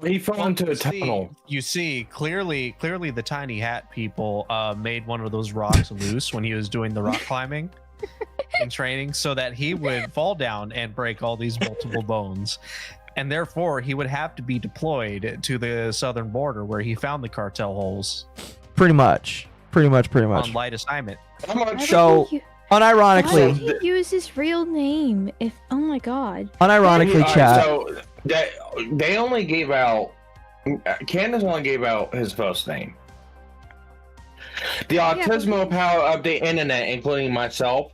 he fell into a tunnel. You see, clearly the tiny hat people made one of those rocks loose when he was doing the rock climbing in training, so that he would fall down and break all these multiple bones, and therefore he would have to be deployed to the southern border where he found the cartel holes. Pretty much. On light assignment. So, unironically, why would he use his real name? If oh my god. Unironically, chat. So they only gave out. Candace only gave out his first name. The Autismo Power of the Internet, including myself,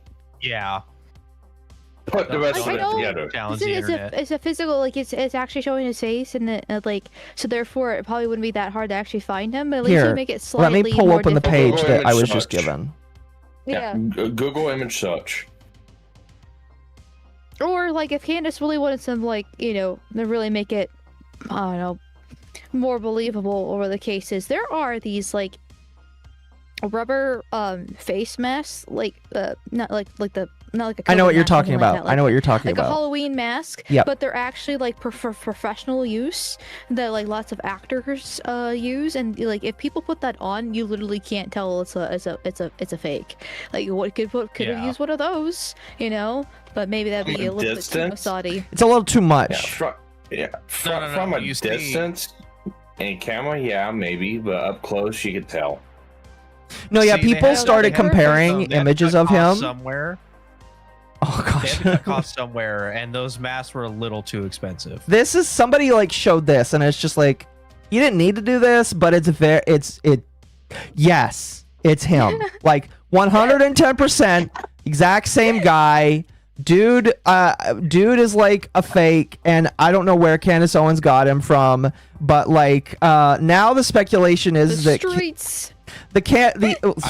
put the rest of it together. It's a physical, like it's actually showing his face, and like so therefore it probably wouldn't be that hard to actually find him. But at least Here, you make it slightly let me pull more open the difficult. page that I was just given. Yeah. Google image search. Or like if Candace really wanted some, like, you know, to really make it, I don't know, more believable, or the case is, there are these like rubber face masks, like not like a I know what you're COVID talking mask, about. I know what you're talking like about. a Halloween mask. Yep. But they're actually like for professional use that like lots of actors use, and like if people put that on, you literally can't tell it's a fake. Like what could have used one of those, you know? But maybe that'd be a little bit too Mossadi. It's a little too much. From a distance in camera, yeah, maybe, but up close you could tell. No, yeah, people started comparing images of him. Somewhere. Oh gosh. They had to cut costs somewhere, and those masks were a little too expensive. This is somebody like showed this, and it's just like, you didn't need to do this, but yes, it's him. Like 110%, exact same guy. Dude is like a fake, and I don't know where Candace Owens got him from, but like now the speculation is that streets. I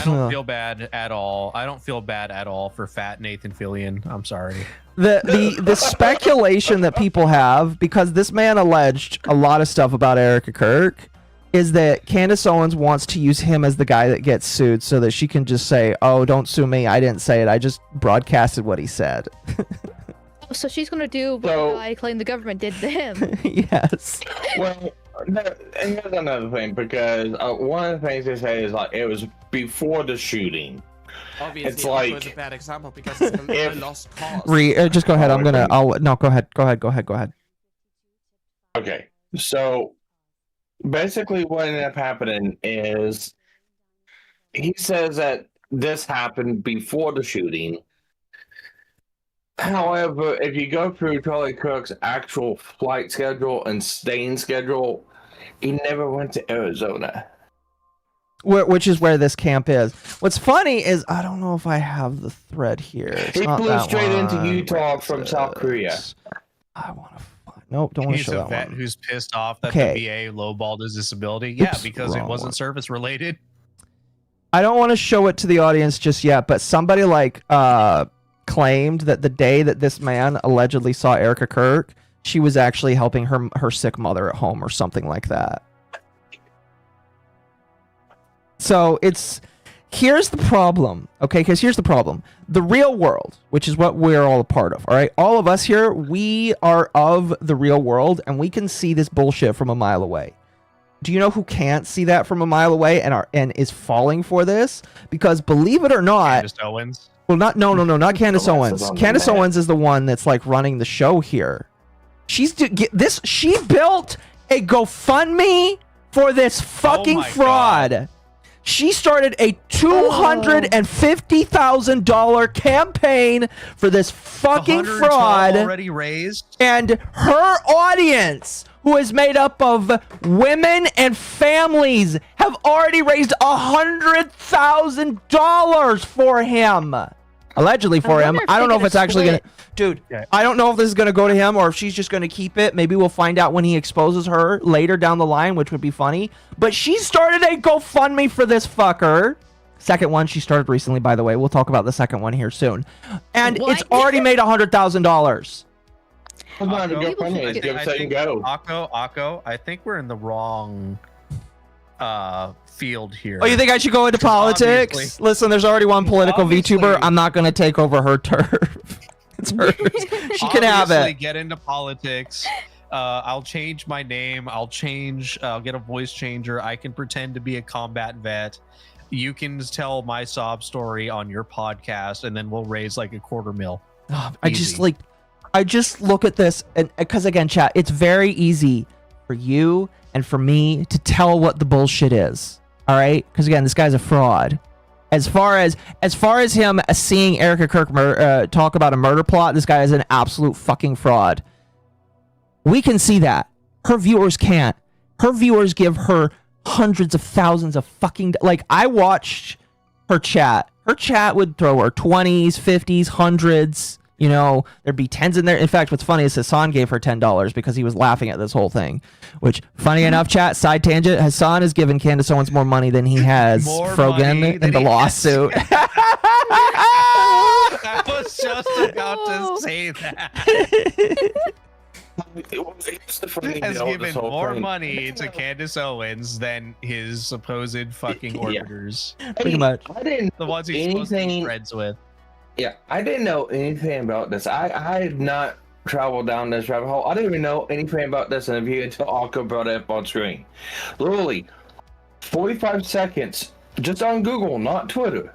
don't feel bad at all. I don't feel bad at all for fat Nathan Fillion. I'm sorry. The speculation that people have, because this man alleged a lot of stuff about Erica Kirk, is that Candace Owens wants to use him as the guy that gets sued so that she can just say, oh, don't sue me, I didn't say it, I just broadcasted what he said. So she's gonna do what I claim the government did to him. Yes. Well, and here's another thing, because one of the things they say is like it was before the shooting. Obviously, it's like it's a bad example because it's a lost cause. Just go ahead. Go ahead. Okay, so basically what ended up happening is he says that this happened before the shooting. However, if you go through Charlie Kirk's actual flight schedule and staying schedule, he never went to Arizona. Which is where this camp is. What's funny is, I don't know if I have the thread here. He flew straight into Utah from South Korea. I want to. Nope, don't want to show that one. He's a vet who's pissed off that the VA lowballed his disability. Yeah, because it wasn't service related. I don't want to show it to the audience just yet, but somebody like claimed that the day that this man allegedly saw Erica Kirk, she was actually helping her sick mother at home or something like that. So here's the problem, okay? Because here's the problem. The real world, which is what we're all a part of, all right? All of us here, we are of the real world, and we can see this bullshit from a mile away. Do you know who can't see that from a mile away and is falling for this? Because believe it or not, Candace Owens. well, not Candace Owens. Candace Owens is the one that's like running the show here. She built a GoFundMe for this fucking fraud. God. She started a $250,000 campaign for this fucking fraud. Already raised, and her audience, who is made up of women and families, have already raised $100,000 for him. Allegedly for him. I don't know if it's actually gonna. Dude, I don't know if this is gonna go to him or if she's just gonna keep it. Maybe we'll find out when he exposes her later down the line, which would be funny. But she started a GoFundMe for this fucker. Second one she started recently, by the way. We'll talk about the second one here soon. And it's already made $100,000. Occo, I think we're in the wrong field here. Oh, you think I should go into politics? Obviously. Listen, there's already one political VTuber. I'm not going to take over her turf. It's hers. She can have it. Get into politics. I'll change my name. I'll get a voice changer. I can pretend to be a combat vet. You can tell my sob story on your podcast, and then we'll raise like $250,000. I just look at this, and because again, chat, it's very easy for you and for me to tell what the bullshit is. All right, because again, this guy's a fraud. As far as him seeing Erica Kirk talk about a murder plot, this guy is an absolute fucking fraud. We can see that. Her viewers can't. Her viewers give her hundreds of thousands of fucking... Like, I watched her chat. Her chat would throw her 20s, 50s, hundreds. You know, there'd be tens in there. In fact, what's funny is Hassan gave her $10 because he was laughing at this whole thing. Which, funny enough, chat, side tangent, Hassan has given Candace Owens more money than he has Frogan in the lawsuit. I was just about to say that. Has given more money to Candace Owens than his supposed fucking orbiters. Pretty much. The ones he's supposed to be friends with. Yeah, I didn't know anything about this. I had not traveled down this rabbit hole. I didn't even know anything about this interview until Occo brought it up on screen. Literally, 45 seconds just on Google, not Twitter.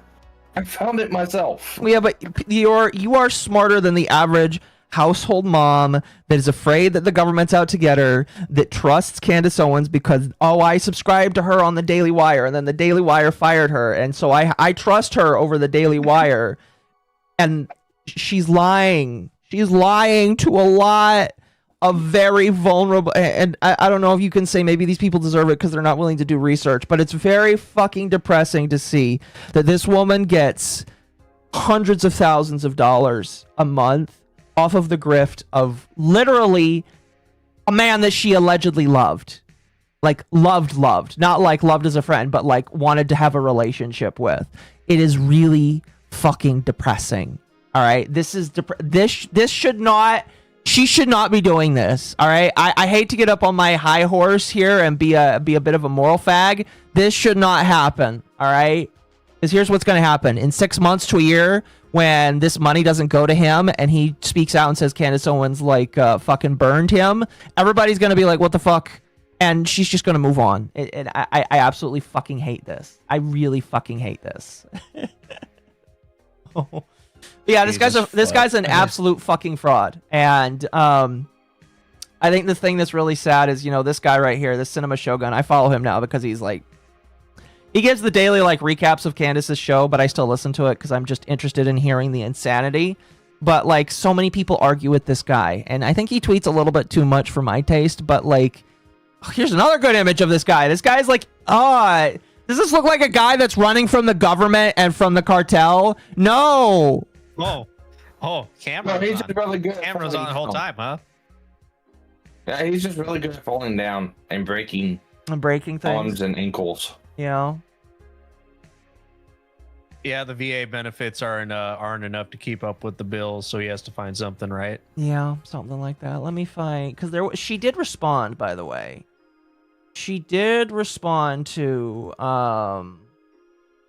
I found it myself. Yeah, but you are smarter than the average household mom that is afraid that the government's out to get her, that trusts Candace Owens because, oh, I subscribed to her on the Daily Wire, and then the Daily Wire fired her, and so I trust her over the Daily Wire. And she's lying. She's lying to a lot of very vulnerable... And I don't know if you can say maybe these people deserve it because they're not willing to do research, but it's very fucking depressing to see that this woman gets hundreds of thousands of dollars a month off of the grift of literally a man that she allegedly loved. Like, loved. Not like loved as a friend, but like wanted to have a relationship with. It is really... fucking depressing. All right, this should not, she should not be doing this. All right, I hate to get up on my high horse here and be a bit of a moral fag. This should not happen. All right, because here's what's going to happen in 6 months to a year when this money doesn't go to him and he speaks out and says Candace Owens like fucking burned him. Everybody's going to be like, what the fuck? And she's just going to move on. And I absolutely fucking hate this. I really fucking hate this. Yeah, this guy's an absolute fucking fraud. And I think the thing that's really sad is, you know, this guy right here, this Cinema Shogun, I follow him now because he's like, he gives the daily like recaps of Candace's show, but I still listen to it because I'm just interested in hearing the insanity. But like, so many people argue with this guy, and I think he tweets a little bit too much for my taste. But like, here's another good image of this guy. This guy's like, does this look like a guy that's running from the government and from the cartel? No. Camera's he's just really good. Camera's on the whole time, huh? Yeah, he's just really good at falling down and breaking things, arms and ankles. You know. Yeah, the VA benefits aren't enough to keep up with the bills, so he has to find something, right? Yeah, something like that. Let me find, because she did respond, by the way. She did respond to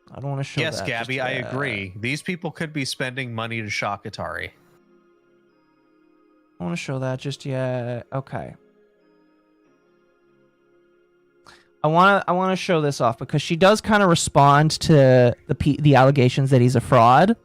I don't want to show yes, that. Gabby, I agree. These people could be spending money to shock Atari. I want to show that just yet. Okay. I want to show this off because she does kind of respond to the allegations that he's a fraud.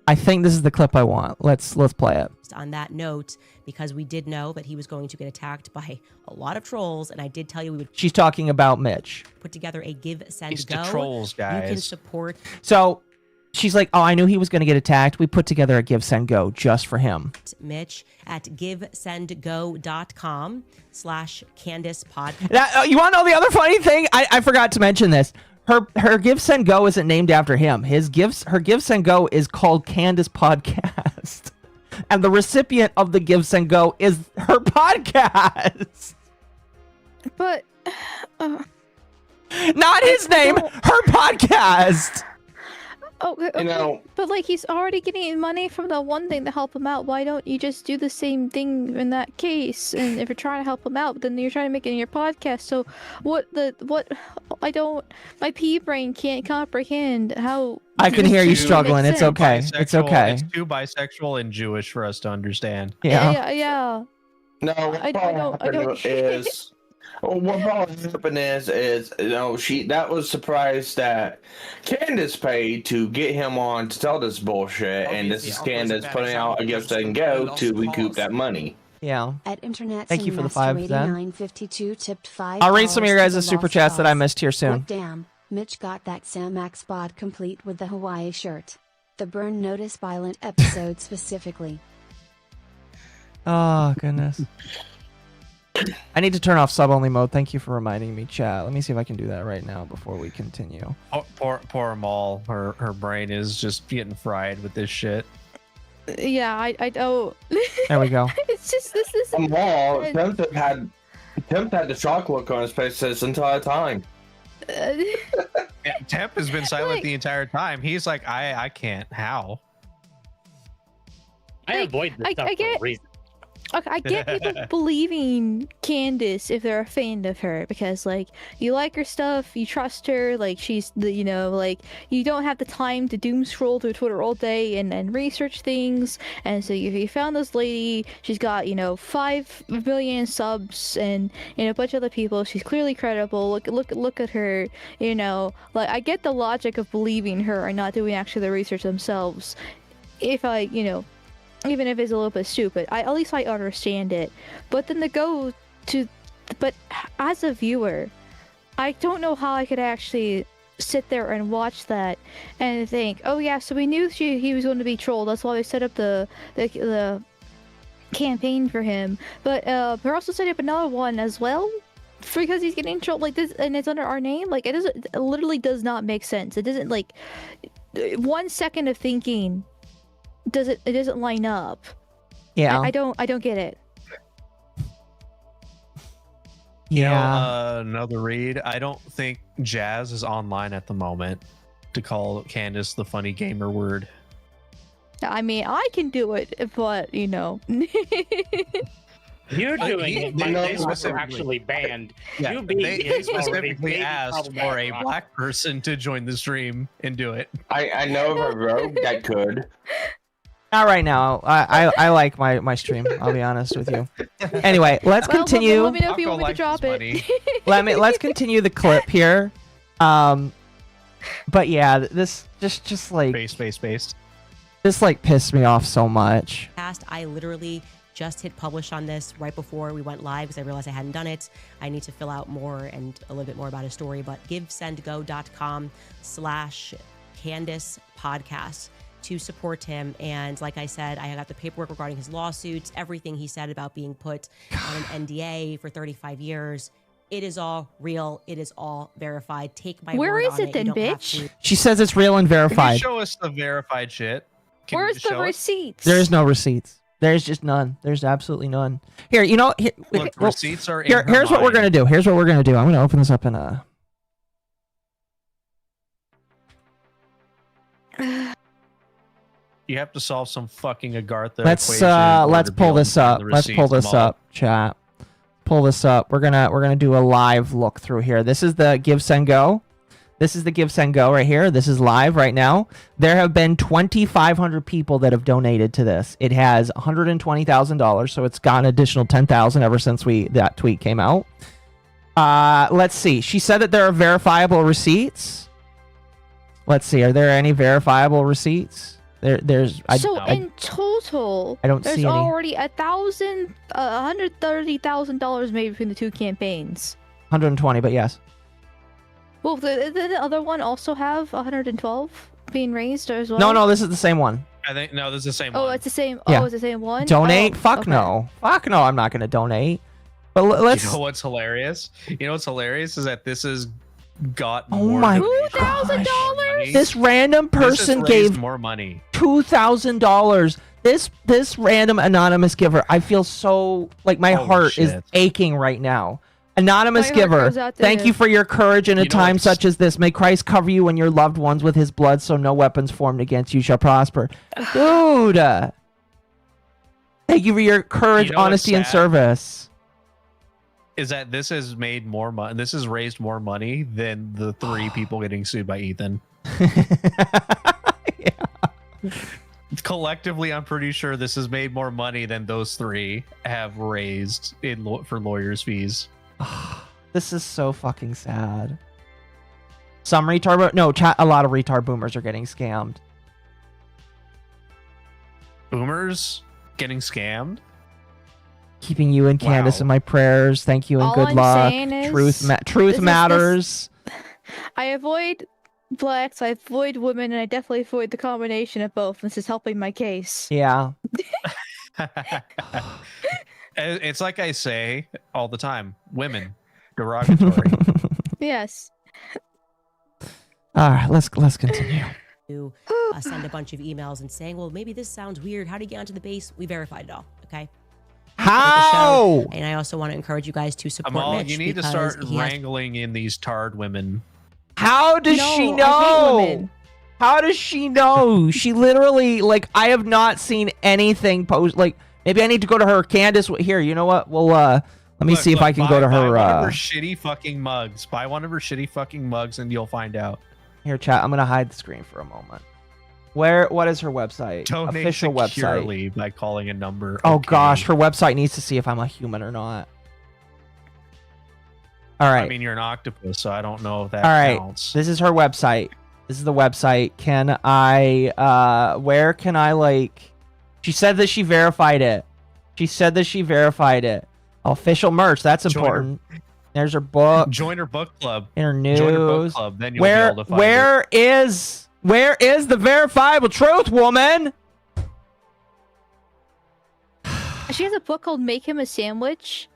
I think this is the clip I want. Let's play it. On that note, because we did know that he was going to get attacked by a lot of trolls, and I did tell you we would. She's talking about Mitch. Put together a give, send, It's go. the trolls, guys. You can support. So she's like, "Oh, I knew he was going to get attacked. We put together a give, send, go just for him." Mitch at givesendgo.com/Candace podcast. Now, you want to know the other funny thing? I forgot to mention this. Her give, send, go isn't named after him. Her give, send, go is called Candace Podcast. And the recipient of the give, send, go is her podcast. But not his name, her podcast. Oh, okay. But like he's already getting money from the one thing to help him out. Why don't you just do the same thing in that case? And if you're trying to help him out, then you're trying to make it in your podcast. So what my pea brain can't comprehend how. I can hear you struggling. It's okay. It's okay. It's too bisexual and Jewish for us to understand. Yeah. No, what probably happened is that was surprised that Candace paid to get him on to tell this bullshit, and this is Candace putting out a gift and go to recoup that money. Yeah. At Internet Thank you for the 5 then. 952 tipped 5. I'll read some of your guys' super chats that I missed here soon. What damn, Mitch got that Sam Max bod complete with the Hawaii shirt. The Burn Notice Violent episode specifically. Oh, goodness. I need to turn off sub-only mode. Thank you for reminding me, chat. Let me see if I can do that right now before we continue. Poor Maul. Her brain is just getting fried with this shit. Yeah, I don't. There we go. It's just this is. Maul, Temp had the shock look on his face this entire time. Temp has been silent the entire time. He's like, I can't. How? I avoid this stuff for a reason. Okay, I get people believing Candace if they're a fan of her because, like, you like her stuff, you trust her, like, she's the, like, you don't have the time to doom scroll through Twitter all day and research things, and so you found this lady, she's got, 5 million subs and, a bunch of other people, she's clearly credible, look at her, like, I get the logic of believing her and not doing actually the research themselves, if I, even if it's a little bit stupid, at least I understand it. But then but as a viewer, I don't know how I could actually sit there and watch that and think, oh yeah, so we knew he was going to be trolled. That's why we set up the campaign for him. But we're also setting up another one as well because he's getting trolled like this, and it's under our name. Like it literally does not make sense. It doesn't 1 second of thinking. It doesn't line up. Yeah. I don't get it. Yeah. Another read. I don't think Jazz is online at the moment to call Candace the funny gamer word. I mean, I can do it, but You're doing it. My names were actually banned. Yeah, they specifically asked for a black person to join the stream and do it. I know of a rogue that could. Not right now. I like my stream. I'll be honest with you. Anyway, let's continue. Let me know if you want me to drop it. Let's continue the clip here. But yeah, this just like based. This like pissed me off so much. I literally just hit publish on this right before we went live because I realized I hadn't done it. I need to fill out more and a little bit more about his story, but givesendgo.com/Candace podcast to support him. And like I said, I got the paperwork regarding his lawsuits, everything he said about being put on an NDA for 35 years. It is all real. It is all verified. Take my Where word is on it then, bitch? She says it's real and Can verified. you show us the verified shit? Where's the receipts? There is no receipts. There's just none. There's absolutely none. Here, receipts are here's what we're gonna do. Here's what we're gonna do. I'm gonna open this up in a. You have to solve some fucking Agartha Let's equation pull this up. Let's pull this up, chat. Pull this up. We're gonna do a live look through here. This is the Give Send Go. This is the Give Send Go right here. This is live right now. There have been 2,500 people that have donated to this. It has $120,000, so it's got an additional 10,000 ever since that tweet came out. Let's see. She said that there are verifiable receipts. Let's see. Are there any verifiable receipts? There's. In total, I don't there's see any. already $130,000 made between the two campaigns. 120, but yes. Well, the other one also have 112 being raised as well. No, this is the same one. I think no, this is the same Oh, one. it's the same. Yeah. Oh, it's the same one. Donate? Oh, Fuck okay. no. Fuck no. I'm not gonna donate. But let's. You know what's hilarious? You know what's hilarious is that this has got Oh more my $2,000. This random person gave more money. $2,000. This random anonymous giver. I feel so like my Holy heart is shit. aching right now. Anonymous My heart giver, goes out to thank him. you for your courage in a You know time what's- such as this. May Christ cover you and your loved ones with his blood, so no weapons formed against you shall prosper. Dude, thank you for your courage, You know what's honesty, and sad? service. Is that this has made more money? This has raised more money than the 3 people getting sued by Ethan. Collectively, I'm pretty sure this has made more money than those 3 have raised for lawyers' fees. This is so fucking sad. Some retard, no, chat. A lot of retard boomers are getting scammed. Boomers getting scammed? Keeping you and Candace in my prayers. Thank you and All good I'm luck. saying is, Truth this matters. I avoid blacks, I avoid women, and I definitely avoid the combination of both. This is helping my case. Yeah. It's like I say all the time, women, derogatory. Yes. All right, let's continue. To send a bunch of emails and saying, well, maybe this sounds weird. How do you get onto the base? We verified it all. Okay. How? And I also want to encourage you guys to support Amal, Mitch you need to because start he has- wrangling in these tarred women. How does No, she I hate know? women. How does she know? She literally, like, I have not seen anything post. Like, maybe I need to go to her. Candace, here, you know what? Well, let me see if I can go to buy her. one of her shitty fucking mugs. Buy one of her shitty fucking mugs, and you'll find out. Here, chat. I'm gonna hide the screen for a moment. What is her website? Donate Official website. securely by calling a number. Oh Okay. gosh, her website needs to see if I'm a human or not. All right. I mean, you're an octopus, so I don't know if that All right. counts. This is her website. This is the website. Can I where can I like she said that she verified it. She said that she verified it. Official merch, that's Join her- important. There's her book. Join her book club. In her news. Join her book club. Then you'll where be able to find where is the verifiable truth, woman? She has a book called Make Him a Sandwich.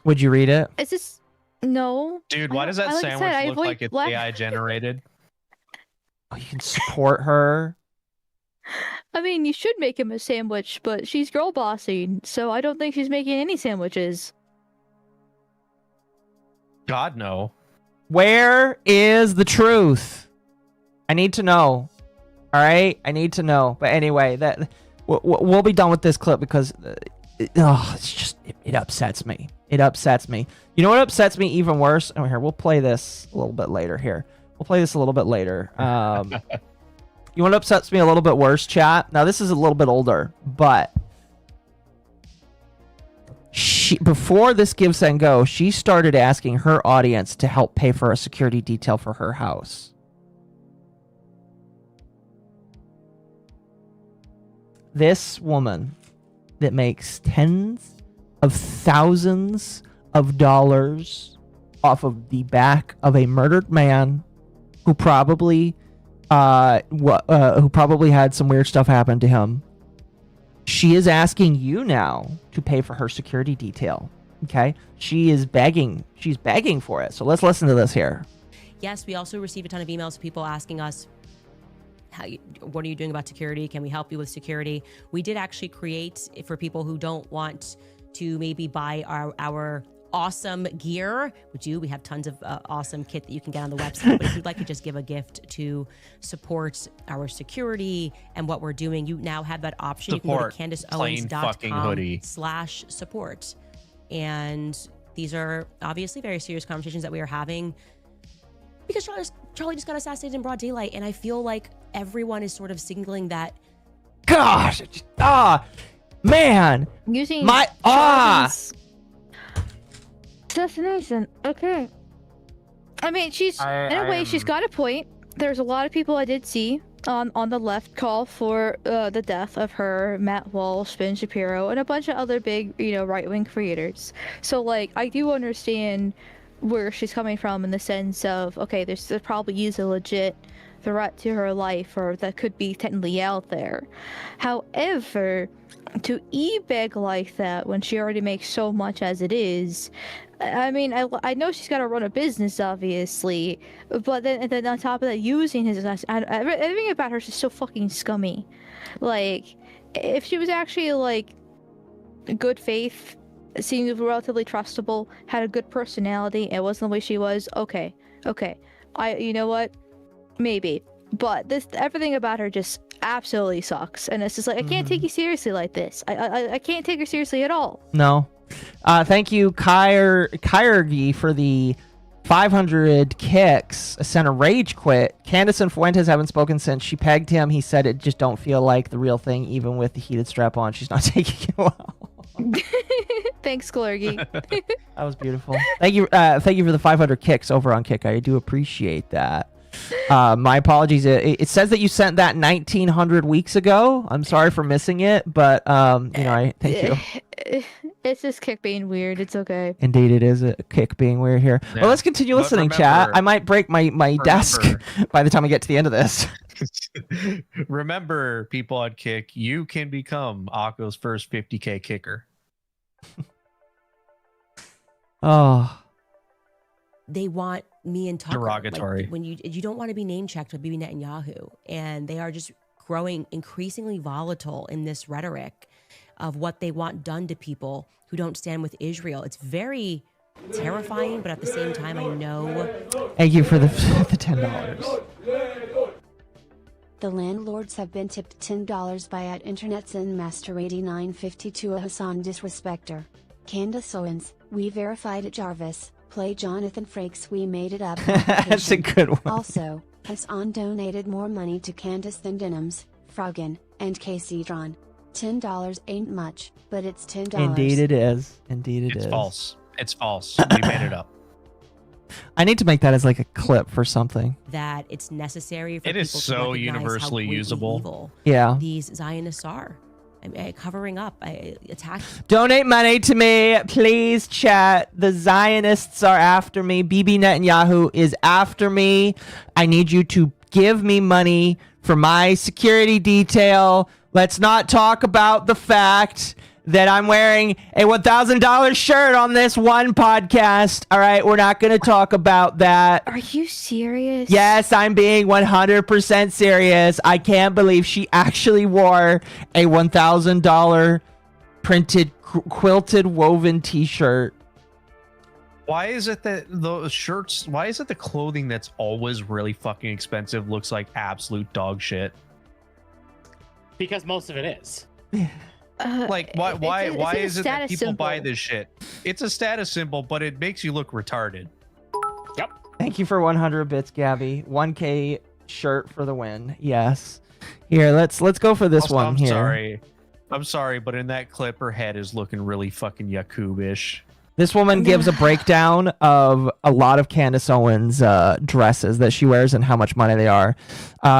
Would you read it? Is this no? Dude, why does that like I sandwich said, I look avoid like it's black- AI generated? Oh, you can support her. I mean, you should make him a sandwich, but she's girl bossing, so I don't think she's making any sandwiches. God, no. Where is the truth? I need to know. All right, I need to know. But anyway, that we'll be done with this clip because it's just it upsets me. It upsets me. You know what upsets me even worse? Oh, here, we'll play this a little bit later. Here, we'll play this a little bit later. You know what upsets me a little bit worse, chat? Now this is a little bit older, but before this Give Send Go, she started asking her audience to help pay for a security detail for her house. This woman that makes tens of thousands of dollars off of the back of a murdered man who probably had some weird stuff happen to him. She is asking you now to pay for her security detail. Okay? She is begging. She's begging for it. So let's listen to this here. Yes, we also received a ton of emails of people asking us, what are you doing about security? Can we help you with security? We did actually create, for people who don't want to maybe buy our awesome gear, we have tons of awesome kit that you can get on the website. But if you'd like to just give a gift to support our security and what we're doing, you now have that option. Support. You can go to Plain fucking hoodie. candaceowens.com/support. And these are obviously very serious conversations that we are having because Charlie just got assassinated in broad daylight, and I feel like everyone is sort of signaling that. Gosh, man, using my Assassination. Okay. I mean, she's in a way she's got a point. There's a lot of people I did see on the left call for the death of her, Matt Walsh, Ben Shapiro, and a bunch of other big, right-wing creators. So, like, I do understand where she's coming from in the sense of, okay, there probably is a legit threat to her life, or that could be technically out there. However, to e-beg like that when she already makes so much as it is, I mean, I know she's got to run a business, obviously, but then on top of that, using his everything about her is just so fucking scummy. Like, if she was actually, like, good faith, seemed relatively trustable, had a good personality, it wasn't the way she was, okay. You know what? Maybe. But everything about her just absolutely sucks. And it's just like, I can't take you seriously like this. I can't take her seriously at all. No. Thank you, Kyrgi, for the 500 kicks. Sent a rage quit. Candace and Fuentes haven't spoken since she pegged him. He said it just don't feel like the real thing, even with the heated strap on. She's not taking it well. Thanks, Glurgy. That was beautiful. Thank you for the 500 kicks over on Kick. I do appreciate that. My apologies. It says that you sent that 1900 weeks ago. I'm sorry for missing it, but I thank you. It's just Kick being weird. It's okay. Indeed, it is a Kick being weird here. Yeah. Well, let's continue listening, chat. I might break my desk by the time we get to the end of this. Remember, people on Kick, you can become Occo's first 50K kicker. Oh. They want me and Tucker. Derogatory. Like, when you don't want to be name checked with Bibi Netanyahu, and they are just growing increasingly volatile in this rhetoric of what they want done to people who don't stand with Israel. It's very terrifying, but at the same time, I know. Thank you for the $10. The landlords have been tipped $10 by @InternetZenMaster8952 a Hassan Disrespecter. Candace Owens, we verified at Jarvis. Play Jonathan Frakes, we made it up. That's a good one. Also, Hassan donated more money to Candace than Denims, Froggen, and Casey Dron. $10 ain't much, but it's $10. Indeed it is. Indeed it is. It's false. It's false. We made it up. I need to make that as like a clip for something. That it's necessary for it people is so to recognize universely how usable. Evil these Zionists are. Covering up, attacking. Donate money to me, please, chat. The Zionists are after me. Bibi Netanyahu is after me. I need you to give me money for my security detail. Let's not talk about the fact that I'm wearing a $1,000 shirt on this one podcast. All right, we're not going to talk about that. Are you serious? Yes, I'm being 100% serious. I can't believe she actually wore a $1,000 printed quilted woven t-shirt. Why is it that those shirts, why is it the clothing that's always really fucking expensive looks like absolute dog shit? Because most of it is. Like why is it that people buy this shit? It's a status symbol, but it makes you look retarded. Yep. Thank you for 100 bits, Gabby. 1K shirt for the win. Yes. Here, let's go for this one here. I'm sorry, but in that clip, her head is looking really fucking Yakub-ish. This woman gives a breakdown of a lot of Candace Owens' dresses that she wears and how much money they are.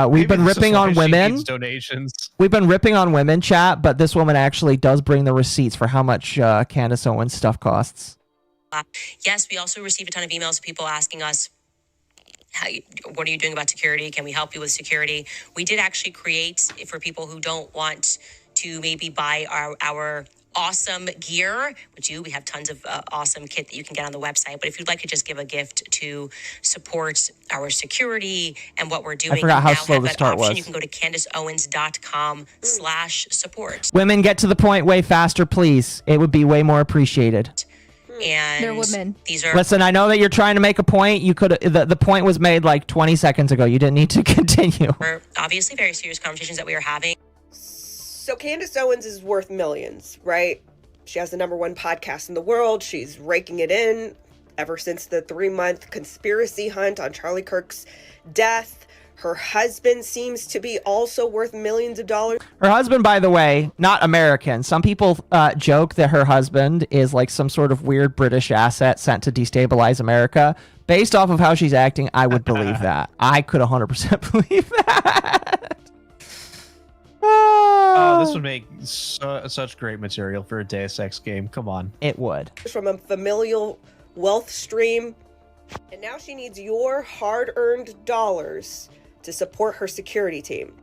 We've been ripping on women. Donations. We've been ripping on women, chat, but this woman actually does bring the receipts for how much Candace Owens stuff costs. Yes, we also received a ton of emails of people asking us, what are you doing about security? Can we help you with security? We did actually create, for people who don't want to maybe buy our awesome gear, we have tons of awesome kit that you can get on the website. But if you'd like to just give a gift to support our security and what we're doing, I forgot how slow the start was. You can go to CandaceOwens.com/support. Women, get to the point way faster, please. It would be way more appreciated. And they're women. These are. Listen, I know that you're trying to make a point. You could. The point was made like 20 seconds ago. You didn't need to continue. Obviously, very serious conversations that we are having. So Candace Owens is worth millions, right? She has the #1 podcast in the world. She's raking it in ever since the 3-month conspiracy hunt on Charlie Kirk's death. Her husband seems to be also worth millions of dollars. Her husband, by the way, not American. Some people joke that her husband is like some sort of weird British asset sent to destabilize America. Based off of how she's acting, I would believe that. I could 100% believe that. Oh, this would make such great material for a Deus Ex game. Come on. It would. From a familial wealth stream. And now she needs your hard-earned dollars to support her security team.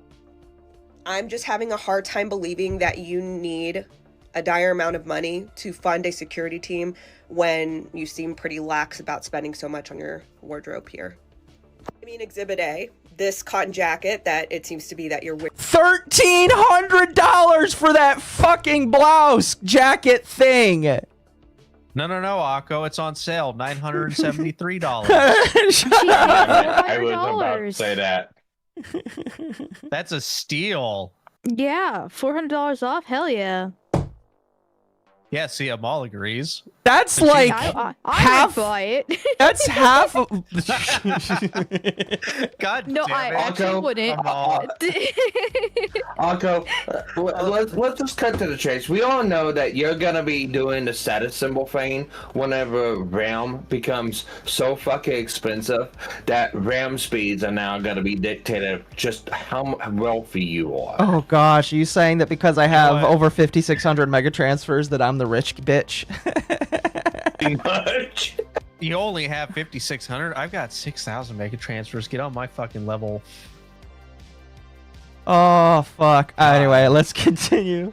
I'm just having a hard time believing that you need a dire amount of money to fund a security team when you seem pretty lax about spending so much on your wardrobe here. I mean, Exhibit A, this cotton jacket that it seems to be that you're wearing. $1,300 for that fucking blouse jacket thing. No, Occo. It's on sale. $973. I was about to say that. That's a steal. Yeah, $400 off. Hell yeah. Yeah, see, Amal agrees. That's like I half. would buy it. That's half. Of, God no, damn I it. actually wouldn't. Akko, let's just cut to the chase. We all know that you're gonna be doing the status symbol thing whenever RAM becomes so fucking expensive that RAM speeds are now gonna be dictated just how wealthy you are. oh gosh, are you saying that because I have over 5,600 mega transfers that I'm the rich bitch? Much. You only have 5,600. I've got 6,000 mega transfers. Get on my fucking level. Oh fuck. Anyway, let's continue.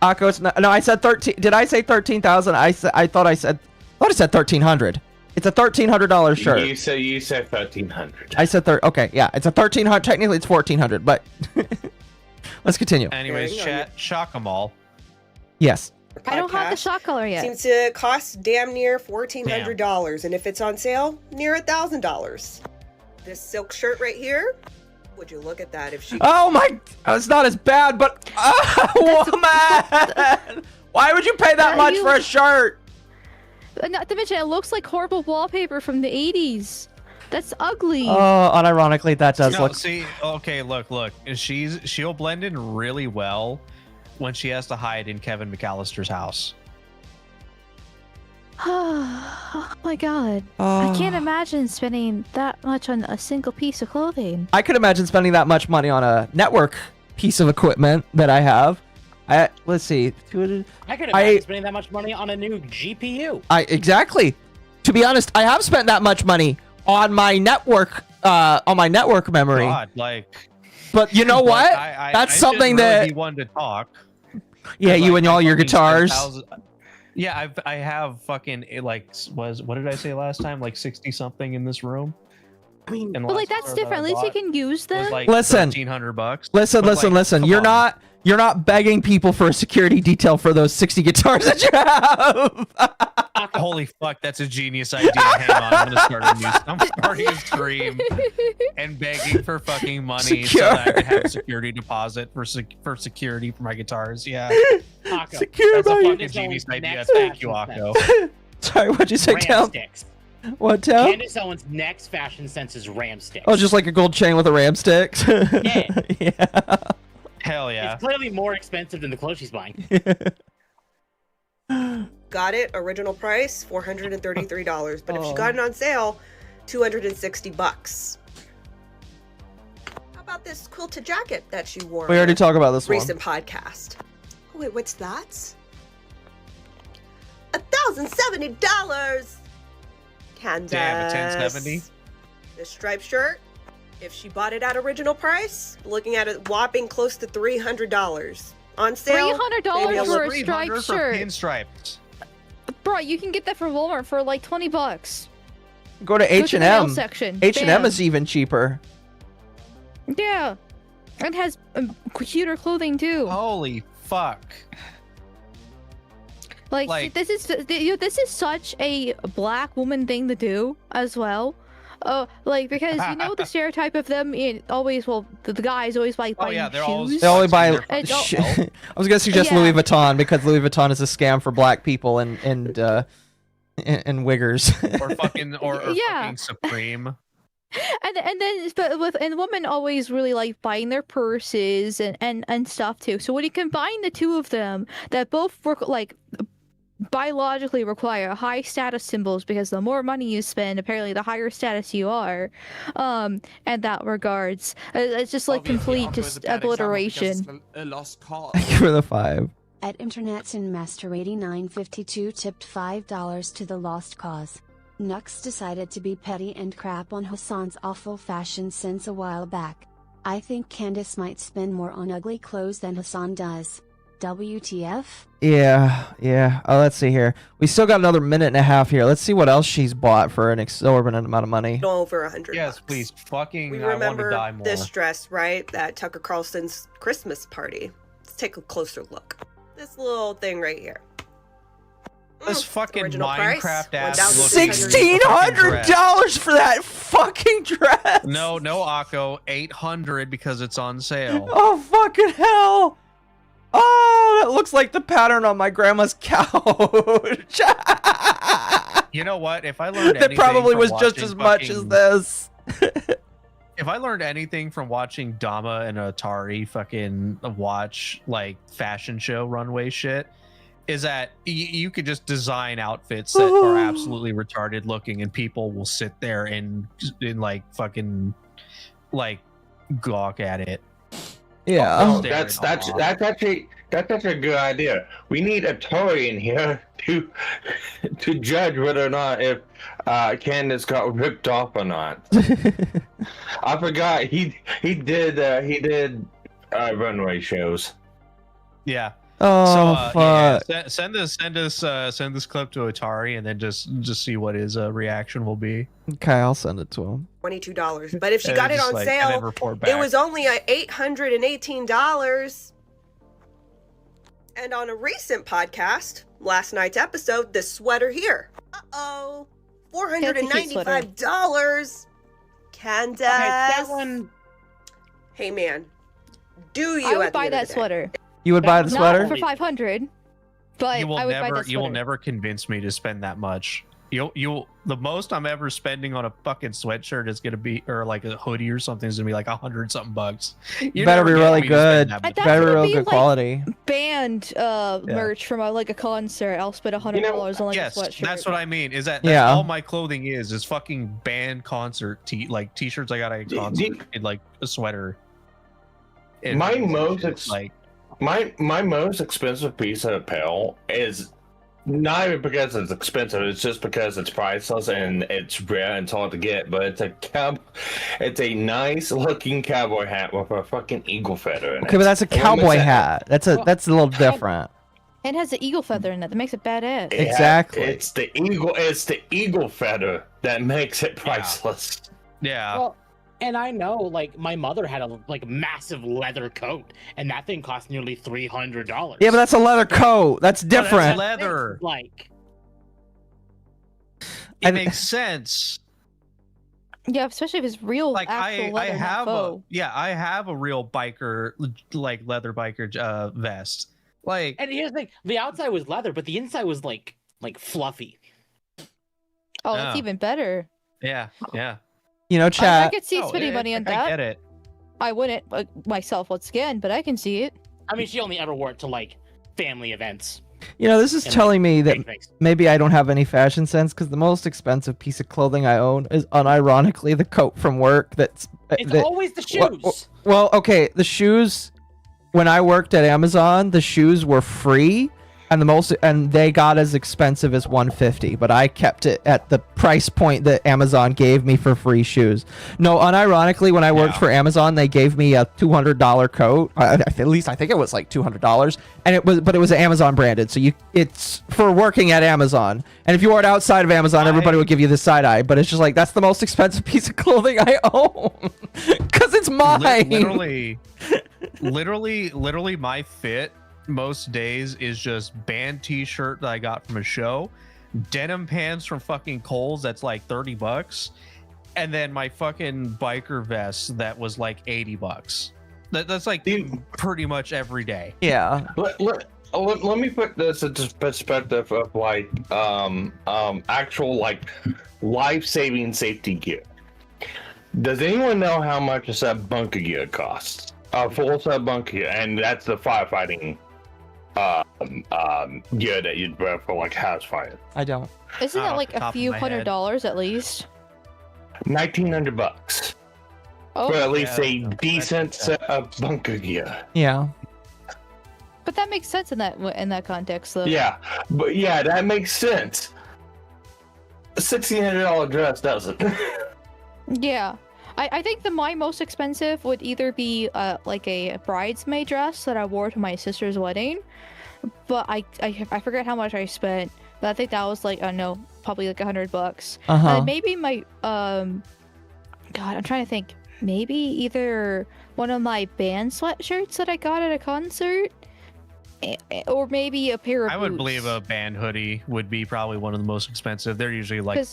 Akko, it's not, no, I said 13. Did I say 13,000? I thought I said 1,300. It's a $1,300 shirt. You said 1,300. I said okay, yeah, it's a 1,300. Technically, it's 1,400, but let's continue. Anyways, chat, shock them all. Yes. I don't have the shot color yet. Seems to cost damn near $1,400, and if it's on sale, near $1,000. This silk shirt right here. Would you look at that if she? Oh my! It's not as bad, but woman, why would you pay that much for a shirt? Not to mention, it looks like horrible wallpaper from the 80s. That's ugly. Oh, unironically, that does look. See, okay, look. She'll blend in really well when she has to hide in Kevin McAllister's house. Oh my god. I can't imagine spending that much on a single piece of clothing. I could imagine spending that much money on a network piece of equipment that I have. Let's see. I could imagine spending that much money on a new GPU. Exactly. To be honest, I have spent that much money on my network memory. God, but you know what? That's something that he wanted to talk. Yeah, you and all your guitars. Yeah, I have fucking what did I say last time? Like 60 something in this room. I mean, but like that's different. At least you can use them. Like listen, $1,300. Listen. You're not begging people for a security detail for those 60 guitars that you have. Holy fuck, that's a genius idea. Hang on, I'm starting a stream and begging for fucking money so that I can have a security deposit for security for my guitars. Yeah. Secure that's a fucking Candace genius Owens' idea. next Thank you, fashion Akko. Sorry, what'd you say, Ram Cal? sticks. What, Cal? Candace Owens' next fashion sense is ram sticks. Oh, just like a gold chain with a ram stick. Yeah. Hell yeah. It's clearly more expensive than the clothes she's buying. Got it. Original price $433, but if she got it on sale, $260. How about this quilted jacket that she wore? We already talked about this one. Recent podcast. Oh, wait, what's that? $1,070. Candace. Damn, a 1070. This striped shirt. If she bought it at original price, looking at a whopping close to $300. On sale, $300 for a striped shirt. Pinstripes. Bro, you can get that from Walmart for like $20. Go to H&M. to the male section. H&M Bam. is even cheaper. Yeah. It has cuter clothing too. Holy fuck. Like this is such a black woman thing to do as well. Because you know the stereotype of them always, the guys always like buying shoes. They only buy. I was gonna suggest Louis Vuitton because Louis Vuitton is a scam for black people and wiggers. Or fucking Supreme. and then and women always really like buying their purses and stuff too. So when you combine the two of them, that both work like biologically require high status symbols, because the more money you spend, apparently the higher status you are. And that regards, it's just like complete just obliteration. A lost cause. Thank you for the 5. At Internet's in Master 8952 tipped $5 to the lost cause. Nux decided to be petty and crap on Hassan's awful fashion sense a while back. I think Candace might spend more on ugly clothes than Hassan does. WTF? Yeah. Oh, let's see here. We still got another minute and a half here. Let's see what else she's bought for an exorbitant amount of money. Over $100. Yes, please. Fucking, We I want to remember die more. this dress, right? At Tucker Carlson's Christmas party. Let's take a closer look. This little thing right here. This fucking Original price, Minecraft ass. $1,600 for that fucking dress. No, Occo. $800 because it's on sale. Oh fucking hell! Oh, that looks like the pattern on my grandma's couch. You know what? If I learned that anything probably from was just watching as much as fucking- this. If I learned anything from watching Dama and Atari fucking watch like fashion show runway shit, is that you could just design outfits that are absolutely retarded looking, and people will sit there and like fucking like gawk at it. Yeah, Oh, that's actually a good idea. We need a Tory in here to judge whether or not if Candace got ripped off or not. I forgot he did runway shows. Yeah. Oh fuck! Yeah, send this clip to Atari, and then just see what his reaction will be. Okay, I'll send it to him. $22. But if she And got it just on like- and then sale, report it back. was only at $818. And on a recent podcast, last night's episode, this sweater here. Uh-oh. $495. Candace. Okay, that one. Hey, man. Do you I would at the buy end of that the day? sweater. You would buy the sweater? Not for 500, but You will I would buy never, that you will sweater. never convince me to spend that much. You'll the most I'm ever spending on a fucking sweatshirt is gonna be, or like a hoodie or something, is gonna be like $100-something bucks. You Better never be get really me to spend good. that much. Better be gonna real be, good like, quality. Band merch from like a concert. I'll spend $100 on like Yes, a sweatshirt. that's what I mean. Is that Yeah. all my clothing is fucking band concert t-shirts I got at a concert and like a sweater. And My it's most like my most expensive piece of apparel is not even because it's expensive. It's just because it's priceless and it's rare and it's hard to get. But it's a nice looking cowboy hat with a fucking eagle feather in it. Okay, but that's a And when cowboy it's hat. That's a little different. It has the eagle feather in it. That makes it badass. Exactly. It's the eagle feather that makes it priceless. Yeah. Well, and I know, like, my mother had a massive leather coat, and that thing cost nearly $300. Yeah, but that's a leather coat. That's different. leather. Like, It makes sense. Yeah, especially if it's real Like actual I leather, not have faux. I have a real biker, like leather biker vest. Like, and here's the thing: the outside was leather, but the inside was like fluffy. Oh, that's Oh. even better. yeah. You know, I chat. could see spending money on that. I get it. I wouldn't myself once again, but I can see it. I mean, she only ever wore it to like family events. You know, this is And, telling me that big things. maybe I don't have any fashion sense, because the most expensive piece of clothing I own is unironically the coat from work. That's It's always the shoes. Well, okay, the shoes. When I worked at Amazon, the shoes were free, and they got as expensive as $150, but I kept it at the price point that Amazon gave me for free shoes. No, unironically, when I worked for Amazon, they gave me a $200 coat. At least I think it was like $200, and it was Amazon branded, so it's for working at Amazon. And if you wore it outside of Amazon, everybody would give you the side eye. But it's just like, that's the most expensive piece of clothing I own, because it's mine. Literally, my fit most days is just band t-shirt that I got from a show, denim pants from fucking Kohl's that's like $30, and then my fucking biker vest that was like $80. That's like pretty much every day. Yeah. Let me put this into perspective of like actual like life-saving safety gear. Does anyone know how much a set bunker gear costs? A full set bunker gear, and that's the firefighting gear that you'd wear for like house fire. I don't. Isn't that like a few $100 at least? $1,900 Oh, for at least a decent set of bunker gear. Yeah. but that makes sense in that context, though. Yeah, but yeah, that makes sense. A $1,600 dress doesn't. Yeah. I think my most expensive would either be like a bridesmaid dress that I wore to my sister's wedding, but I forget how much I spent, but I think that was like, I don't know, probably like $100. And maybe my God, I'm trying to think. Maybe either one of my band sweatshirts that I got at a concert, or maybe a pair of I would boots. believe a band hoodie would be probably one of the most expensive. They're usually like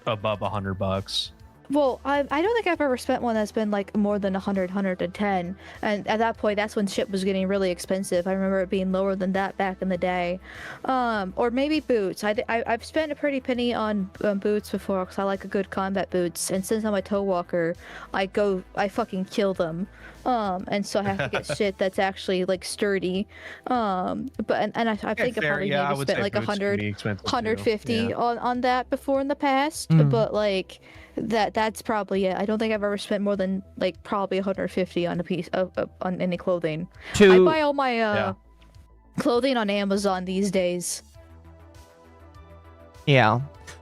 above $100. Well, I don't think I've ever spent one that's been like more than 100, 110. And at that point, that's when shit was getting really expensive. I remember it being lower than that back in the day. Or maybe boots. I've spent a pretty penny on boots before because I like a good combat boots. And since I'm a toe walker, I fucking kill them. And so I have to get shit that's actually like sturdy. I think I probably maybe spent like 100, 150 on that before in the past. But like that's probably it. I don't think I've ever spent more than like probably 150 on a piece of on any clothing. I buy all my clothing on Amazon these days. Yeah.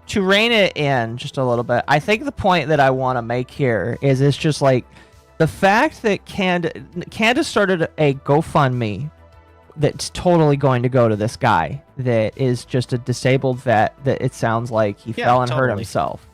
To rein it in just a little bit, I think the point that I want to make here is it's just like the fact that Candace started a GoFundMe that's totally going to go to this guy that is just a disabled vet that it sounds like he fell and hurt himself.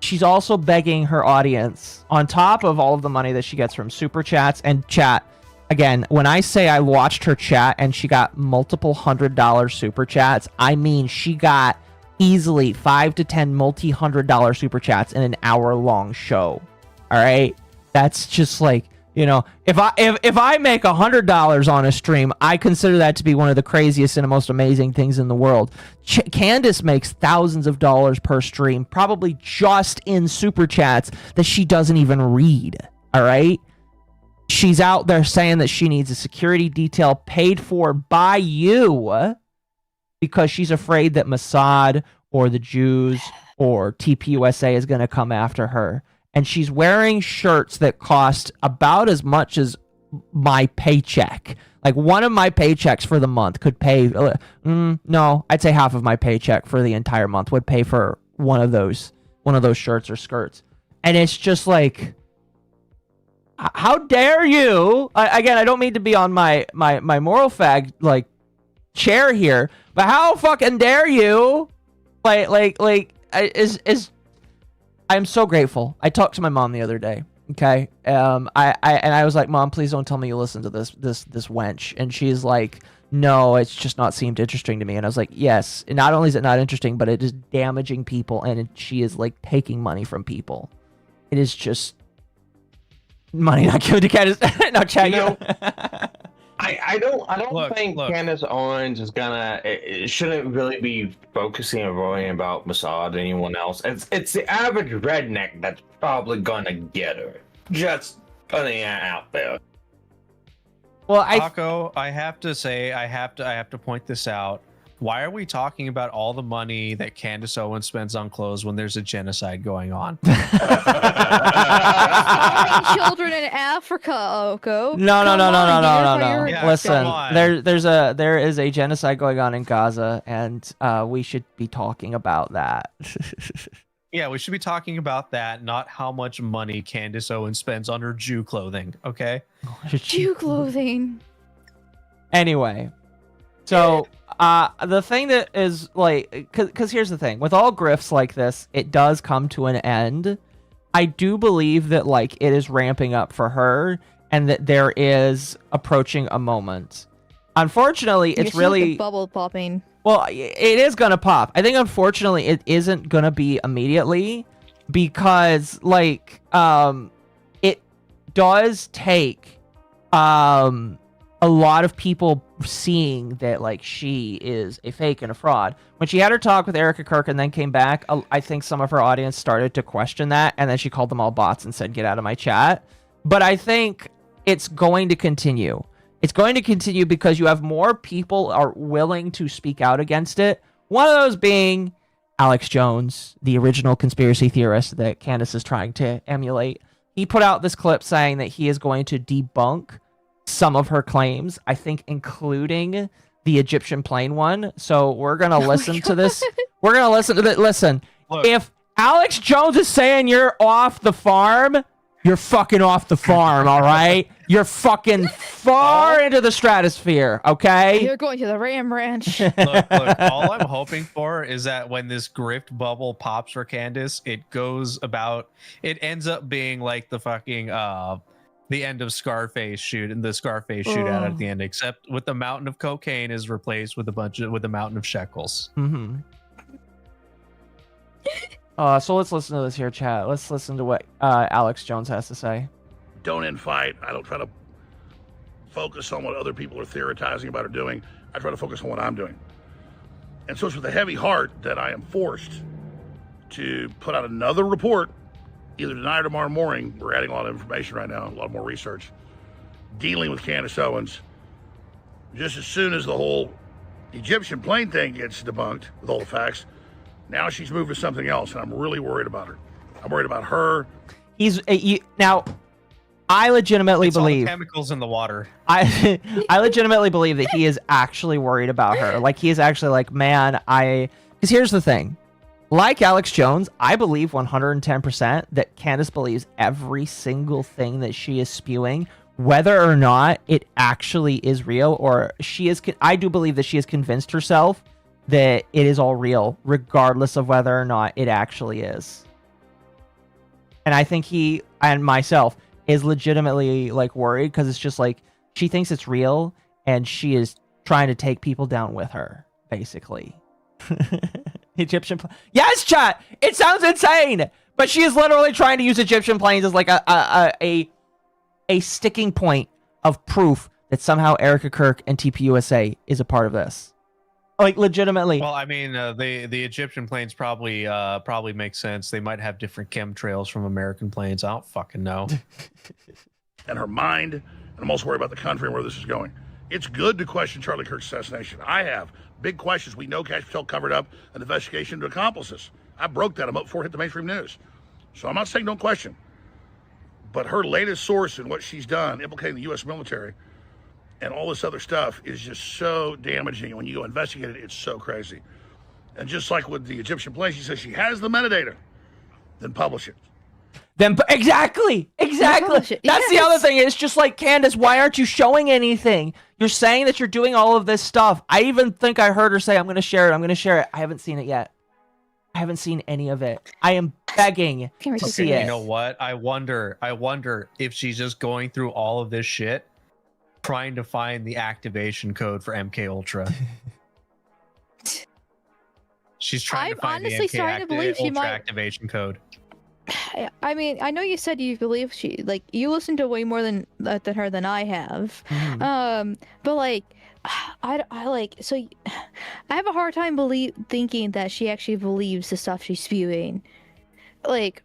She's also begging her audience, on top of all of the money that she gets from super chats and chat. Again, when I say I watched her chat and she got multiple $100 super chats, I mean she got easily 5 to 10 multi-$100 super chats in an hour-long show. All right, that's just like, you know, if I make $100 on a stream, I consider that to be one of the craziest and most amazing things in the world. Candace makes thousands of dollars per stream, probably just in super chats that she doesn't even read. All right, she's out there saying that she needs a security detail paid for by you because she's afraid that Mossad or the Jews or TPUSA is going to come after her. And she's wearing shirts that cost about as much as my paycheck. Like one of my paychecks for the month could pay. No, I'd say half of my paycheck for the entire month would pay for one of those shirts or skirts. And it's just like, how dare you? Again, I don't mean to be on my moral fag like chair here, but how fucking dare you? I'm so grateful. I talked to my mom the other day. Okay, I was like, Mom, please don't tell me you listen to this wench. And she's like, no, it's just not seemed interesting to me. And I was like, yes. And not only is it not interesting, but it is damaging people, and she is like taking money from people. It is just money not given to Candace. No, chat. I don't think Candace Owens is gonna. It shouldn't really be focusing or worrying about Mossad or anyone else. It's the average redneck that's probably gonna get her. Just putting it out there. Well, Occo, I have to say, I have to point this out. Why are we talking about all the money that Candace Owens spends on clothes when there's a genocide going on? Children in Africa, Occo. No. Yeah, listen, there is a genocide going on in Gaza, and we should be talking about that. Yeah, we should be talking about that, not how much money Candace Owens spends on her Jew clothing. Okay. Jew clothing. Anyway, so. The thing that is like, because here's the thing, with all grifts like this, it does come to an end. I do believe that like it is ramping up for her, and that there is approaching a moment. Unfortunately, it's really like bubble popping. Well, it is gonna pop. I think unfortunately it isn't gonna be immediately, because like it does take a lot of people seeing that like she is a fake and a fraud. When she had her talk with Erica Kirk and then came back, I think some of her audience started to question that, and then she called them all bots and said, "Get out of my chat." But I think it's going to continue. It's going to continue because you have more people are willing to speak out against it. One of those being Alex Jones, the original conspiracy theorist that Candace is trying to emulate. He put out this clip saying that he is going to debunk some of her claims, I think including the Egyptian plane one. So we're going to listen to this. We're going to listen to that. Listen, look, if Alex Jones is saying you're off the farm, you're fucking off the farm, all right? You're fucking far into the stratosphere, okay? You're going to the Ram Ranch. Look, all I'm hoping for is that when this grift bubble pops for Candace, it ends up being like the fucking the end of Scarface shootout at the end, except with the mountain of cocaine is replaced with a mountain of shekels. Mm-hmm. So let's listen to this here, chat. Let's listen to what Alex Jones has to say. Don't infight. I don't try to focus on what other people are theorizing about or doing. I try to focus on what I'm doing. And so it's with a heavy heart that I am forced to put out another report, either tonight or tomorrow morning. We're adding a lot of information right now, a lot more research, dealing with Candace Owens. Just as soon as the whole Egyptian plane thing gets debunked with all the facts, now she's moved to something else, and I'm really worried about her. I'm worried about her. Now, I legitimately believe all the chemicals in the water. I legitimately believe that he is actually worried about her. Like, he is actually like, man, because here's the thing. Like Alex Jones, I believe 110% that Candace believes every single thing that she is spewing, whether or not it actually is real, or I do believe that she has convinced herself that it is all real, regardless of whether or not it actually is. And I think he and myself is legitimately like worried because it's just like she thinks it's real and she is trying to take people down with her, basically. Egyptian yes, chat, it sounds insane, but she is literally trying to use Egyptian planes as like a sticking point of proof that somehow Erica Kirk and TPUSA is a part of this. Like, legitimately. Well, I mean, the Egyptian planes probably make sense. They might have different chemtrails from American planes. I don't fucking know. And her mind, and I'm also worried about the country and where this is going. It's good to question Charlie Kirk's assassination. I have big questions. We know Cash Patel covered up an investigation into accomplices. I broke that up before it hit the mainstream news. So I'm not saying don't question. But her latest source and what she's done, implicating the U.S. military, and all this other stuff is just so damaging. And when you go investigate it, it's so crazy. And just like with the Egyptian plane, she says she has the metadata, then publish it. Exactly. That's the other thing. It's just like, Candace, why aren't you showing anything? You're saying that you're doing all of this stuff. I even think I heard her say, I'm going to share it. I haven't seen it yet. I haven't seen any of it. I am begging to see it. You know what? I wonder if she's just going through all of this shit, trying to find the activation code for MK Ultra. She's trying to find the MK Ultra activation code. I mean, I know you said you believe you listen to way more than her than I have. Mm-hmm. But like, I have a hard time thinking that she actually believes the stuff she's spewing. Like,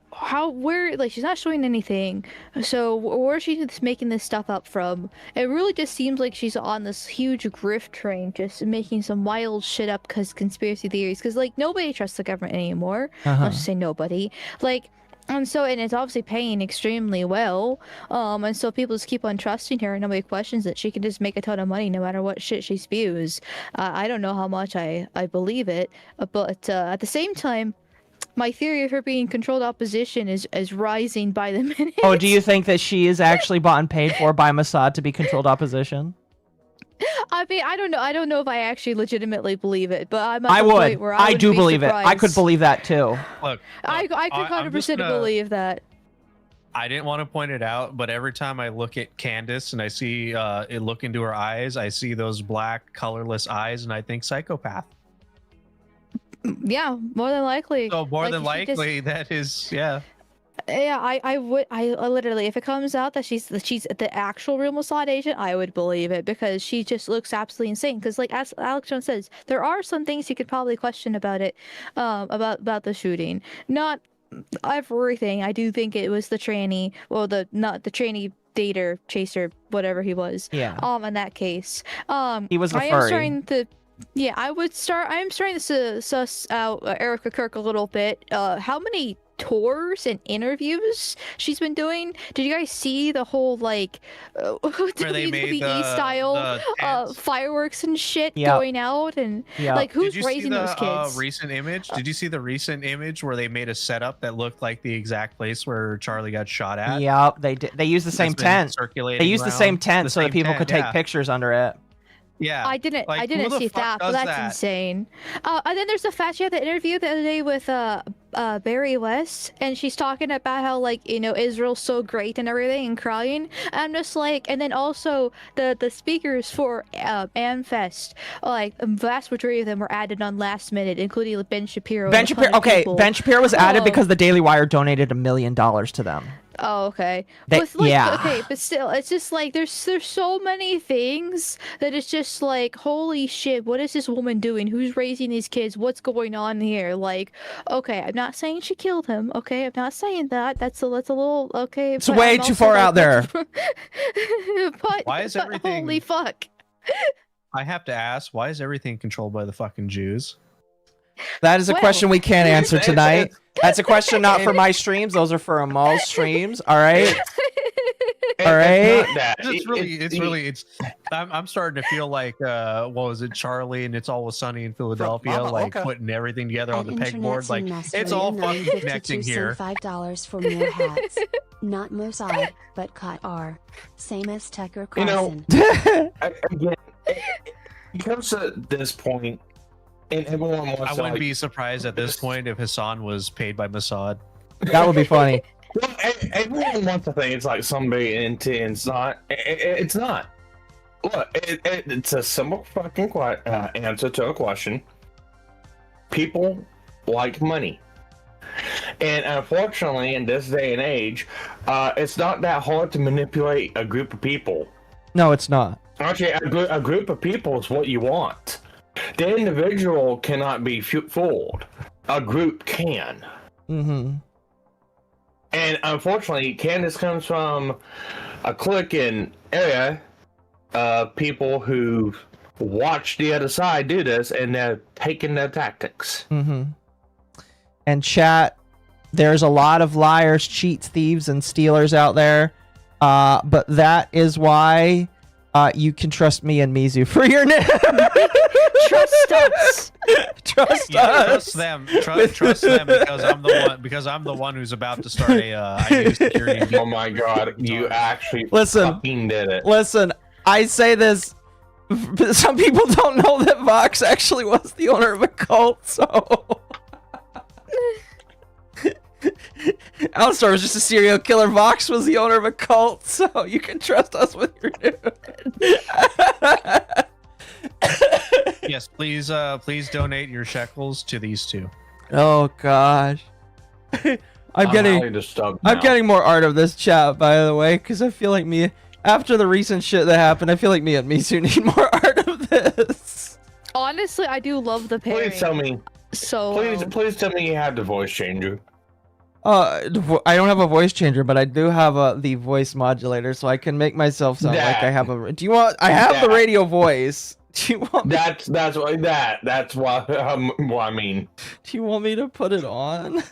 she's not showing anything. So where is she just making this stuff up from? It really just seems like she's on this huge grift train, just making some wild shit up because conspiracy theories. Because like, nobody trusts the government anymore. Let's just say nobody. Like. And it's obviously paying extremely well. And so people just keep on trusting her and nobody questions it. She can just make a ton of money no matter what shit she spews. I don't know how much I believe it, but at the same time, my theory of her being controlled opposition is rising by the minute. Oh, do you think that she is actually bought and paid for by Mossad to be controlled opposition? I mean, I don't know. I don't know if I actually legitimately believe it, but I'm at I the would. point where I do be believe surprised. it. I could believe that too. Look, I could 100% believe that. I didn't want to point it out, but every time I look at Candace and I see it look into her eyes, I see those black, colorless eyes, and I think psychopath. Yeah, more than likely. So more than likely, that is, yeah. Yeah, I would. I literally, if it comes out that she's the actual real Mossad agent, I would believe it because she just looks absolutely insane. Because like as Alex Jones says, there are some things you could probably question about it, about the shooting. Not everything. I do think it was the tranny, well, not the tranny dater, chaser, whatever he was. Yeah. In that case, He was a I am furry. starting to. Yeah, I am starting to suss out Erica Kirk a little bit. How many tours and interviews she's been doing? Did you guys see the whole like WWE style fireworks and shit going out and like who's Did you raising see those kids? Recent image? Did you see the recent image where they made a setup that looked like the exact place where Charlie got shot at? Yep, they did. They used the same That's been tent. circulating They used the around. same tent The so that same people tent, could take yeah. pictures under it. Yeah. I didn't Like, who the see fuck that, but does that's that? insane. And then there's the fact she had the interview the other day with Barry West, and she's talking about how like Israel's so great and everything and crying. I'm just like, and then also the speakers for AmFest, like the vast majority of them were added on last minute, including Ben Shapiro. Ben and a ton Shapiro. of Okay, people. Ben Shapiro was added Oh. because the Daily Wire donated $1 million to them. Oh, okay. They- But like, yeah. okay, but still, it's just like there's so many things that it's just like, holy shit, what is this woman doing? Who's raising these kids? What's going on here? Like, okay, I'm not saying she killed him. Okay, I'm not saying that. That's a little okay. It's but way I'm too also far like, out there. but Why is but everything- holy fuck? I have to ask, why is everything controlled by the fucking Jews? That is a Well- question we can't answer tonight. That's a question not for my streams. Those are for Amal's streams. All right. All right. I'm starting to feel like what was it, Charlie and It's Always Sunny in Philadelphia, like MommaOcco. putting everything together on the Internet pegboard. Like semester it's all fucking 952 connecting sent here. $5 for more hats. Not Mossad, but Qatar. Same as Tucker You know, Carlson. again, it comes to this point, and everyone wants I to, wouldn't like, be surprised at this point if Hassan was paid by Mossad. That would be funny. Well, everyone wants to think it's like somebody into, and it's not. It's not. Look, it's a simple fucking answer to a question. People like money. And unfortunately, in this day and age, it's not that hard to manipulate a group of people. No, it's not. Actually, a group of people is what you want. The individual cannot be fooled. A group can. Mm-hmm. And unfortunately, Candace comes from a clique and area of people who watch the other side do this, and they're taking their tactics. Mm-hmm. And chat, there's a lot of liars, cheats, thieves, and stealers out there. But that is why you can trust me and Mizu for your name. Trust us. Trust Yeah, us. trust them. Trust them because I'm the one who's about to start a new security. Oh my god, you actually Listen, fucking did it. Listen, I say this. Some people don't know that Vox actually was the owner of a cult, so. Alistar was just a serial killer. Vox was the owner of a cult, so you can trust us with your news. Yes, please donate your shekels to these two. Oh gosh. I'm highly disturbed now. getting more art of this chat, by the way, because I feel like after the recent shit that happened, I feel like me and Misu need more art of this. Honestly, I do love the pairing. Please tell me. So Please tell me you have the voice changer. I don't have a voice changer, but I do have the voice modulator, so I can make myself sound like I have a. Do you want? I have the radio voice. Do you want? That's what I mean. Do you want me to put it on?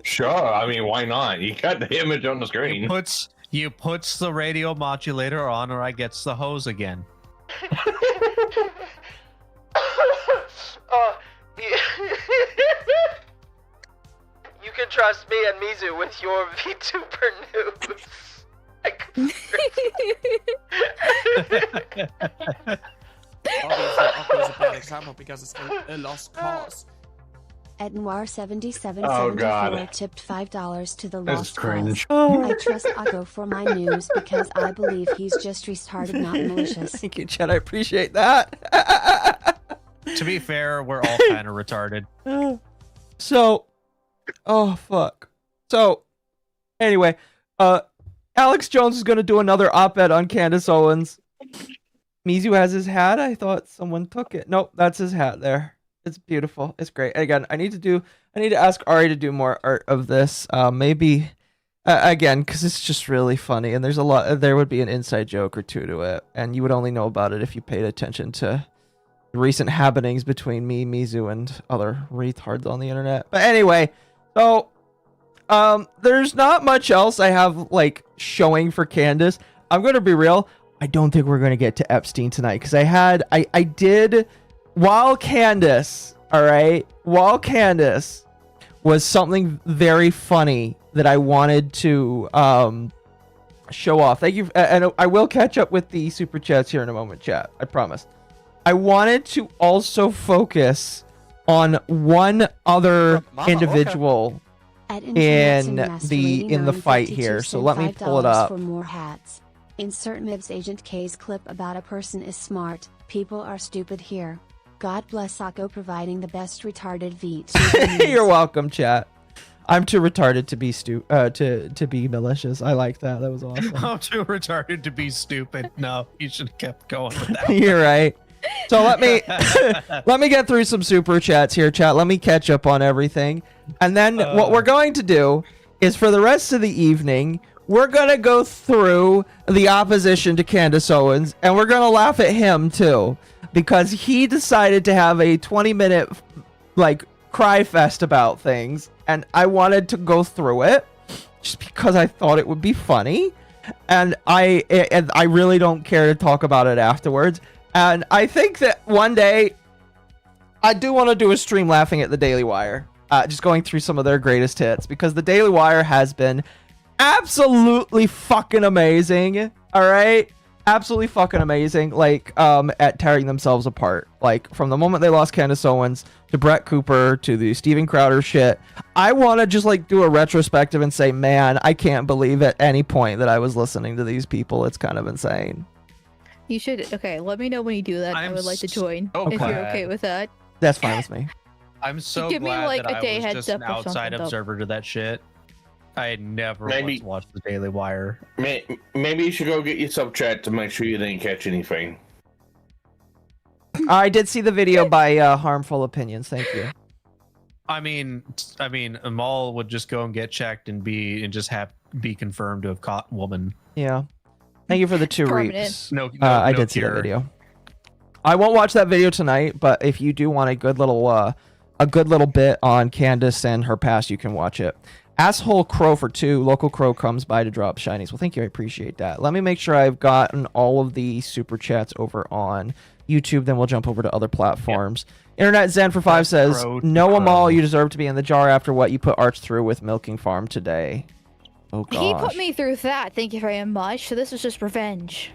Sure. I mean, why not? You got the image on the screen. You puts the radio modulator on, or I gets the hose again. You can trust me and Mizu with your VTuber news. Obviously, Occo is a bad example because it's a lost cause. At Noir7774 Oh, God. tipped $5 to the That's lost cringe. cause. I trust Occo for my news because I believe he's just retarded, not malicious. Thank you, Chad. I appreciate that. To be fair, we're all kind of retarded. So, oh fuck. So, Anyway, Alex Jones is gonna do another op-ed on Candace Owens. Mizu has his hat. I thought someone took it. Nope, that's his hat there. It's beautiful. It's great. Again, I need to ask Ari to do more art of this. Maybe again, because it's just really funny, and there would be an inside joke or two to it, and you would only know about it if you paid attention to the recent happenings between me, Mizu, and other retards on the internet. But anyway, so there's not much else I have like showing for Candace. I'm gonna be real. I don't think we're gonna get to Epstein tonight because I did while Candace was something very funny that I wanted to show off. Thank you, and I will catch up with the super chats here in a moment, chat. I promise. I wanted to also focus on one other individual in the fight here. So let me pull it up. For more hats. Insert Mibs Agent K's clip about a person is smart, people are stupid here. God bless Occo providing the best retarded beat. You're welcome, chat. I'm too retarded to be to be malicious. I like that. That was awesome. I'm too retarded to be stupid. No, you should have kept going with that. You're right. So let me get through some super chats here, chat. Let me catch up on everything. And then what we're going to do is for the rest of the evening, we're going to go through the opposition to Candace Owens, and we're going to laugh at him too, because he decided to have a 20-minute like cry fest about things, and I wanted to go through it just because I thought it would be funny, and I really don't care to talk about it afterwards. And I think that one day I do want to do a stream laughing at the Daily Wire, just going through some of their greatest hits, because the Daily Wire has been absolutely fucking amazing. All right, absolutely fucking amazing, like at tearing themselves apart, like from the moment they lost Candace Owens to Brett Cooper to the Steven Crowder shit. I want to just like do a retrospective and say, man, I can't believe at any point that I was listening to these people. It's kind of insane. You should. Okay, let me know when you do that. I would like to join if you're okay with that. That's fine with me. I'm so Give me, glad like, that a day I was heads just an up or outside something, though. observer to that shit. I had never Maybe- once watched the Daily Wire. Maybe you should go get your sub chat to make sure you didn't catch anything. I did see the video by Harmful Opinions. Thank you. I mean, Amal would just go and get checked and be confirmed to have caught woman. Yeah. Thank you for the 2 Permanent. reaps. No, I no did see that cure. video. I won't watch that video tonight, but if you do want a good little bit on Candace and her past, you can watch it. Asshole Crow for 2. Local Crow comes by to drop shinies. Well, thank you. I appreciate that. Let me make sure I've gotten all of the super chats over on YouTube. Then we'll jump over to other platforms. Yep. Internet Zen for 5 says, "No, Amal, you deserve to be in the jar after what you put Arch through with Milking Farm today." Oh gosh. He put me through that. Thank you very much. So this is just revenge.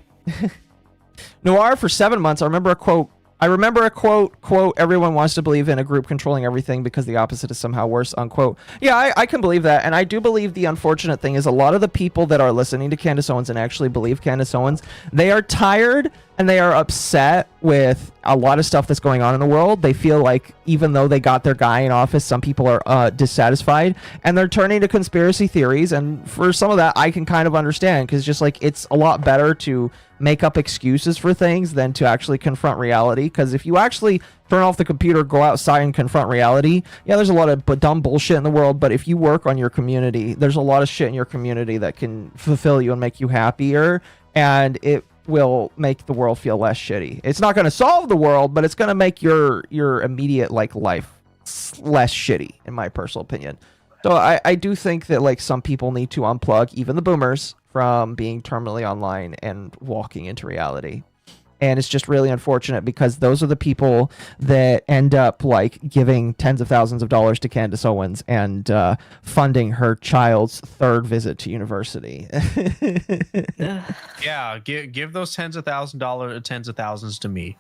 Noir for 7 months. I remember a quote. Everyone wants to believe in a group controlling everything because the opposite is somehow worse, unquote. Yeah, I can believe that. And I do believe the unfortunate thing is a lot of the people that are listening to Candace Owens and actually believe Candace Owens, they are tired and they are upset with a lot of stuff that's going on in the world. They feel like even though they got their guy in office, some people are dissatisfied and they're turning to conspiracy theories. And for some of that, I can kind of understand, because just like it's a lot better to make up excuses for things than to actually confront reality. Because if you actually turn off the computer, go outside and confront reality, yeah, there's a lot of dumb bullshit in the world, but if you work on your community, there's a lot of shit in your community that can fulfill you and make you happier, and it will make the world feel less shitty. It's not going to solve the world, but it's going to make your immediate like life less shitty, in my personal opinion. So I do think that like some people need to unplug, even the boomers, from being terminally online and walking into reality. And it's just really unfortunate because those are the people that end up like giving tens of thousands of dollars to Candace Owens and funding her child's 3rd visit to university. Yeah, give those tens of thousands to me.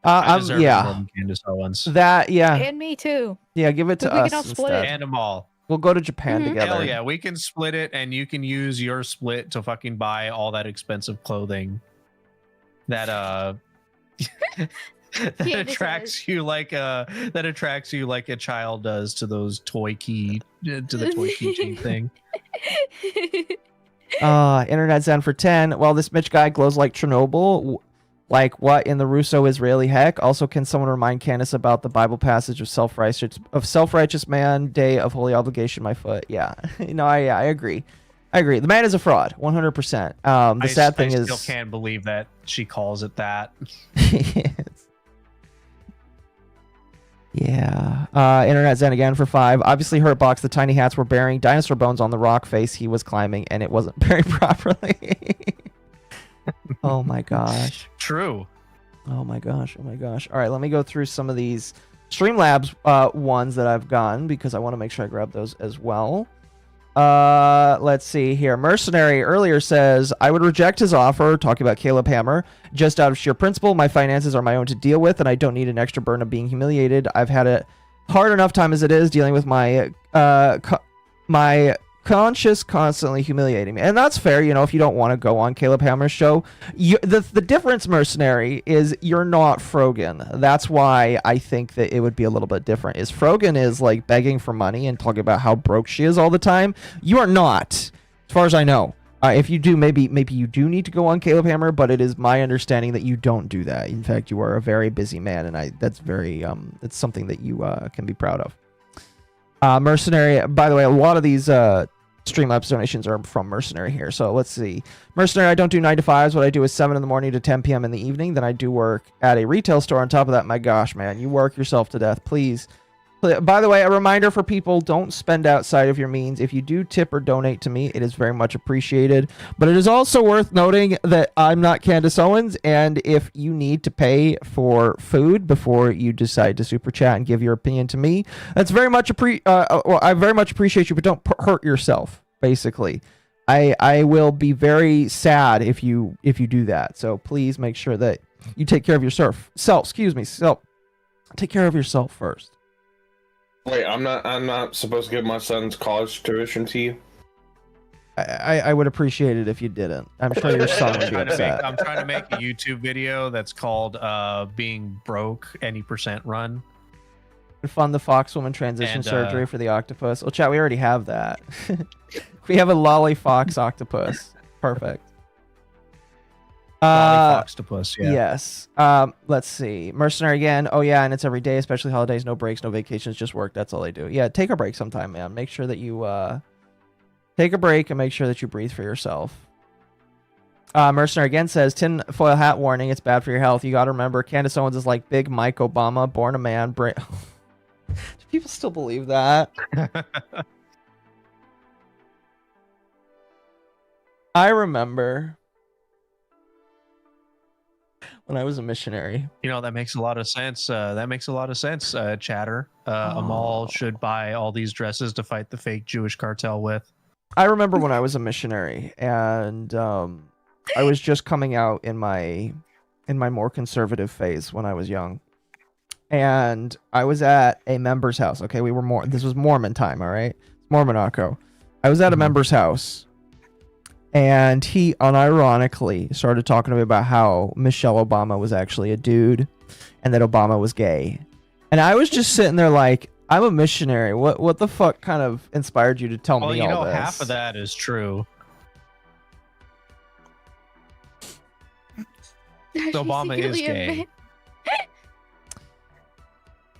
I deserve it more than Candace Owens. That, yeah. And me too. Yeah, give it to We us can all split instead. it. And them all. We'll go to Japan together. Hell yeah, we can split it, and you can use your split to fucking buy all that expensive clothing. That that attracts you like a child does to those toy key to the toy keychain thing. Internet Zen for 10. Well, this Mitch guy glows like Chernobyl. Like what in the Russo-Israeli heck? Also, can someone remind Candace about the Bible passage of self-righteous man, day of holy obligation, my foot? Yeah, I agree. I agree. The man is a fraud, 100%. The sad thing is, I still can't believe that she calls it that. Yeah. Internet Zen again for 5. Obviously, Hurtbox, the tiny hats were bearing dinosaur bones on the rock face he was climbing, and it wasn't buried properly. Oh my gosh. True. Oh my gosh. All right, let me go through some of these Streamlabs ones that I've gotten because I want to make sure I grab those as well. Let's see here. Mercenary earlier says, I would reject his offer, talking about Caleb Hammer, just out of sheer principle. My finances are my own to deal with, and I don't need an extra burden of being humiliated. I've had it hard enough time as it is dealing with my conscious constantly humiliating me. And that's fair, if you don't want to go on Caleb Hammer's show. The difference, Mercenary, is you're not Frogan. That's why I think that it would be a little bit different. Is Frogan is like begging for money and talking about how broke she is all the time. You are not, as far as I know. If you do, maybe you do need to go on Caleb Hammer, but it is my understanding that you don't do that. In fact, you are a very busy man, and that's very it's something that you can be proud of. Mercenary, by the way, a lot of these Streamlabs donations are from Mercenary here. So let's see. Mercenary, I don't do 9 to 5s. What I do is 7 in the morning to 10 p.m. in the evening. Then I do work at a retail store on top of that. My gosh, man, you work yourself to death. Please. By the way, a reminder for people, don't spend outside of your means. If you do tip or donate to me, it is very much appreciated. But it is also worth noting that I'm not Candace Owens, and if you need to pay for food before you decide to super chat and give your opinion to me, that's very much I very much appreciate you, but don't hurt yourself, basically. I will be very sad if you do that. So please make sure that you take care of yourself. Take care of yourself first. Wait, I'm not supposed to give my son's college tuition to you? I would appreciate it if you didn't. I'm sure your son would be upset. I'm trying to make a YouTube video that's called Being Broke Any Percent Run. Fund the Foxwoman transition surgery for the octopus. Oh, chat, we already have that. We have a lolly fox octopus. Perfect. Octopus, yeah. Yes. Let's see. Mercenary again. Oh yeah, and it's every day, especially holidays. No breaks, no vacations, just work. That's all I do. Yeah, take a break sometime, man. Make sure that you take a break and make sure that you breathe for yourself. Mercenary again says, tin foil hat warning, it's bad for your health. You gotta remember, Candace Owens is like Big Mike Obama, born a man. Do people still believe that? I remember when I was a missionary. That makes a lot of sense. Chatter. Amal should buy all these dresses to fight the fake Jewish cartel with. I remember when I was a missionary, and I was just coming out in my more conservative phase when I was young. And I was at a member's house. Okay, this was Mormon time, all right? MommaOcco. I was at a member's house. And he unironically started talking to me about how Michelle Obama was actually a dude and that Obama was gay. And I was just sitting there like, I'm a missionary. What the fuck kind of inspired you to tell me all this? Half of that is true. Obama is gay.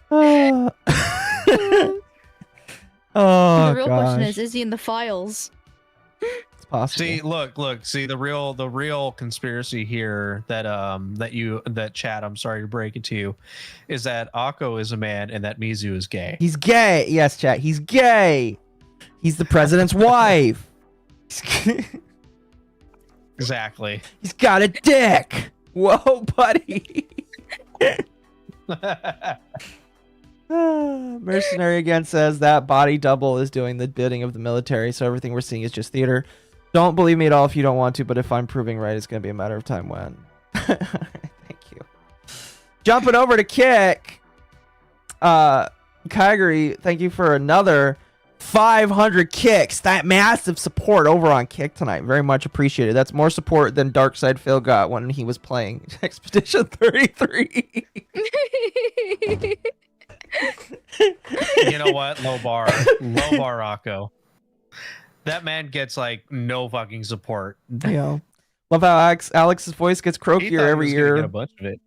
The real question is he in the files? Possible. See, look. See, the real conspiracy here that Chad, I'm sorry to break it to you, is that Occo is a man and that Mizu is gay. He's gay. Yes, chat. He's gay. He's the president's wife. Exactly. He's got a dick. Whoa, buddy. Mercenary again says that body double is doing the bidding of the military, so everything we're seeing is just theater. Don't believe me at all if you don't want to, but if I'm proving right, it's going to be a matter of time when. Thank you. Jumping over to Kick. Kyrie, thank you for another 500 kicks. That massive support over on Kick tonight. Very much appreciated. That's more support than Darkside Phil got when he was playing Expedition 33. You know what? Low bar, Occo. That man gets like no fucking support. Yeah. Love how Alex's voice gets croakier every year. Get a bunch of it.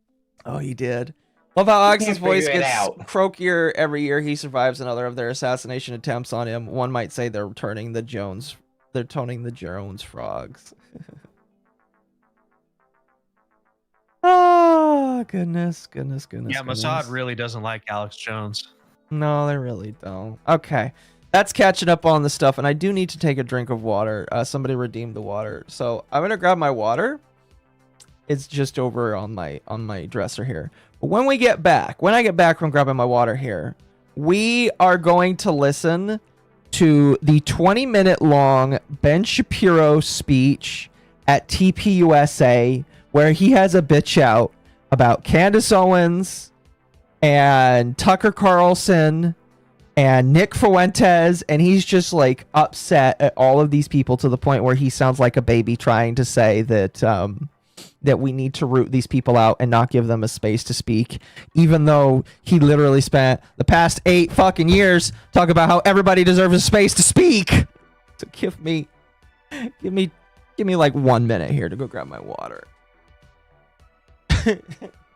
Oh, he did. Love how Alex's Can't voice figure it gets out. croakier every year he survives another of their assassination attempts on him. One might say they're turning the Jones. They're toning the Jones frogs. Oh, goodness. Yeah, Mossad really doesn't like Alex Jones. No, they really don't. Okay. That's catching up on the stuff, and I do need to take a drink of water. Somebody redeemed the water. So I'm gonna grab my water. It's just over on my dresser here. But when I get back from grabbing my water here, we are going to listen to the 20-minute long Ben Shapiro speech at TPUSA, where he has a bitch out about Candace Owens and Tucker Carlson and Nick Fuentes, and he's just like upset at all of these people to the point where he sounds like a baby trying to say that that we need to root these people out and not give them a space to speak, even though he literally spent the past 8 fucking years talking about how everybody deserves a space to speak. So give me like 1 minute here to go grab my water.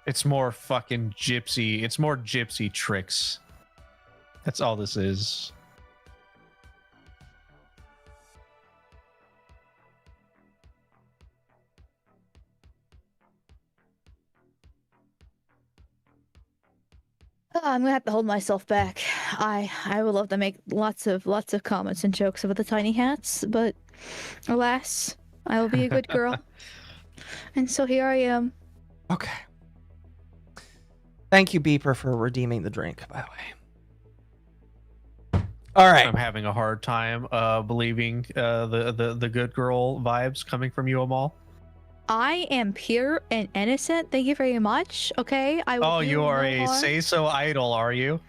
It's more fucking gypsy. It's more gypsy tricks. That's all this is. I'm gonna have to hold myself back. I would love to make lots of comments and jokes about the tiny hats, but alas, I will be a good girl. And so here I am. Okay. Thank you, Beeper, for redeeming the drink, by the way. All right. I'm having a hard time believing the good girl vibes coming from you, Amal. I am pure and innocent. Thank you very much. Okay. Oh, you are a say-so idol, are you?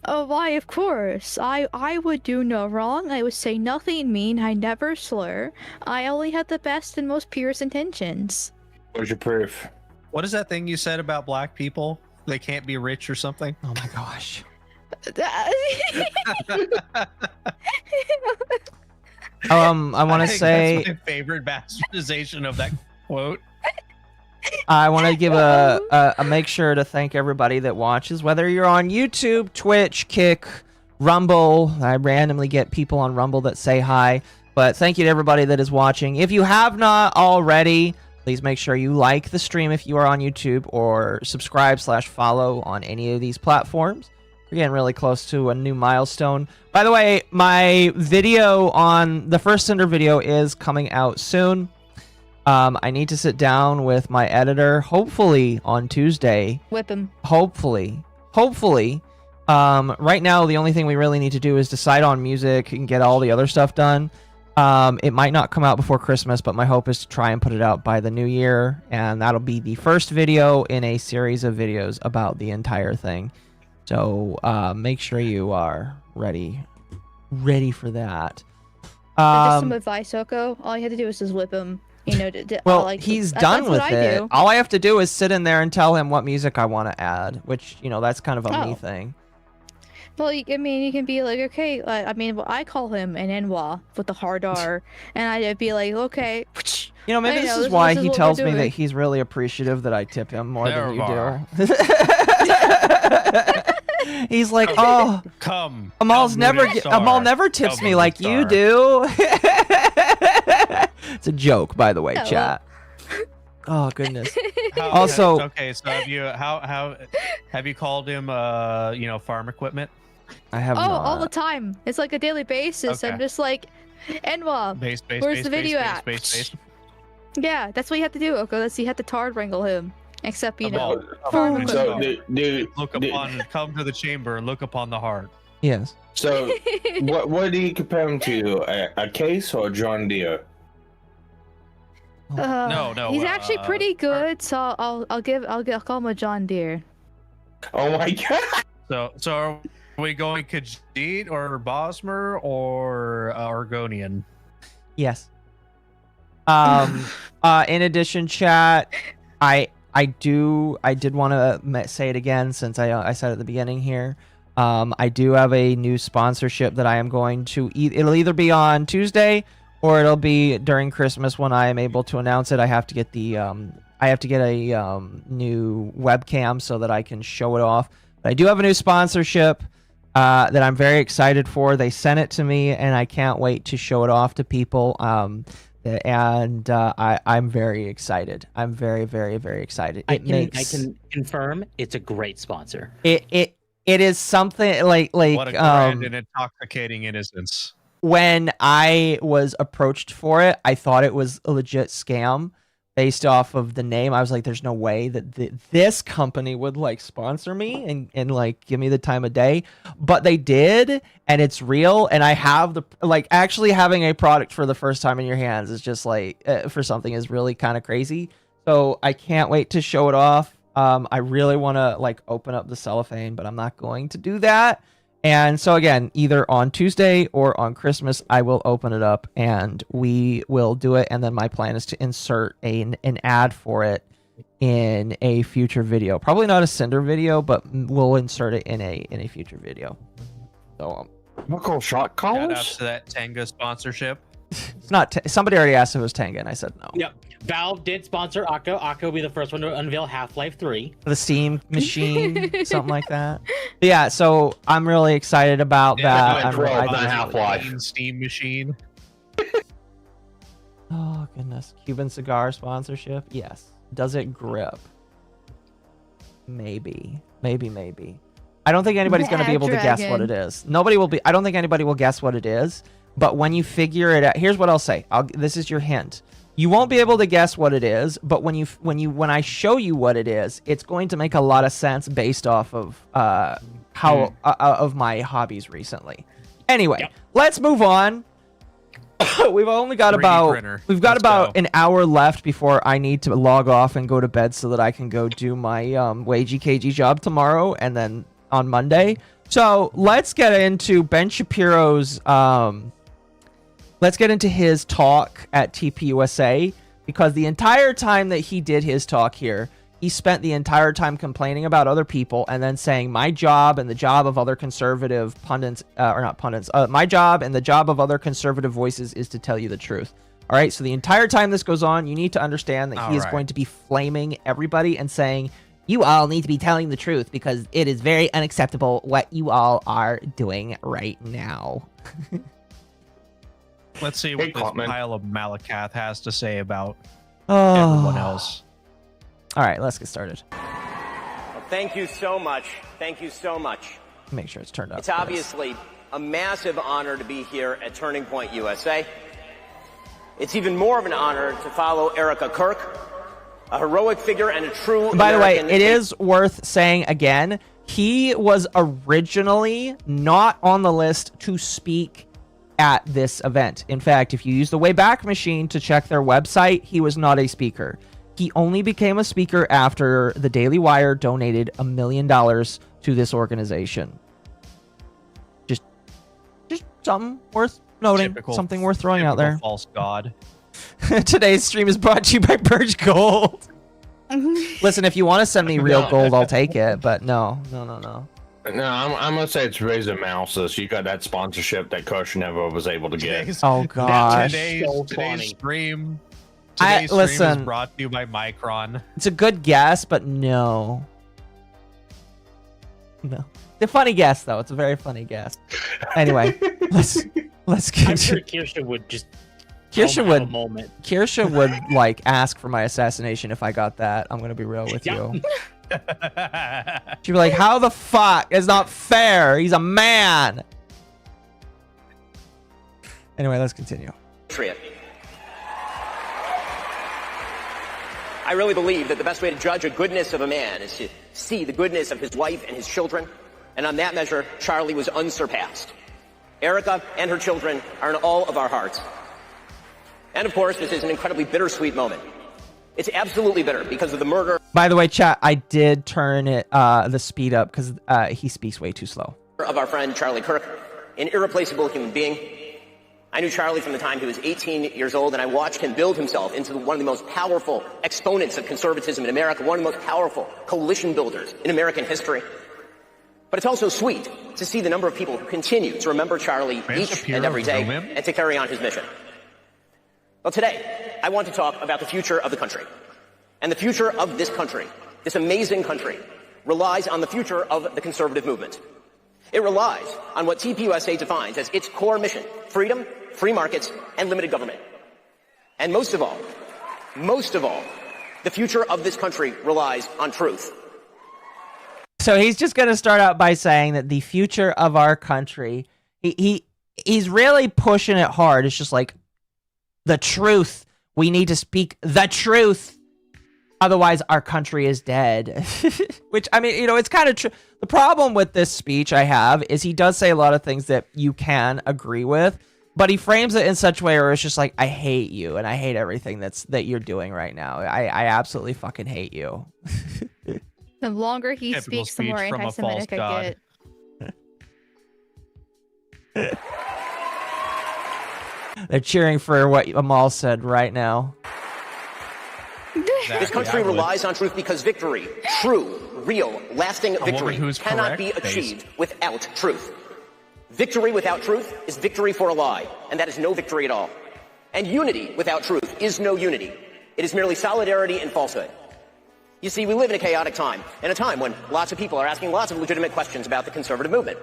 Oh, why? Of course. I would do no wrong. I would say nothing mean. I never slur. I only have the best and most purest intentions. Where's your proof? What is that thing you said about black people? They can't be rich or something? Oh my gosh. I want to say that's my favorite bastardization of that quote. I want to give a make sure to thank everybody that watches, whether you're on YouTube, Twitch, Kick, Rumble. I randomly get people on Rumble that say hi, but thank you to everybody that is watching. If you have not already, please make sure you like the stream if you are on YouTube, or subscribe/follow on any of these platforms. We're getting really close to a new milestone. By the way, my video on the first Cinder video is coming out soon. I need to sit down with my editor, hopefully on Tuesday. Whip him. Hopefully. Right now, the only thing we really need to do is decide on music and get all the other stuff done. It might not come out before Christmas, but my hope is to try and put it out by the new year, and that'll be the first video in a series of videos about the entire thing. So make sure you are ready for that. Just some advice, Occo. All you have to do is just whip him. You know, well, he's done with it. All I have to do is sit in there and tell him what music I want to add, which, you know, that's kind of a me thing. Well, I mean, you can be like, okay, I mean, well, I call him an Enwa with the hard R, and I'd be like, okay. You know, maybe this is why he tells me that he's really appreciative that I tip him more than you do. He's like, oh, come. Amal never tips me like you do. It's a joke, by the way, chat. Oh goodness. Also, okay, so have you called him farm equipment? I have not. All the time. It's like a daily basis. Okay. I'm just like, Enwa, where's the video at? Yeah, that's what you have to do, Occo. You have to tard wrangle him. Except, you know, come to the chamber and look upon the heart. Yes. So, what do you compare him to? A Case or a John Deere? No. He's actually pretty good, so I'll call him a John Deere. Oh my god! So are we going Khajiit or Bosmer or Argonian? Yes. In addition, chat, I did want to say it again since I said at the beginning here. I do have a new sponsorship that I am going to it'll either be on Tuesday or it'll be during Christmas when I am able to announce it. I have to get the a new webcam so that I can show it off. But I do have a new sponsorship that I'm very excited for. They sent it to me and I can't wait to show it off to people. I'm very excited. I'm very, very, very excited. I can confirm it's a great sponsor. It is something like what a grand and intoxicating innocence. When I was approached for it, I thought it was a legit scam based off of the name. I was like, there's no way that this company would like sponsor me and like give me the time of day, but they did, and it's real. And I have actually having a product for the first time in your hands is just like for something is really kind of crazy. So I can't wait to show it off. I really want to like open up the cellophane, but I'm not going to do that. And so again, either on Tuesday or on Christmas, I will open it up and we will do it. And then my plan is to insert an ad for it in a future video. Probably not a Cinder video, but we'll insert it in a future video. So shot Shout out collars. to that Tenga sponsorship. It's not. Somebody already asked if it was Tenga, and I said no. Yep. Valve did sponsor Occo. Occo will be the first one to unveil Half-Life 3. The Steam machine, something like that. But yeah, so I'm really excited about that. Half-Life Steam machine. Oh goodness, Cuban cigar sponsorship. Yes. Does it grip? Maybe. I don't think anybody's going to be able to guess what it is. Nobody will be. I don't think anybody will guess what it is. But when you figure it out, here's what I'll say. This is your hint. You won't be able to guess what it is, but when I show you what it is, it's going to make a lot of sense based off of of my hobbies recently. Anyway, let's move on. We've only got about an hour left before I need to log off and go to bed so that I can go do my wagey cagey job tomorrow and then on Monday. So let's get into Ben Shapiro's. Let's get into his talk at TPUSA, because the entire time that he did his talk here, he spent the entire time complaining about other people and then saying my job and the job of other conservative pundits, my job and the job of other conservative voices is to tell you the truth. All right. So the entire time this goes on, you need to understand that he is going to be flaming everybody and saying, you all need to be telling the truth because it is very unacceptable what you all are doing right now. Let's see what this pile of Malakath has to say about everyone else. All right, let's get started. Well, thank you so much. Thank you so much. Make sure it's turned up. It's obviously a massive honor to be here at Turning Point USA. It's even more of an honor to follow Erica Kirk, a heroic figure and a true By the way, American. it is worth saying again, he was originally not on the list to speak at this event. In fact, if you use the Wayback Machine to check their website, he was not a speaker. He only became a speaker after the Daily Wire donated $1 million to this organization. Just something worth noting, something worth throwing out there. False god. Today's stream is brought to you by Purge Gold. Listen, if you want to send me real gold, I'll take it. But no. No, I'm gonna say it's Razor Mouses. You got that sponsorship that Kush never was able to get. Oh gosh. Today's stream. Today's stream is brought to you by Micron. It's a good guess, but no. No. It's a funny guess, though. It's a very funny guess. Anyway, let's get. I'm sure Kirsha would just. Kirsha would like ask for my assassination if I got that. I'm gonna be real with you. She'd be like, "How the fuck? It's not fair. He's a man." Anyway, let's continue. I really believe that the best way to judge the goodness of a man is to see the goodness of his wife and his children. And on that measure, Charlie was unsurpassed. Erica and her children are in all of our hearts. And of course, this is an incredibly bittersweet moment. It's absolutely bitter because of the murder. By the way, chat, I did turn it the speed up because he speaks way too slow. of our friend Charlie Kirk, an irreplaceable human being. I knew Charlie from the time he was 18 years old, and I watched him build himself into one of the most powerful exponents of conservatism in America, one of the most powerful coalition builders in American history. But it's also sweet to see the number of people who continue to remember Charlie each and every day and to carry on his mission. Well, today, I want to talk about the future of the country. And the future of this country, this amazing country, relies on the future of the conservative movement. It relies on what TPUSA defines as its core mission: freedom, free markets, and limited government. And most of all, the future of this country relies on truth. So he's just going to start out by saying that the future of our country, he's really pushing it hard. It's just like, the truth. We need to speak the truth. Otherwise, our country is dead. Which, I mean, you know, it's kind of true. The problem with this speech I have is he does say a lot of things that you can agree with, but he frames it in such a way where it's just like, I hate you and I hate everything that you're doing right now. I absolutely fucking hate you. The longer he speaks, the more anti-Semitic I get. They're cheering for what Amal said right now. This country relies on truth because victory, true, real, lasting victory, cannot be achieved without truth. Victory without truth is victory for a lie, and that is no victory at all. And unity without truth is no unity. It is merely solidarity in falsehood. You see, we live in a chaotic time, and a time when lots of people are asking lots of legitimate questions about the conservative movement.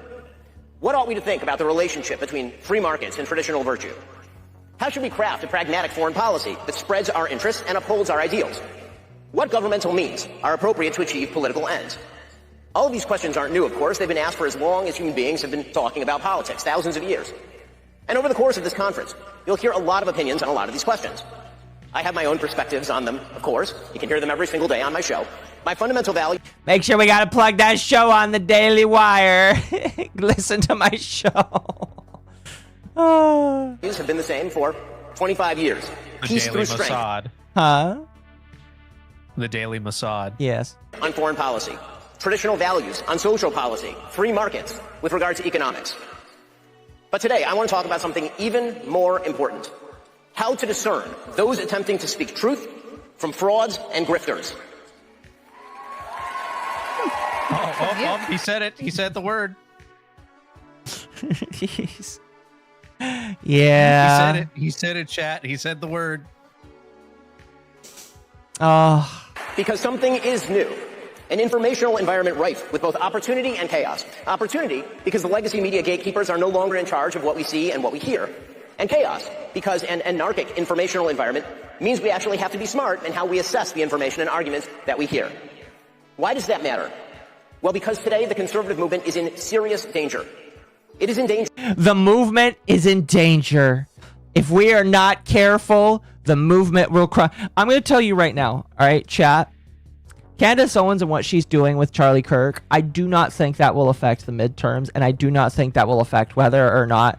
What ought we to think about the relationship between free markets and traditional virtue? How should we craft a pragmatic foreign policy that spreads our interests and upholds our ideals? What governmental means are appropriate to achieve political ends? All of these questions aren't new, of course. They've been asked for as long as human beings have been talking about politics, thousands of years. And over the course of this conference, you'll hear a lot of opinions on a lot of these questions. I have my own perspectives on them, of course. You can hear them every single day on my show. My fundamental value... Make sure we gotta plug that show on the Daily Wire. Listen to my show. have been the same for 25 years. Peace through strength. Mossad. Huh? The Daily Mossad. Yes. On foreign policy. Traditional values on social policy. Free markets with regard to economics. But today, I want to talk about something even more important. How to discern those attempting to speak truth from frauds and grifters. Oh, he said it. He said the word. Yeah. He said it, chat. He said the word. Oh. Because something is new. An informational environment rife with both opportunity and chaos. Opportunity because the legacy media gatekeepers are no longer in charge of what we see and what we hear. And chaos because an anarchic informational environment means we actually have to be smart in how we assess the information and arguments that we hear. Why does that matter? Well, because today the conservative movement is in serious danger. It is in danger. The movement is in danger. If we are not careful, the movement will cry. I'm going to tell you right now, all right, chat. Candace Owens and what she's doing with Charlie Kirk, I do not think that will affect the midterms, and I do not think that will affect whether or not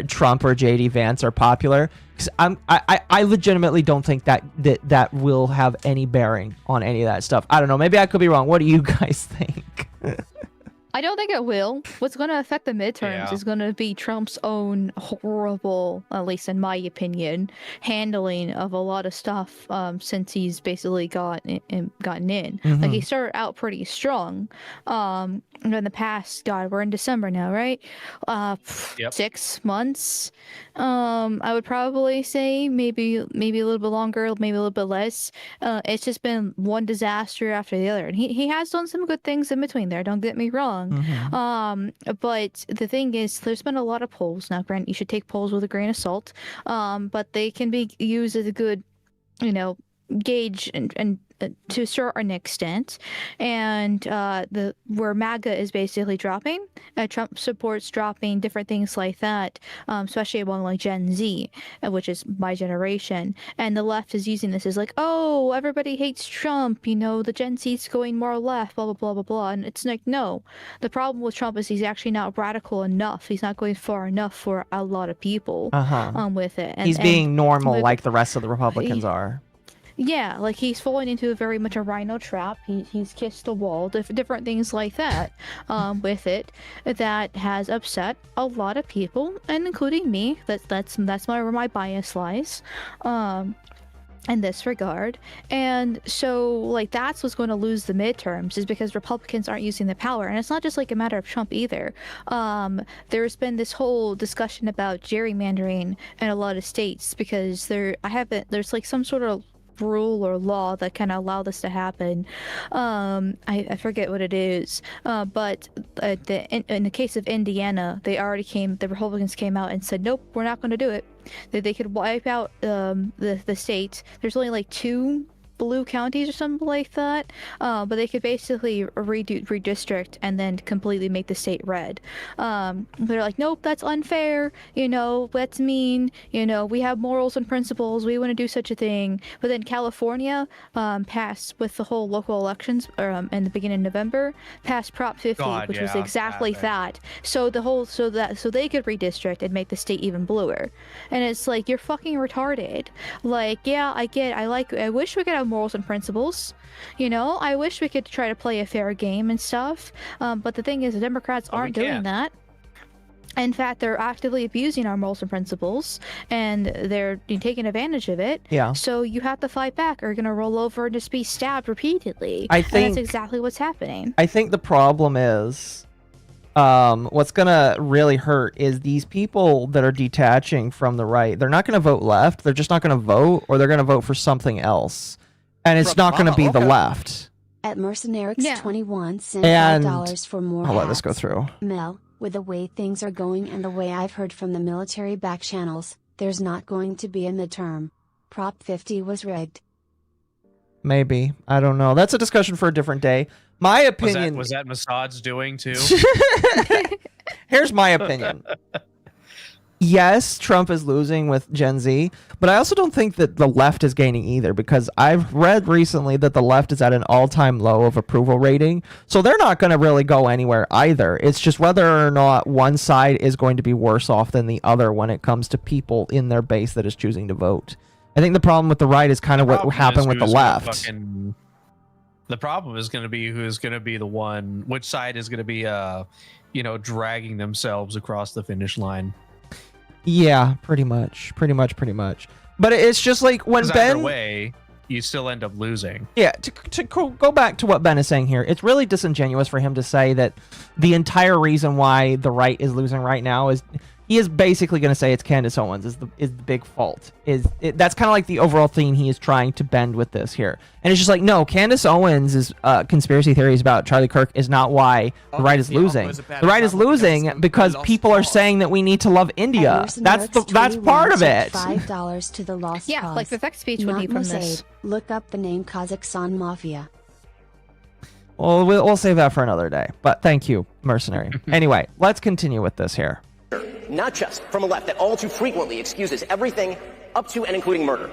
Trump or JD Vance are popular. Because I legitimately don't think that will have any bearing on any of that stuff. I don't know. Maybe I could be wrong. What do you guys think? I don't think it will. What's going to affect the midterms is going to be Trump's own horrible, at least in my opinion, handling of a lot of stuff since he's basically gotten in. Mm-hmm. Like, he started out pretty strong. In the past, God, we're in December now, right? 6 months. I would probably say maybe a little bit longer, maybe a little bit less. It's just been one disaster after the other, and he has done some good things in between there. Don't get me wrong. Mm-hmm. But the thing is, there's been a lot of polls. Now, granted, you should take polls with a grain of salt. But they can be used as a good, gauge and to a certain extent, and where MAGA is basically dropping, Trump support's dropping, different things like that, especially among like Gen Z, which is my generation, and the left is using this as like, oh, everybody hates Trump, the Gen Z's going more left, blah blah blah blah blah, and it's like, no, the problem with Trump is he's actually not radical enough. He's not going far enough for a lot of people with it. And he's being normal like the rest of the Republicans are. Yeah, like he's falling into very much a rhino trap. He's kissed the wall, different things like that with it that has upset a lot of people, and including me. That's where my bias lies. In this regard. And so like that's what's going to lose the midterms, is because Republicans aren't using the power. And it's not just like a matter of Trump either. There's been this whole discussion about gerrymandering in a lot of states, because there's like some sort of rule or law that kind of allow this to happen. I forget what it is, but in the case of Indiana, the Republicans came out and said, nope, we're not going to do it. That they could wipe out the state. There's only like 2 blue counties or something like that, but they could basically redistrict and then completely make the state red. They're like, nope, that's unfair, that's mean, we have morals and principles, we want to do such a thing. But then California passed, with the whole local elections in the beginning of November, passed Prop 50, which was exactly that. So they could redistrict and make the state even bluer. And it's like, you're fucking retarded. Like, yeah, I wish we could have morals and principles, I wish we could try to play a fair game and stuff, but the thing is, the Democrats aren't doing that. In fact, they're actively abusing our morals and principles, and they're taking advantage of it. Yeah. So you have to fight back, or you're gonna roll over and just be stabbed repeatedly. I think and that's exactly what's happening. I think the problem is, what's gonna really hurt is these people that are detaching from the right. They're not gonna vote left. They're just not gonna vote, or they're gonna vote for something else. And it's not going to be the left. At Mercenarix 21 cent And $5 for more I'll let this go hats. through. Mel, with the way things are going and the way I've heard from the military back channels, there's not going to be a midterm. Prop 50 was rigged. Maybe. I don't know. That's a discussion for a different day. My opinion... Was that Mossad's doing too? Here's my opinion. Yes, Trump is losing with Gen Z, but I also don't think that the left is gaining either, because I've read recently that the left is at an all-time low of approval rating, so they're not going to really go anywhere either. It's just whether or not one side is going to be worse off than the other when it comes to people in their base that is choosing to vote. I think the problem with the right is kind of what happened with the left. The problem is going to be who's going to be the one, which side is going to be, dragging themselves across the finish line. Yeah, pretty much. But it's just like when Ben... Either way, you still end up losing. Yeah, to go back to what Ben is saying here, it's really disingenuous for him to say that the entire reason why the right is losing right now is... He is basically going to say it's Candace Owens is the big fault. That's kind of like the overall theme he is trying to bend with this here. And it's just like, no, Candace Owens' conspiracy theories about Charlie Kirk is not why the right is losing. The right is losing because people are saying that we need to love India. That's part of it. $5 to the lost Yeah, cause. like the Vivek speech would Not be from Mossad. this. Look up the name Kazakhstan Mafia. Well, we'll save that for another day. But thank you, Mercenary. Anyway, let's continue with this here. Not just from a left that all too frequently excuses everything up to and including murder.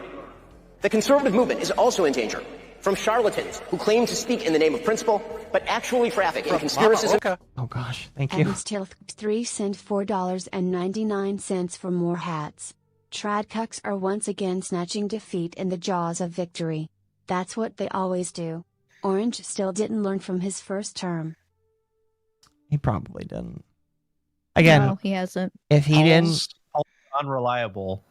The conservative movement is also in danger from charlatans who claim to speak in the name of principle, but actually traffic in conspiracies. Oh gosh, thank you. Evans Tilth 3 cent $4.99 for more hats. Tradcucks are once again snatching defeat in the jaws of victory. That's what they always do. Orange still didn't learn from his first term. He probably didn't. Again, no, he hasn't. If he didn't... Unreliable.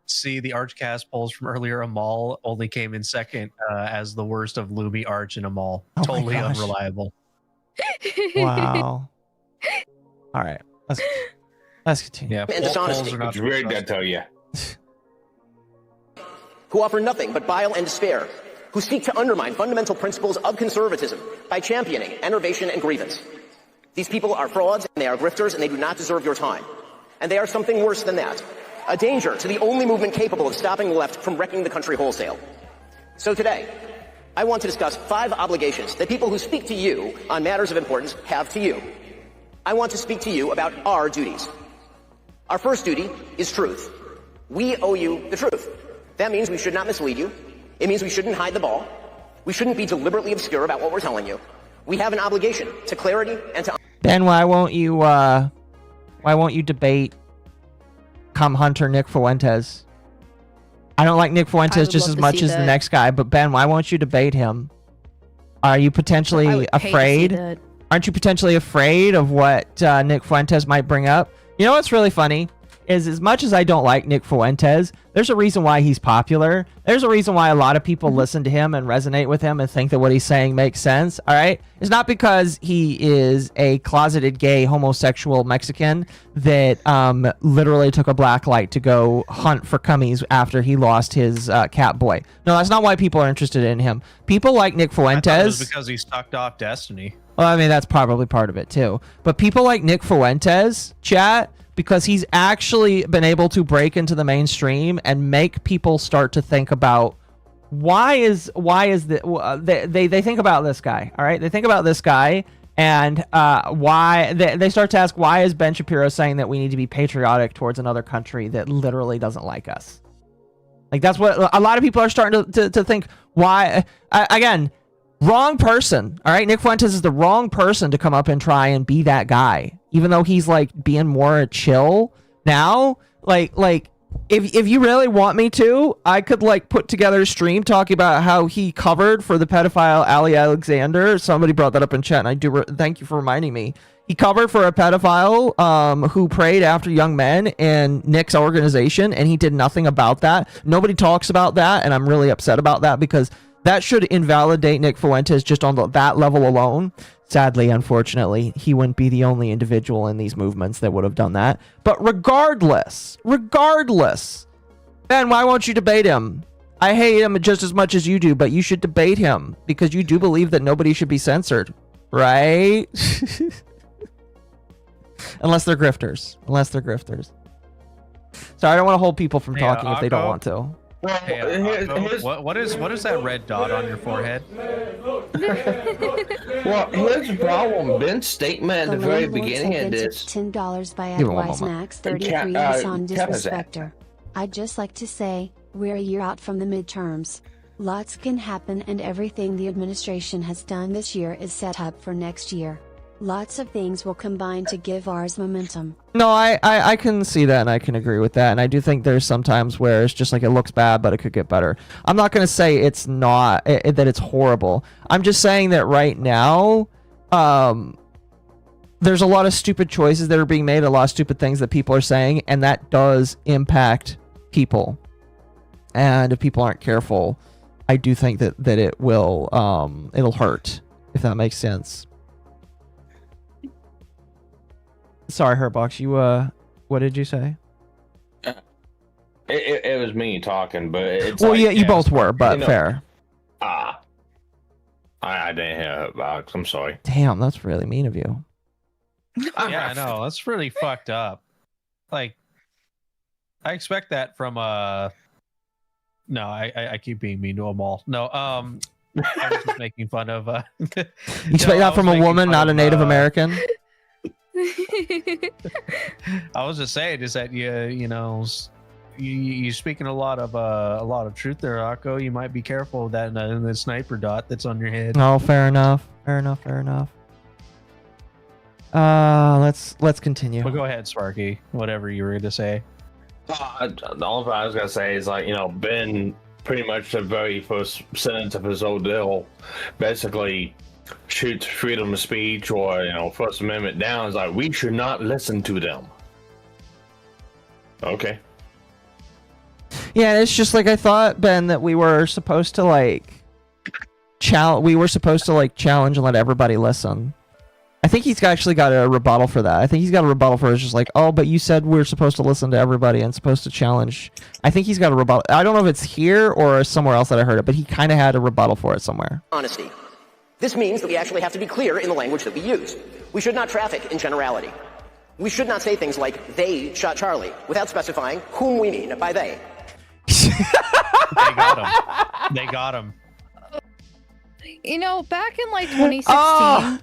See, the Archcast polls from earlier, Amal only came in second as the worst of Lumi, Arch, and Amal. Oh my Totally gosh. unreliable. Wow. All right. Let's continue. Yeah, And dishonesty. It's weird to tell you. Who offer nothing but bile and despair, who seek to undermine fundamental principles of conservatism by championing enervation and grievance. These people are frauds, and they are grifters, and they do not deserve your time. And they are something worse than that, a danger to the only movement capable of stopping the left from wrecking the country wholesale. So today, I want to discuss 5 obligations that people who speak to you on matters of importance have to you. I want to speak to you about our duties. Our first duty is truth. We owe you the truth. That means we should not mislead you. It means we shouldn't hide the ball. We shouldn't be deliberately obscure about what we're telling you. We have an obligation to clarity and to... Ben, why won't you debate Hunter Nick Fuentes? I don't like Nick I Fuentes would just love as to much see as the that. next guy, but Ben, why won't you debate him? Are you I potentially would hate to see afraid? that. Aren't you potentially afraid of what Nick Fuentes might bring up? You know what's really funny is, as much as I don't like Nick Fuentes, there's a reason why he's popular. There's a reason why a lot of people listen to him and resonate with him and think that what he's saying makes sense. All right, it's not because he is a closeted gay homosexual Mexican that literally took a black light to go hunt for cummies after he lost his cat boy. No, that's not why people are interested in him. People like Nick I thought it was Fuentes. because he sucked off Destiny. Well, I mean, that's probably part of it too. But people like Nick Fuentes, chat, because he's actually been able to break into the mainstream and make people start to think about why is they think about this guy. All right, they think about this guy and why they start to ask, why is Ben Shapiro saying that we need to be patriotic towards another country that literally doesn't like us? Like, that's what a lot of people are starting to think. Why? Again, wrong person. All right, Nick Fuentes is the wrong person to come up and try and be that guy, even though he's like being more chill now. Like if you really want me to, I could like put together a stream talking about how he covered for the pedophile Ali Alexander. Somebody brought that up in chat, and I do thank you for reminding me. He covered for a pedophile who preyed after young men in Nick's organization, and he did nothing about that. Nobody talks about that, and I'm really upset about that, because that should invalidate Nick Fuentes just on that level alone. Sadly, unfortunately, he wouldn't be the only individual in these movements that would have done that. But regardless, Ben, why won't you debate him? I hate him just as much as you do, but you should debate him because you do believe that nobody should be censored, right? Unless they're grifters. Sorry, I don't want to hold people from talking if they don't want to. Well, What is that red dot on your forehead? well, here's the problem. Ben's statement at the very beginning of this. $10 by Give it one Adwise moment. Max 33 Cat- is on Cat is Disrespector. I'd just like to say, we're a year out from the midterms. Lots can happen, and everything the administration has done this year is set up for next year. Lots of things will combine to give ours momentum. No, I can see that, and I can agree with that, and I do think there's some times where it's just like it looks bad, but it could get better. I'm not going to say it's not, that it's horrible. I'm just saying that right now, there's a lot of stupid choices that are being made, a lot of stupid things that people are saying, and that does impact people. And if people aren't careful, I do think that it will, it'll hurt, if that makes sense. Sorry, Herbox, you, what did you say? It was me talking, but it's well, like, yeah, you both were, but fair. I didn't hear Herbox. I'm sorry. Damn, that's really mean of you. Yeah, I know. That's really fucked up. Like, I expect that from No, I keep being mean to them all. No, I was just making fun of. You expect that from a woman, not a Native American? I was just saying is that you speaking a lot of truth there, Akko. You might be careful of that in the sniper dot that's on your head. Oh, fair enough. Let's continue. Well, go ahead, Sparky. Whatever you were going to say. The only thing I was gonna say is, like, Ben, pretty much the very first sentence of his ordeal basically shoots freedom of speech or First Amendment down. Is like, we should not listen to them. Okay. Yeah, it's just like I thought, Ben, that we were supposed to challenge and let everybody listen. I think he's actually got a rebuttal for that. I think he's got a rebuttal for it. It's just like, oh, but you said we're supposed to listen to everybody and supposed to challenge. I think he's got a rebuttal. I don't know if it's here or somewhere else that I heard it, but he kind of had a rebuttal for it somewhere. Honesty. This means that we actually have to be clear in the language that we use. We should not traffic in generality. We should not say things like, they shot Charlie, without specifying whom we mean by they. They got him. Back in 2016,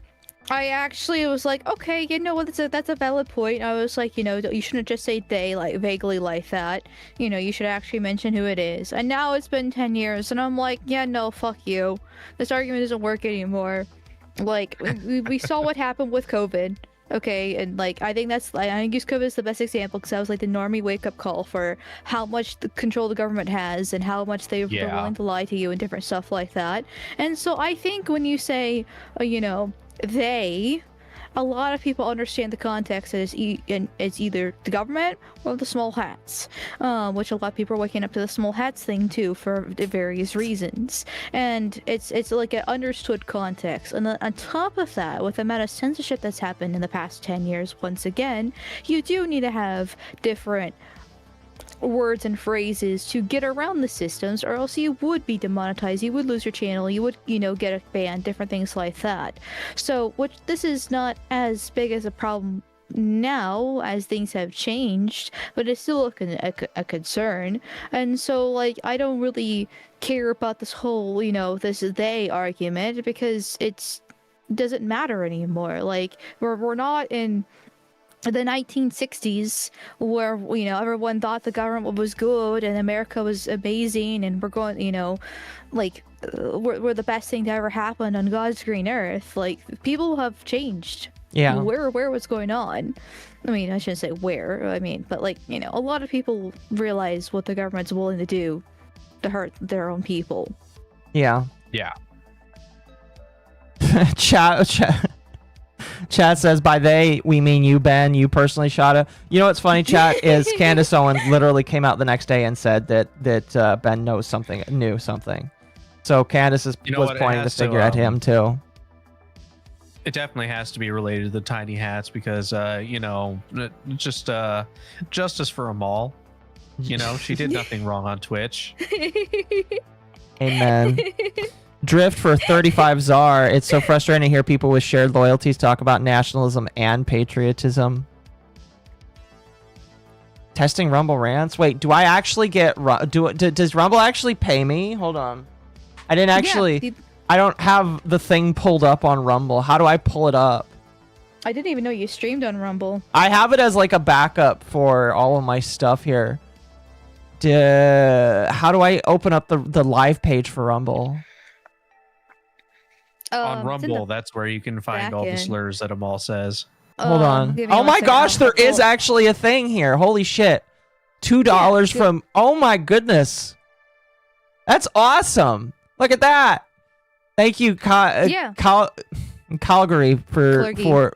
I actually was like, okay, that's a valid point. I was like, you shouldn't just say they vaguely like that. You should actually mention who it is. And now it's been 10 years, and I'm like, yeah, no, fuck you. This argument doesn't work anymore. We saw what happened with COVID. Okay, and like I think I use COVID as the best example because that was like the normie wake up call for how much the control the government has and how much they're willing to lie to you and different stuff like that. And so I think when you say, they, a lot of people understand the context that it's either the government or the small hats, which a lot of people are waking up to the small hats thing too for various reasons. And it's like an understood context. And on top of that, with the amount of censorship that's happened in the past 10 years, once again, you do need to have different words and phrases to get around the systems, or else you would be demonetized, you would lose your channel, you would get a ban, different things like that. So this is not as big as a problem now as things have changed, but it's still a concern. And so like I don't really care about this whole this they argument because it doesn't matter anymore. Like we're not in the 1960s where everyone thought the government was good and America was amazing and we're going we're the best thing to ever happen on God's green earth. Like people have changed. Yeah. Where what's going on? I mean, I shouldn't say where. I mean, but a lot of people realize what the government's willing to do to hurt their own people. Yeah. Yeah. Chat says, by they, we mean you, Ben. You personally shot it. You know what's funny, chat, is Candace Owens literally came out the next day and said that Ben knew something. So Candace was pointing the finger at him, too. It definitely has to be related to the tiny hats because, just justice for Amal. She did nothing wrong on Twitch. Amen. Drift for 35 Czar. It's so frustrating to hear people with shared loyalties talk about nationalism and patriotism. Testing Rumble rants. Wait, do I actually get... does Rumble actually pay me? Hold on. I didn't actually... Yeah, I don't have the thing pulled up on Rumble. How do I pull it up? I didn't even know you streamed on Rumble. I have it as like a backup for all of my stuff here. How do I open up the live page for Rumble? On Rumble, that's where you can find all the slurs that Amal says. Hold on. Oh my gosh, there is actually a thing here. Holy shit. $2 from... Oh my goodness. That's awesome. Look at that. Thank you, Calgary for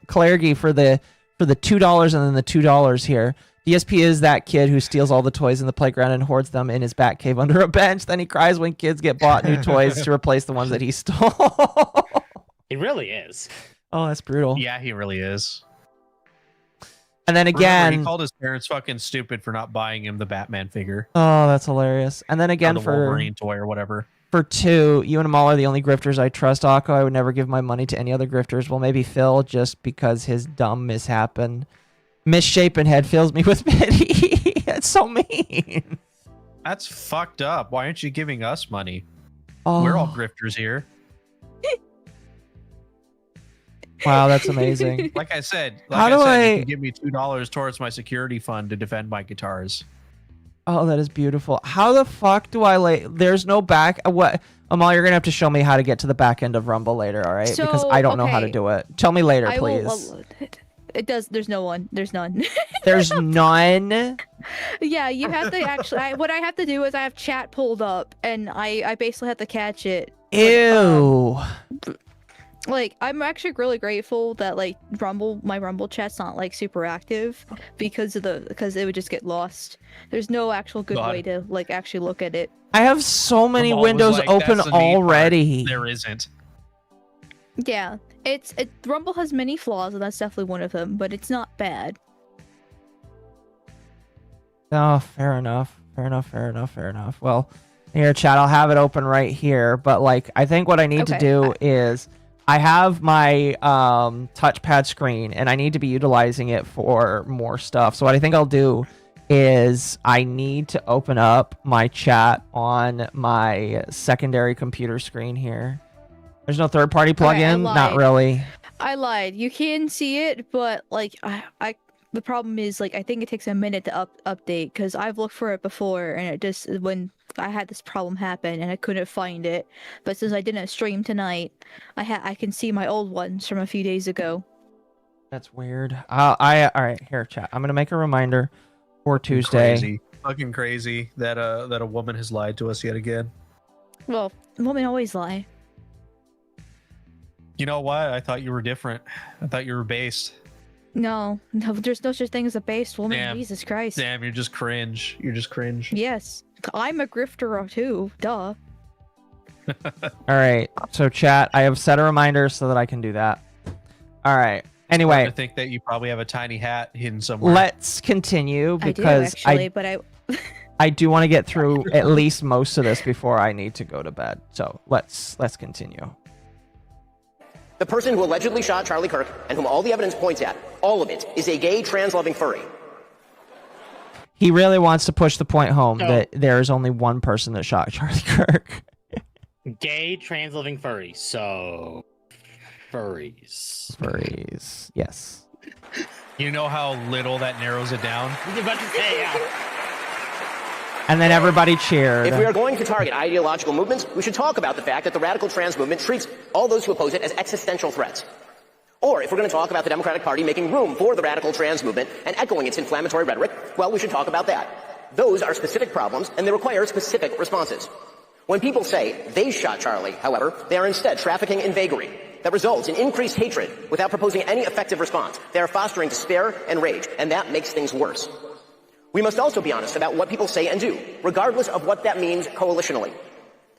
Clargy for the $2 and then the $2 here. DSP is that kid who steals all the toys in the playground and hoards them in his bat cave under a bench. Then he cries when kids get bought new toys to replace the ones that he stole. He really is. Oh, that's brutal. Yeah, he really is. And then again, remember, he called his parents fucking stupid for not buying him the Batman figure. Oh, that's hilarious. And then again, or the Wolverine toy or whatever. For 2, you and Amal are the only grifters I trust. Akko, I would never give my money to any other grifters. Well, maybe Phil, just because his dumb misshapen. Misshapen head fills me with pity. That's so mean. That's fucked up. Why aren't you giving us money? Oh. We're all grifters here. Wow, that's amazing. Like I said, you can give me $2 towards my security fund to defend my guitars. Oh, that is beautiful. How the fuck do I there's no back... What? Amal, you're going to have to show me how to get to the back end of Rumble later, all right? So, because I don't know how to do it. Tell me later, please. It does. There's no one. There's none. There's none? Yeah, you have to actually... what I have to do is I have chat pulled up, and I basically have to catch it. Ew. I'm actually really grateful that my Rumble chat's not super active because it would just get lost. There's no actual good way to actually look at it. I have so many windows open already. There isn't. Yeah, Rumble has many flaws, and that's definitely one of them, but it's not bad. Oh, fair enough. Well, here, chat, I'll have it open right here, but I think what I need to do is I have my touchpad screen, and I need to be utilizing it for more stuff. So what I think I'll do is I need to open up my chat on my secondary computer screen here. There's no third-party plugin? Not really. I lied. You can see it, but the problem is I think it takes a minute to update because I've looked for it before, and it just when I had this problem happen and I couldn't find it. But since I didn't stream tonight, I can see my old ones from a few days ago. That's weird. All right, here, chat. I'm gonna make a reminder for Tuesday. Crazy. Fucking crazy that a woman has lied to us yet again. Well, women always lie. You know what? I thought you were different. I thought you were based. No, there's no such thing as a based woman. Damn. Jesus Christ. Damn, you're just cringe. You're just cringe. Yes, I'm a grifter too. Duh. All right, so chat. I have set a reminder so that I can do that. All right. Anyway, I think that you probably have a tiny hat hidden somewhere. Let's continue because I do want to get through at least most of this before I need to go to bed. So let's continue. The person who allegedly shot Charlie Kirk and whom all the evidence points at, all of it, is a gay, trans-loving furry. He really wants to push the point home that there is only one person that shot Charlie Kirk. Gay, trans-living furry. So, furries. Furries, yes. You know how little that narrows it down? I was about to say, yeah. And then everybody cheered. If we are going to target ideological movements, we should talk about the fact that the radical trans movement treats all those who oppose it as existential threats. Or if we're going to talk about the Democratic Party making room for the radical trans movement and echoing its inflammatory rhetoric, well, we should talk about that. Those are specific problems, and they require specific responses. When people say they shot Charlie, however, they are instead trafficking in vagary that results in increased hatred without proposing any effective response. They are fostering despair and rage, and that makes things worse. We must also be honest about what people say and do, regardless of what that means coalitionally.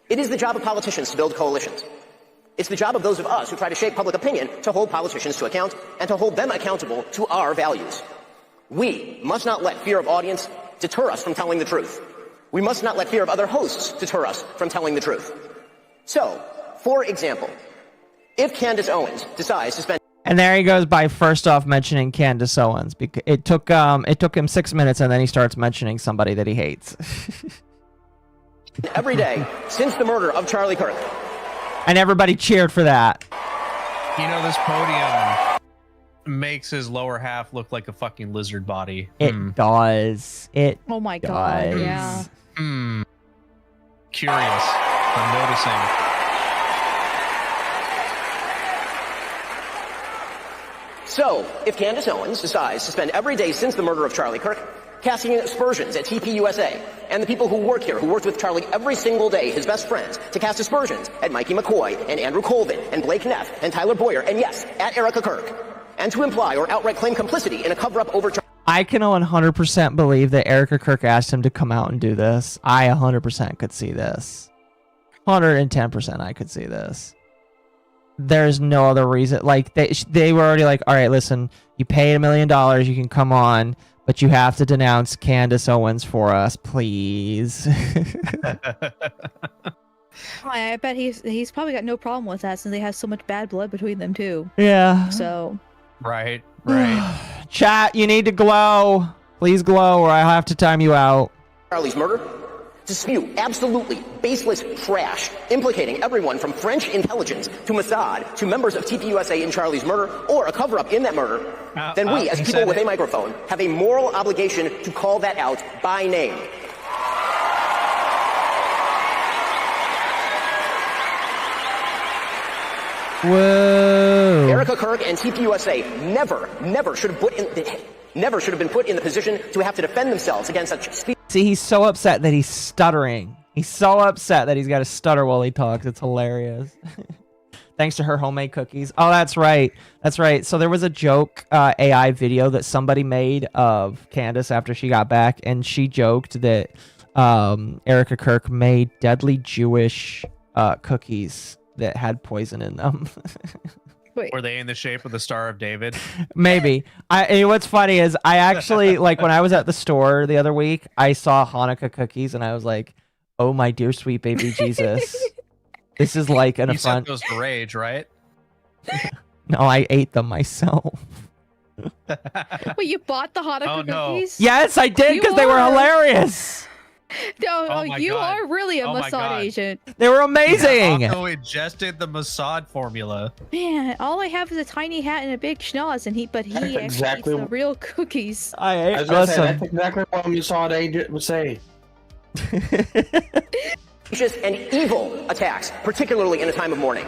It is the job of politicians to build coalitions. It's the job of those of us who try to shape public opinion to hold politicians to account and to hold them accountable to our values. We must not let fear of audience deter us from telling the truth. We must not let fear of other hosts deter us from telling the truth. So, for example, if Candace Owens decides to spend... And there he goes by first off mentioning Candace Owens. Because it took him 6 minutes, and then he starts mentioning somebody that he hates. every day since the murder of Charlie Kirk. And everybody cheered for that. You know, this podium makes his lower half look like a fucking lizard body. It does. It Oh my god, yeah. Curious. I'm noticing. So, if Candace Owens decides to spend every day since the murder of Charlie Kirk casting aspersions at TPUSA and the people who work here, who worked with Charlie every single day, his best friends, to cast aspersions at Mikey McCoy and Andrew Colvin and Blake Neff and Tyler Boyer, and yes, at Erica Kirk, and to imply or outright claim complicity in a cover-up over I can 100% believe that Erica Kirk asked him to come out and do this. I 100% could see this. 110% I could see this. There's no other reason. Like, they were already like, all right, listen, you paid $1 million, you can come on, but you have to denounce Candace Owens for us, please. I bet he's probably got no problem with that since they have so much bad blood between them too. Yeah. So. Right. Chat, you need to glow. Please glow or I'll have to time you out. Charlie's murder to spew absolutely baseless trash, implicating everyone from French intelligence to Mossad to members of TPUSA in Charlie's murder or a cover-up in that murder, then we, as people with a microphone, have a moral obligation to call that out by name. Whoa. Erica Kirk and TPUSA never should have been put in the position to have to defend themselves against such speech. See, he's so upset that he's stuttering. He's so upset that he's got to stutter while he talks. It's hilarious. Thanks to her homemade cookies. Oh, that's right. That's right. So there was a joke AI video that somebody made of Candace after she got back, and she joked that Erica Kirk made deadly Jewish cookies that had poison in them. Wait. Were they in the shape of the Star of David? Maybe. What's funny is I actually, like, when I was at the store the other week, I saw Hanukkah cookies and I was like, oh my dear sweet baby Jesus. This is like an affront. You sent those to Rage, right? No, I ate them myself. Wait, you bought the Hanukkah cookies? Yes, I did because they were hilarious. No, you are really a Mossad agent. They were amazing. Yeah, Occo ingested the Mossad formula. Man, all I have is a tiny hat and a big schnoz, and he actually eats the real cookies. That's that's exactly what Mossad agent would say. And evil attacks, particularly in a time of mourning.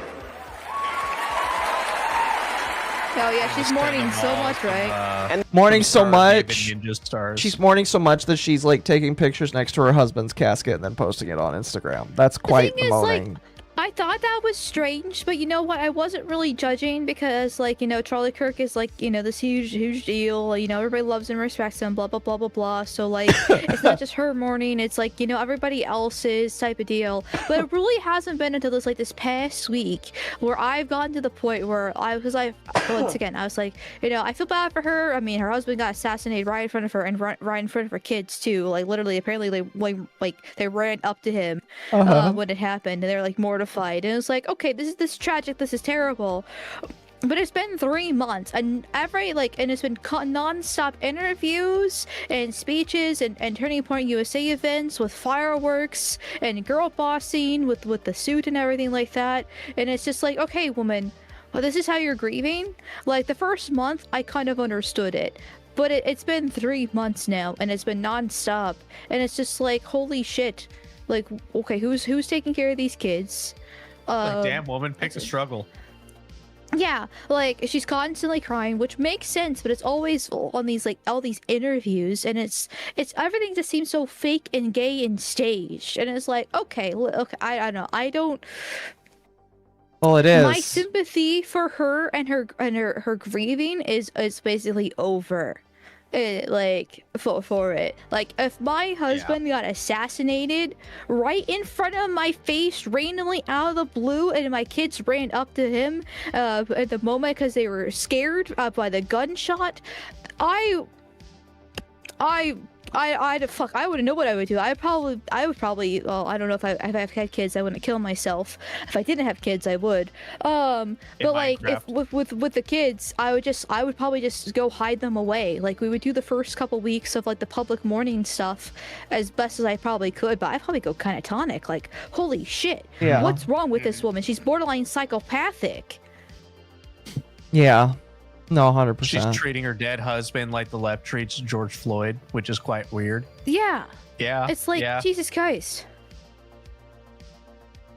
Oh yeah, she's mourning so much, right? Mourning so much. Ninja stars. She's mourning so much that she's like taking pictures next to her husband's casket and then posting it on Instagram. That's quite the thing is, like, mourning. I thought that was strange, but you know what? I wasn't really judging because, like, you know, Charlie Kirk is like, you know, this huge deal. You know, everybody loves and respects him. Blah blah blah blah blah. So like, it's not just her mourning. It's like, you know, everybody else's type of deal. But it really hasn't been until this past week where I've gotten to the point where once again, I was like, you know, I feel bad for her. I mean, her husband got assassinated right in front of her and right in front of her kids too. Like literally, apparently they ran up to him when it happened, and they're like mortified. And it's like, okay, this is tragic, this is terrible, but it's been 3 months, and it's been non-stop interviews and speeches and Turning Point USA events with fireworks and girl bossing with the suit and everything like that. And it's just like, okay, woman, well, this is how you're grieving. Like the first month I kind of understood it, but it's been 3 months now, and it's been non-stop, and it's just like, holy shit. Like, okay, who's taking care of these kids? Like, damn, woman, pick a struggle. Yeah, like she's constantly crying, which makes sense, but it's always on these all these interviews, and it's everything just seems so fake and gay and staged, and it's like, okay, I don't. Well, it is. My sympathy for her and her grieving is basically over. For it, like if my husband got assassinated right in front of my face randomly out of the blue, and my kids ran up to him at the moment because they were scared by the gunshot, I wouldn't know what I would do. I would probably, well, I don't know if I've had kids, I wouldn't kill myself. If I didn't have kids, I would. But like, if with the kids, I would probably just go hide them away. Like, we would do the first couple weeks of like the public mourning stuff as best as I probably could, but I'd probably go catatonic. Like, holy shit, what's wrong with this woman? She's borderline psychopathic. Yeah. No, 100%. She's treating her dead husband like the left treats George Floyd, which is quite weird. Yeah. Yeah. It's like, Jesus Christ.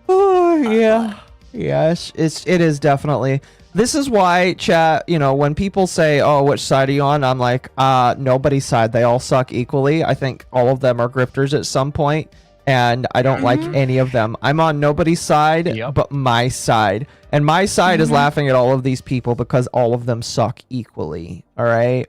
Oh, yeah. Yes, it is definitely. This is why, chat, you know, when people say, oh, which side are you on? I'm like, nobody's side. They all suck equally. I think all of them are grifters at some point, and I don't like any of them. I'm on nobody's side, but my side. And my side is laughing at all of these people because all of them suck equally. All right?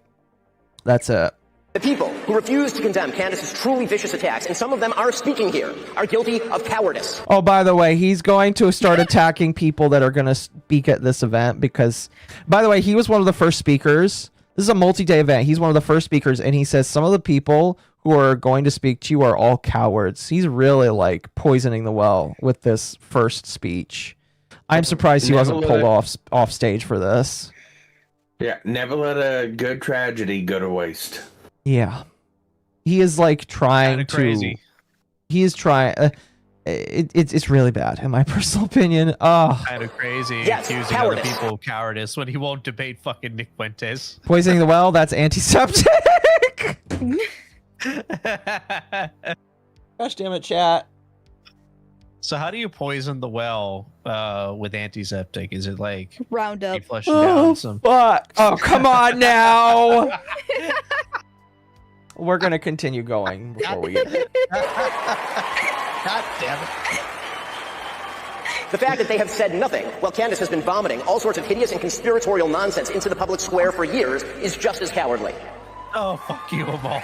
That's it. The people who refuse to condemn Candace's truly vicious attacks, and some of them are speaking here, are guilty of cowardice. Oh, by the way, he's going to start attacking people that are going to speak at this event because, by the way, he was one of the first speakers. This is a multi-day event. He's one of the first speakers, and he says some of the people who are going to speak to you are all cowards. He's really, like, poisoning the well with this first speech. I'm surprised he wasn't pulled off stage for this. Yeah, never let a good tragedy go to waste. Yeah. He is, like, trying to... crazy. He is trying... it's really bad, in my personal opinion. Oh. Kind of crazy, yes, accusing other people of cowardice when he won't debate fucking Nick Fuentes. Poisoning the well, that's antiseptic. Gosh damn it, chat. So how do you poison the well with antiseptic? Is it like Roundup? Flush down some... Fuck. Oh, come on now. We're gonna continue going before we get there. God damn it. The fact that they have said nothing while Candace has been vomiting all sorts of hideous and conspiratorial nonsense into the public square for years is just as cowardly. Oh, fuck you, Amal.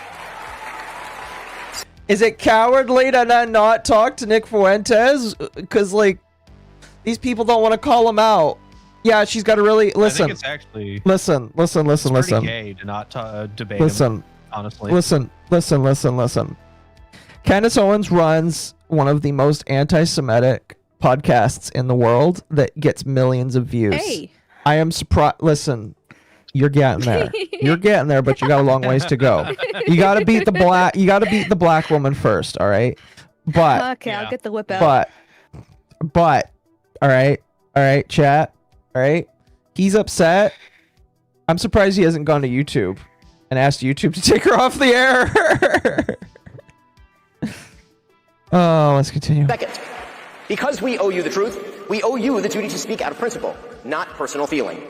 Is it cowardly to not talk to Nick Fuentes? Because, like, these people don't want to call him out. Yeah, she's got to really listen. I think it's actually listen. It's pretty gay to not debate him, honestly. Listen. Candace Owens runs one of the most anti-Semitic podcasts in the world that gets millions of views. Hey. I am surprised. Listen. You're getting there. You're getting there, but you got a long ways to go. You gotta beat the black. You gotta beat the black woman first. All right. But okay, I'll get the whip out. But all right, chat. All right. He's upset. I'm surprised he hasn't gone to YouTube and asked YouTube to take her off the air. Oh, let's continue. Second, because we owe you the truth, we owe you the duty to speak out of principle, not personal feeling.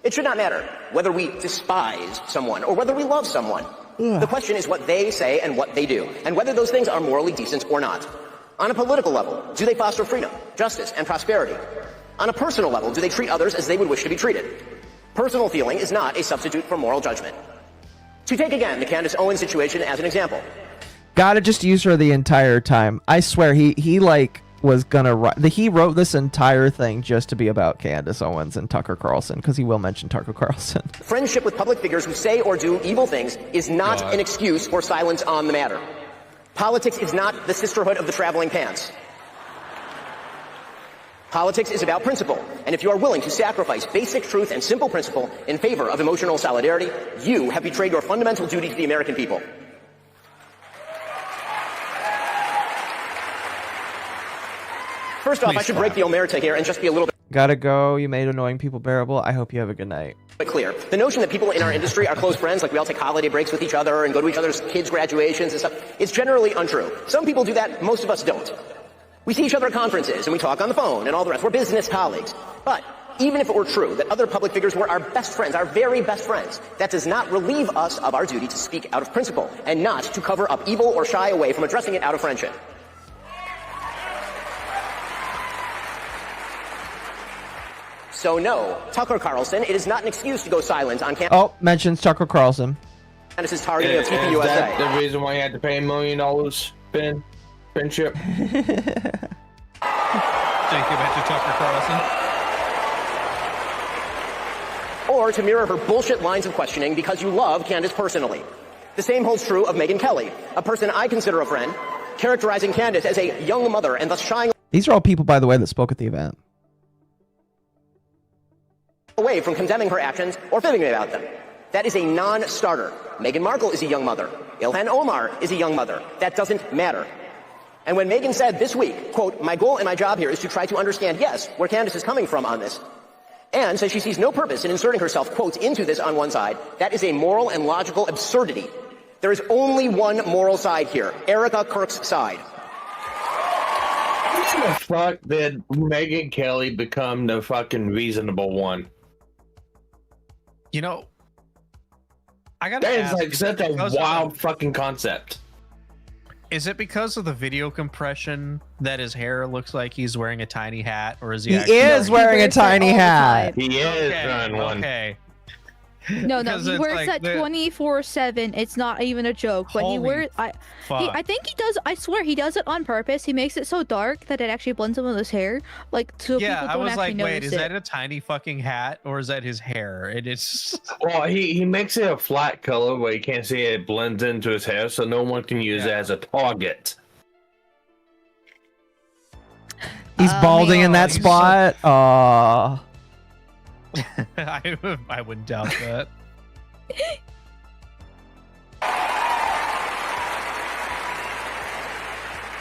It should not matter whether we despise someone or whether we love someone. The question is what they say and what they do, and whether those things are morally decent or not. On a political level, do they foster freedom, justice, and prosperity? On a personal level, do they treat others as they would wish to be treated? Personal feeling is not a substitute for moral judgment. To take again the Candace Owens situation as an example. Gotta just use her the entire time. I swear, he like was gonna write. He wrote this entire thing just to be about Candace Owens and Tucker Carlson, because he will mention Tucker Carlson. Friendship with public figures who say or do evil things is not an excuse for silence on the matter. Politics is not the sisterhood of the traveling pants. Politics is about principle, and if you are willing to sacrifice basic truth and simple principle in favor of emotional solidarity, you have betrayed your fundamental duty to the American people. First off, I should break the omerta here and just be a little bit Gotta go. You made annoying people bearable. I hope you have a good night. clear. The notion that people in our industry are close friends, like we all take holiday breaks with each other and go to each other's kids' graduations and stuff, it's generally untrue. Some people do that, most of us don't. We see each other at conferences and we talk on the phone and all the rest. We're business colleagues. But even if it were true that other public figures were our best friends, our very best friends, that does not relieve us of our duty to speak out of principle and not to cover up evil or shy away from addressing it out of friendship. So no, Tucker Carlson, it is not an excuse to go silent on campus. Oh, mentions Tucker Carlson. Candace's targeting of TPUSA. Is that the reason why you had to pay $1 million, friendship? Thank you, Mr. Tucker Carlson. Or to mirror her bullshit lines of questioning because you love Candace personally. The same holds true of Megyn Kelly, a person I consider a friend, characterizing Candace as a young mother and thus shying These are all people, by the way, that spoke at the event. away from condemning her actions or fibbing about them. That is a non-starter. Meghan Markle is a young mother. Ilhan Omar is a young mother. That doesn't matter. And when Megyn said this week, quote, "My goal and my job here is to try to understand, yes, where Candace is coming from on this," and says she sees no purpose in inserting herself, quote, into this on one side, that is a moral and logical absurdity. There is only one moral side here, Erica Kirk's side. How the fuck did Megyn Kelly become the fucking reasonable one? You know, I gotta That is ask, like such a because wild fucking concept. Is it because of the video compression that his hair looks like he's wearing a tiny hat, or is he? He is wearing a tiny hat. He is wearing one. Okay. No, Because he it's wears like that the- 24/7. It's not even a joke. When he Holy wears, I think he does. I swear he does it on purpose. He makes it so dark that it actually blends in with his hair, like so Yeah, people I don't was actually like, notice wait, is it. that a tiny fucking hat, or is that his hair? It is. Well, he makes it a flat color where you can't see it blends into his hair, so no one can use it as a target. He's balding in that he's spot. I wouldn't doubt that.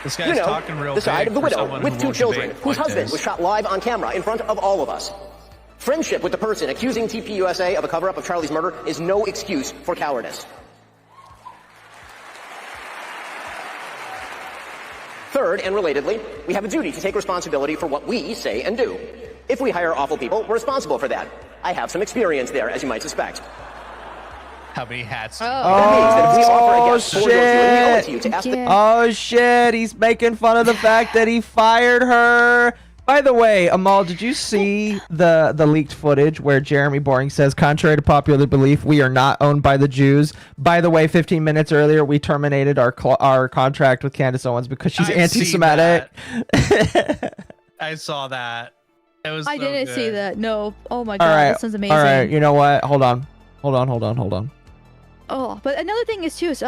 This guy's You know, talking real the side big of the for widow someone with who two won't children, debate whose husband Fuentes. was shot live on camera in front of all of us. Friendship with the person accusing TPUSA of a cover-up of Charlie's murder is no excuse for cowardice. Third, and relatedly, we have a duty to take responsibility for what we say and do. If we hire awful people, we're responsible for that. I have some experience there, as you might suspect. How many hats? Oh shit! He's making fun of the fact that he fired her. By the way, Amal, did you see the leaked footage where Jeremy Boring says, contrary to popular belief, we are not owned by the Jews? By the way, 15 minutes earlier, we terminated our contract with Candace Owens because she's anti-Semitic. I saw that. It was. I so didn't good. see that. No. Oh my All god, right, that sounds amazing. all right. You know what? Hold on. Oh, but another thing is too is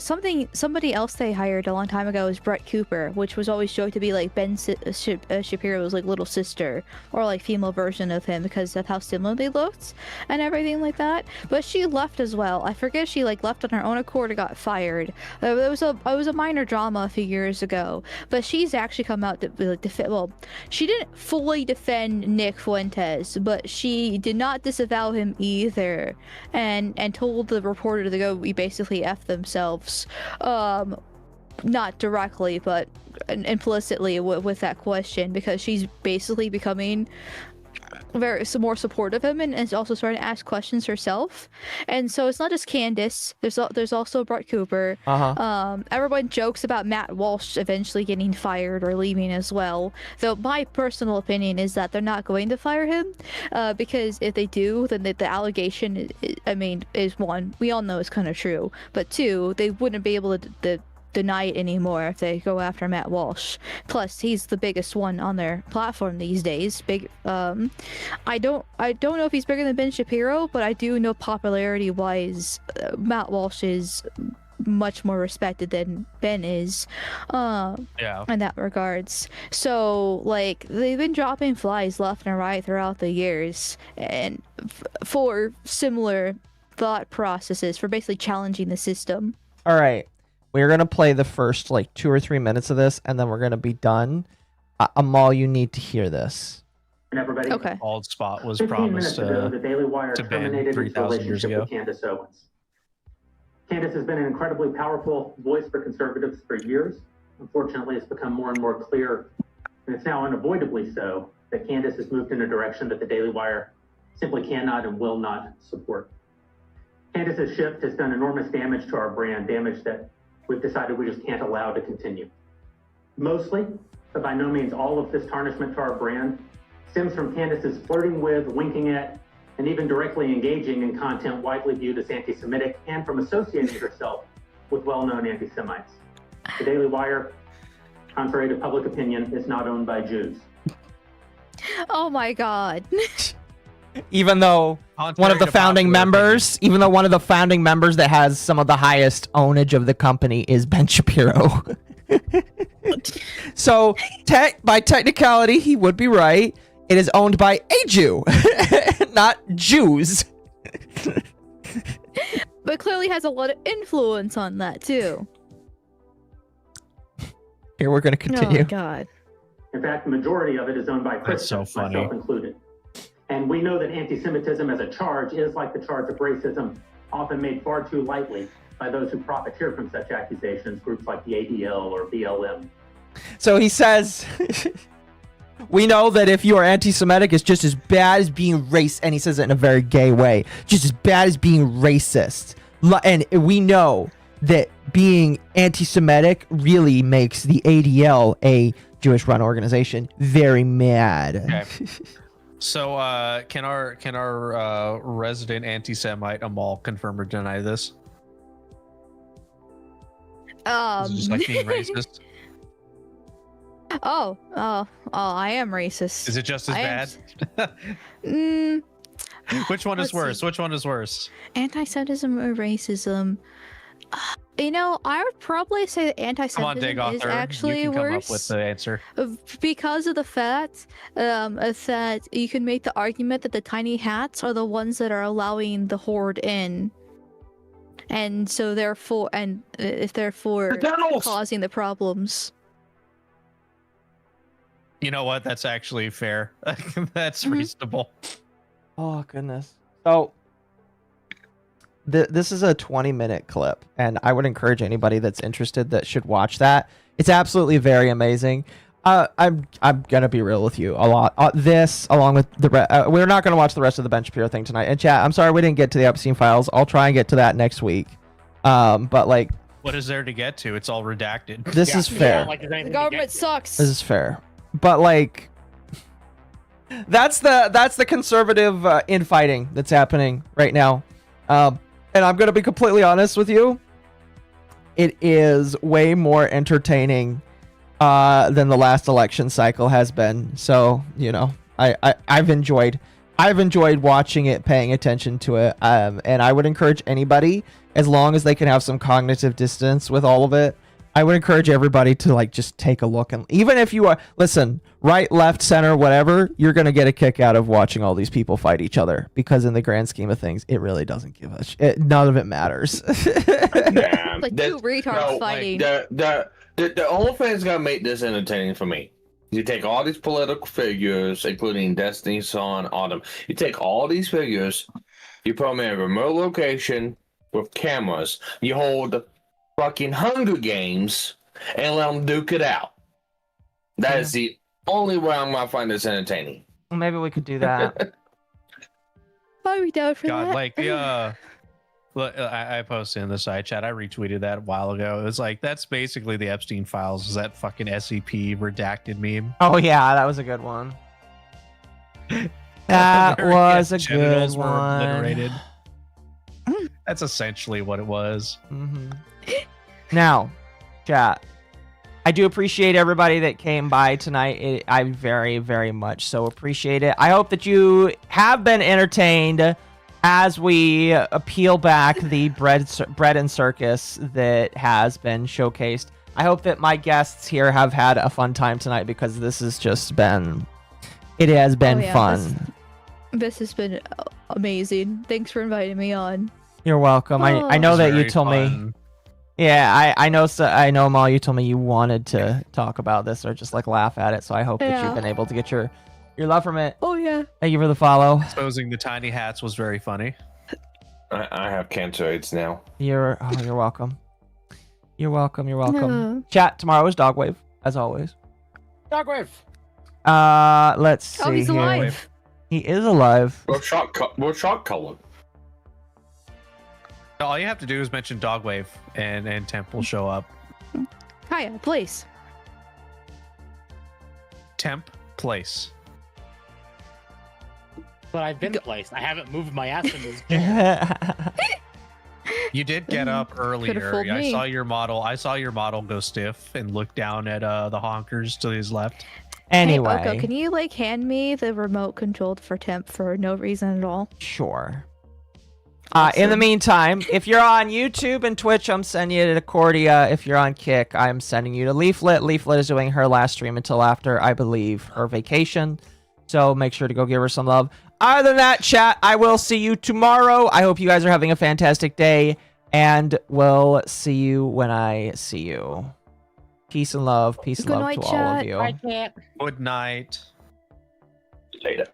somebody else they hired a long time ago is Brett Cooper, which was always joked to be like Ben Shapiro's like little sister or like female version of him because of how similar they looked and everything like that. But she left as well. I forget she like left on her own accord or got fired. It was a minor drama a few years ago, but she's actually come out to like defend. Well, she didn't fully defend Nick Fuentes, but she did not disavow him either, and told the reporter to go basically F themselves, not directly but implicitly with that question, because she's basically becoming more supportive of him, and is also starting to ask questions herself. And so it's not just Candace. There's also Bart Cooper. Everyone jokes about Matt Walsh eventually getting fired or leaving as well. Though my personal opinion is that they're not going to fire him, because if they do, then the allegation, is one, we all know is kind of true, but two, they wouldn't be able to deny it anymore if they go after Matt Walsh. Plus, he's the biggest one on their platform these days. I don't know if he's bigger than Ben Shapiro, but I do know popularity-wise, Matt Walsh is much more respected than Ben is. In that regards. So, like, they've been dropping flies left and right throughout the years, and for similar thought processes, for basically challenging the system. All right. We're going to play the first, 2 or 3 minutes of this, and then we're going to be done. Amal, you need to hear this. Okay. Bald spot was promised ago, the Daily Wire to ban terminated 3,000 its years relationship ago. with Candace Owens. Candace has been an incredibly powerful voice for conservatives for years. Unfortunately, it's become more and more clear, and it's now unavoidably so, that Candace has moved in a direction that the Daily Wire simply cannot and will not support. Candace's shift has done enormous damage to our brand, damage that we've decided we just can't allow to continue. Mostly, but by no means all of this tarnishment to our brand stems from Candace's flirting with, winking at, and even directly engaging in content widely viewed as anti-Semitic, and from associating herself with well-known anti-Semites. The Daily Wire, contrary to public opinion, is not owned by Jews. Oh my god. Even though one of the founding members that has some of the highest ownage of the company is Ben Shapiro. So, by technicality, he would be right. It is owned by a Jew, not Jews. But clearly has a lot of influence on that, too. Here, we're going to continue. Oh, God. In fact, the majority of it is owned by That's Christians, so funny. myself included. And we know that anti-Semitism as a charge is like the charge of racism, often made far too lightly by those who profiteer from such accusations, groups like the ADL or BLM. So he says, we know that if you are anti-Semitic, it's just as bad as being racist. And he says it in a very gay way. Just as bad as being racist. And we know that being anti-Semitic really makes the ADL, a Jewish-run organization, very mad. Okay. So, can our resident anti-Semite Amal confirm or deny this? Is it just like being racist? I am racist. Is it just as bad? Which one is worse? Which one is worse? Anti-Semitism or racism? I would probably say that anti-Semitism is actually you can come worse up with the answer. because of the fact that you can make the argument that the tiny hats are the ones that are allowing the horde in, and so therefore causing the problems. You know what? That's actually fair. That's reasonable. Oh, goodness. So, this is a 20-minute clip, and I would encourage anybody that's interested that should watch that. It's absolutely very amazing. I'm gonna be real with you a lot. This, along with we're not gonna watch the rest of the Ben Shapiro thing tonight. And chat, I'm sorry we didn't get to the Epstein files. I'll try and get to that next week. But like, what is there to get to? It's all redacted. This is fair. The government sucks. This is fair. But like, that's the conservative infighting that's happening right now. And I'm going to be completely honest with you. It is way more entertaining than the last election cycle has been. So, I've enjoyed watching it, paying attention to it. And I would encourage anybody, as long as they can have some cognitive distance with all of it, I would encourage everybody to just take a look. And even if you are, listen, right, left, center, whatever, you're going to get a kick out of watching all these people fight each other, because in the grand scheme of things, it really doesn't give a shit. None of it matters. Like two retards fighting. The only thing that's going to make this entertaining for me, you take all these political figures, including Destiny, Son, Autumn, you take all these figures, you put them in a remote location with cameras, you hold fucking Hunger Games and let them duke it out. That is the only way I'm gonna find this entertaining. Well, maybe we could do that. I'd be down for God, that. like the look, I posted in the side chat. I retweeted that a while ago. It was like that's basically the Epstein files. Is that fucking SCP redacted meme? Oh yeah, that was a good one. That was a good Genitals were one. obliterated. That's essentially what it was. Now, chat. I do appreciate everybody that came by tonight. I very, very much so appreciate it. I hope that you have been entertained as we peel back the bread and circus that has been showcased. I hope that my guests here have had a fun time tonight because this has just been... It has been fun. This has been amazing. Thanks for inviting me on. You're welcome. I know that you told me... Yeah, I know. So I know, Mal. You told me you wanted to talk about this or just like laugh at it. So I hope that you've been able to get your love from it. Oh yeah. Thank you for the follow. Exposing the tiny hats was very funny. I have cancer AIDS now. You're welcome. You're welcome. You're welcome. Chat tomorrow is Dogwave as always. Dogwave. Let's see. Oh, he's here. alive. He is alive. We're shock colored. All you have to do is mention Dogwave and Temp will show up. Hiya, place. Temp place. But I've been placed. I haven't moved my ass in this chair. You did get up earlier. fooled I me. saw your model. I saw your model go stiff and look down at the honkers to his left. Anyway, Hey, Oko, can you like hand me the remote controlled for temp for no reason at all? Sure. In the meantime, if you're on YouTube and Twitch, I'm sending you to Cordia. If you're on Kick, I'm sending you to Leaflet. Leaflet is doing her last stream until after, I believe, her vacation. So make sure to go give her some love. Other than that, chat, I will see you tomorrow. I hope you guys are having a fantastic day. And we'll see you when I see you. Peace and love. Peace and love to all of you. Good night. Later.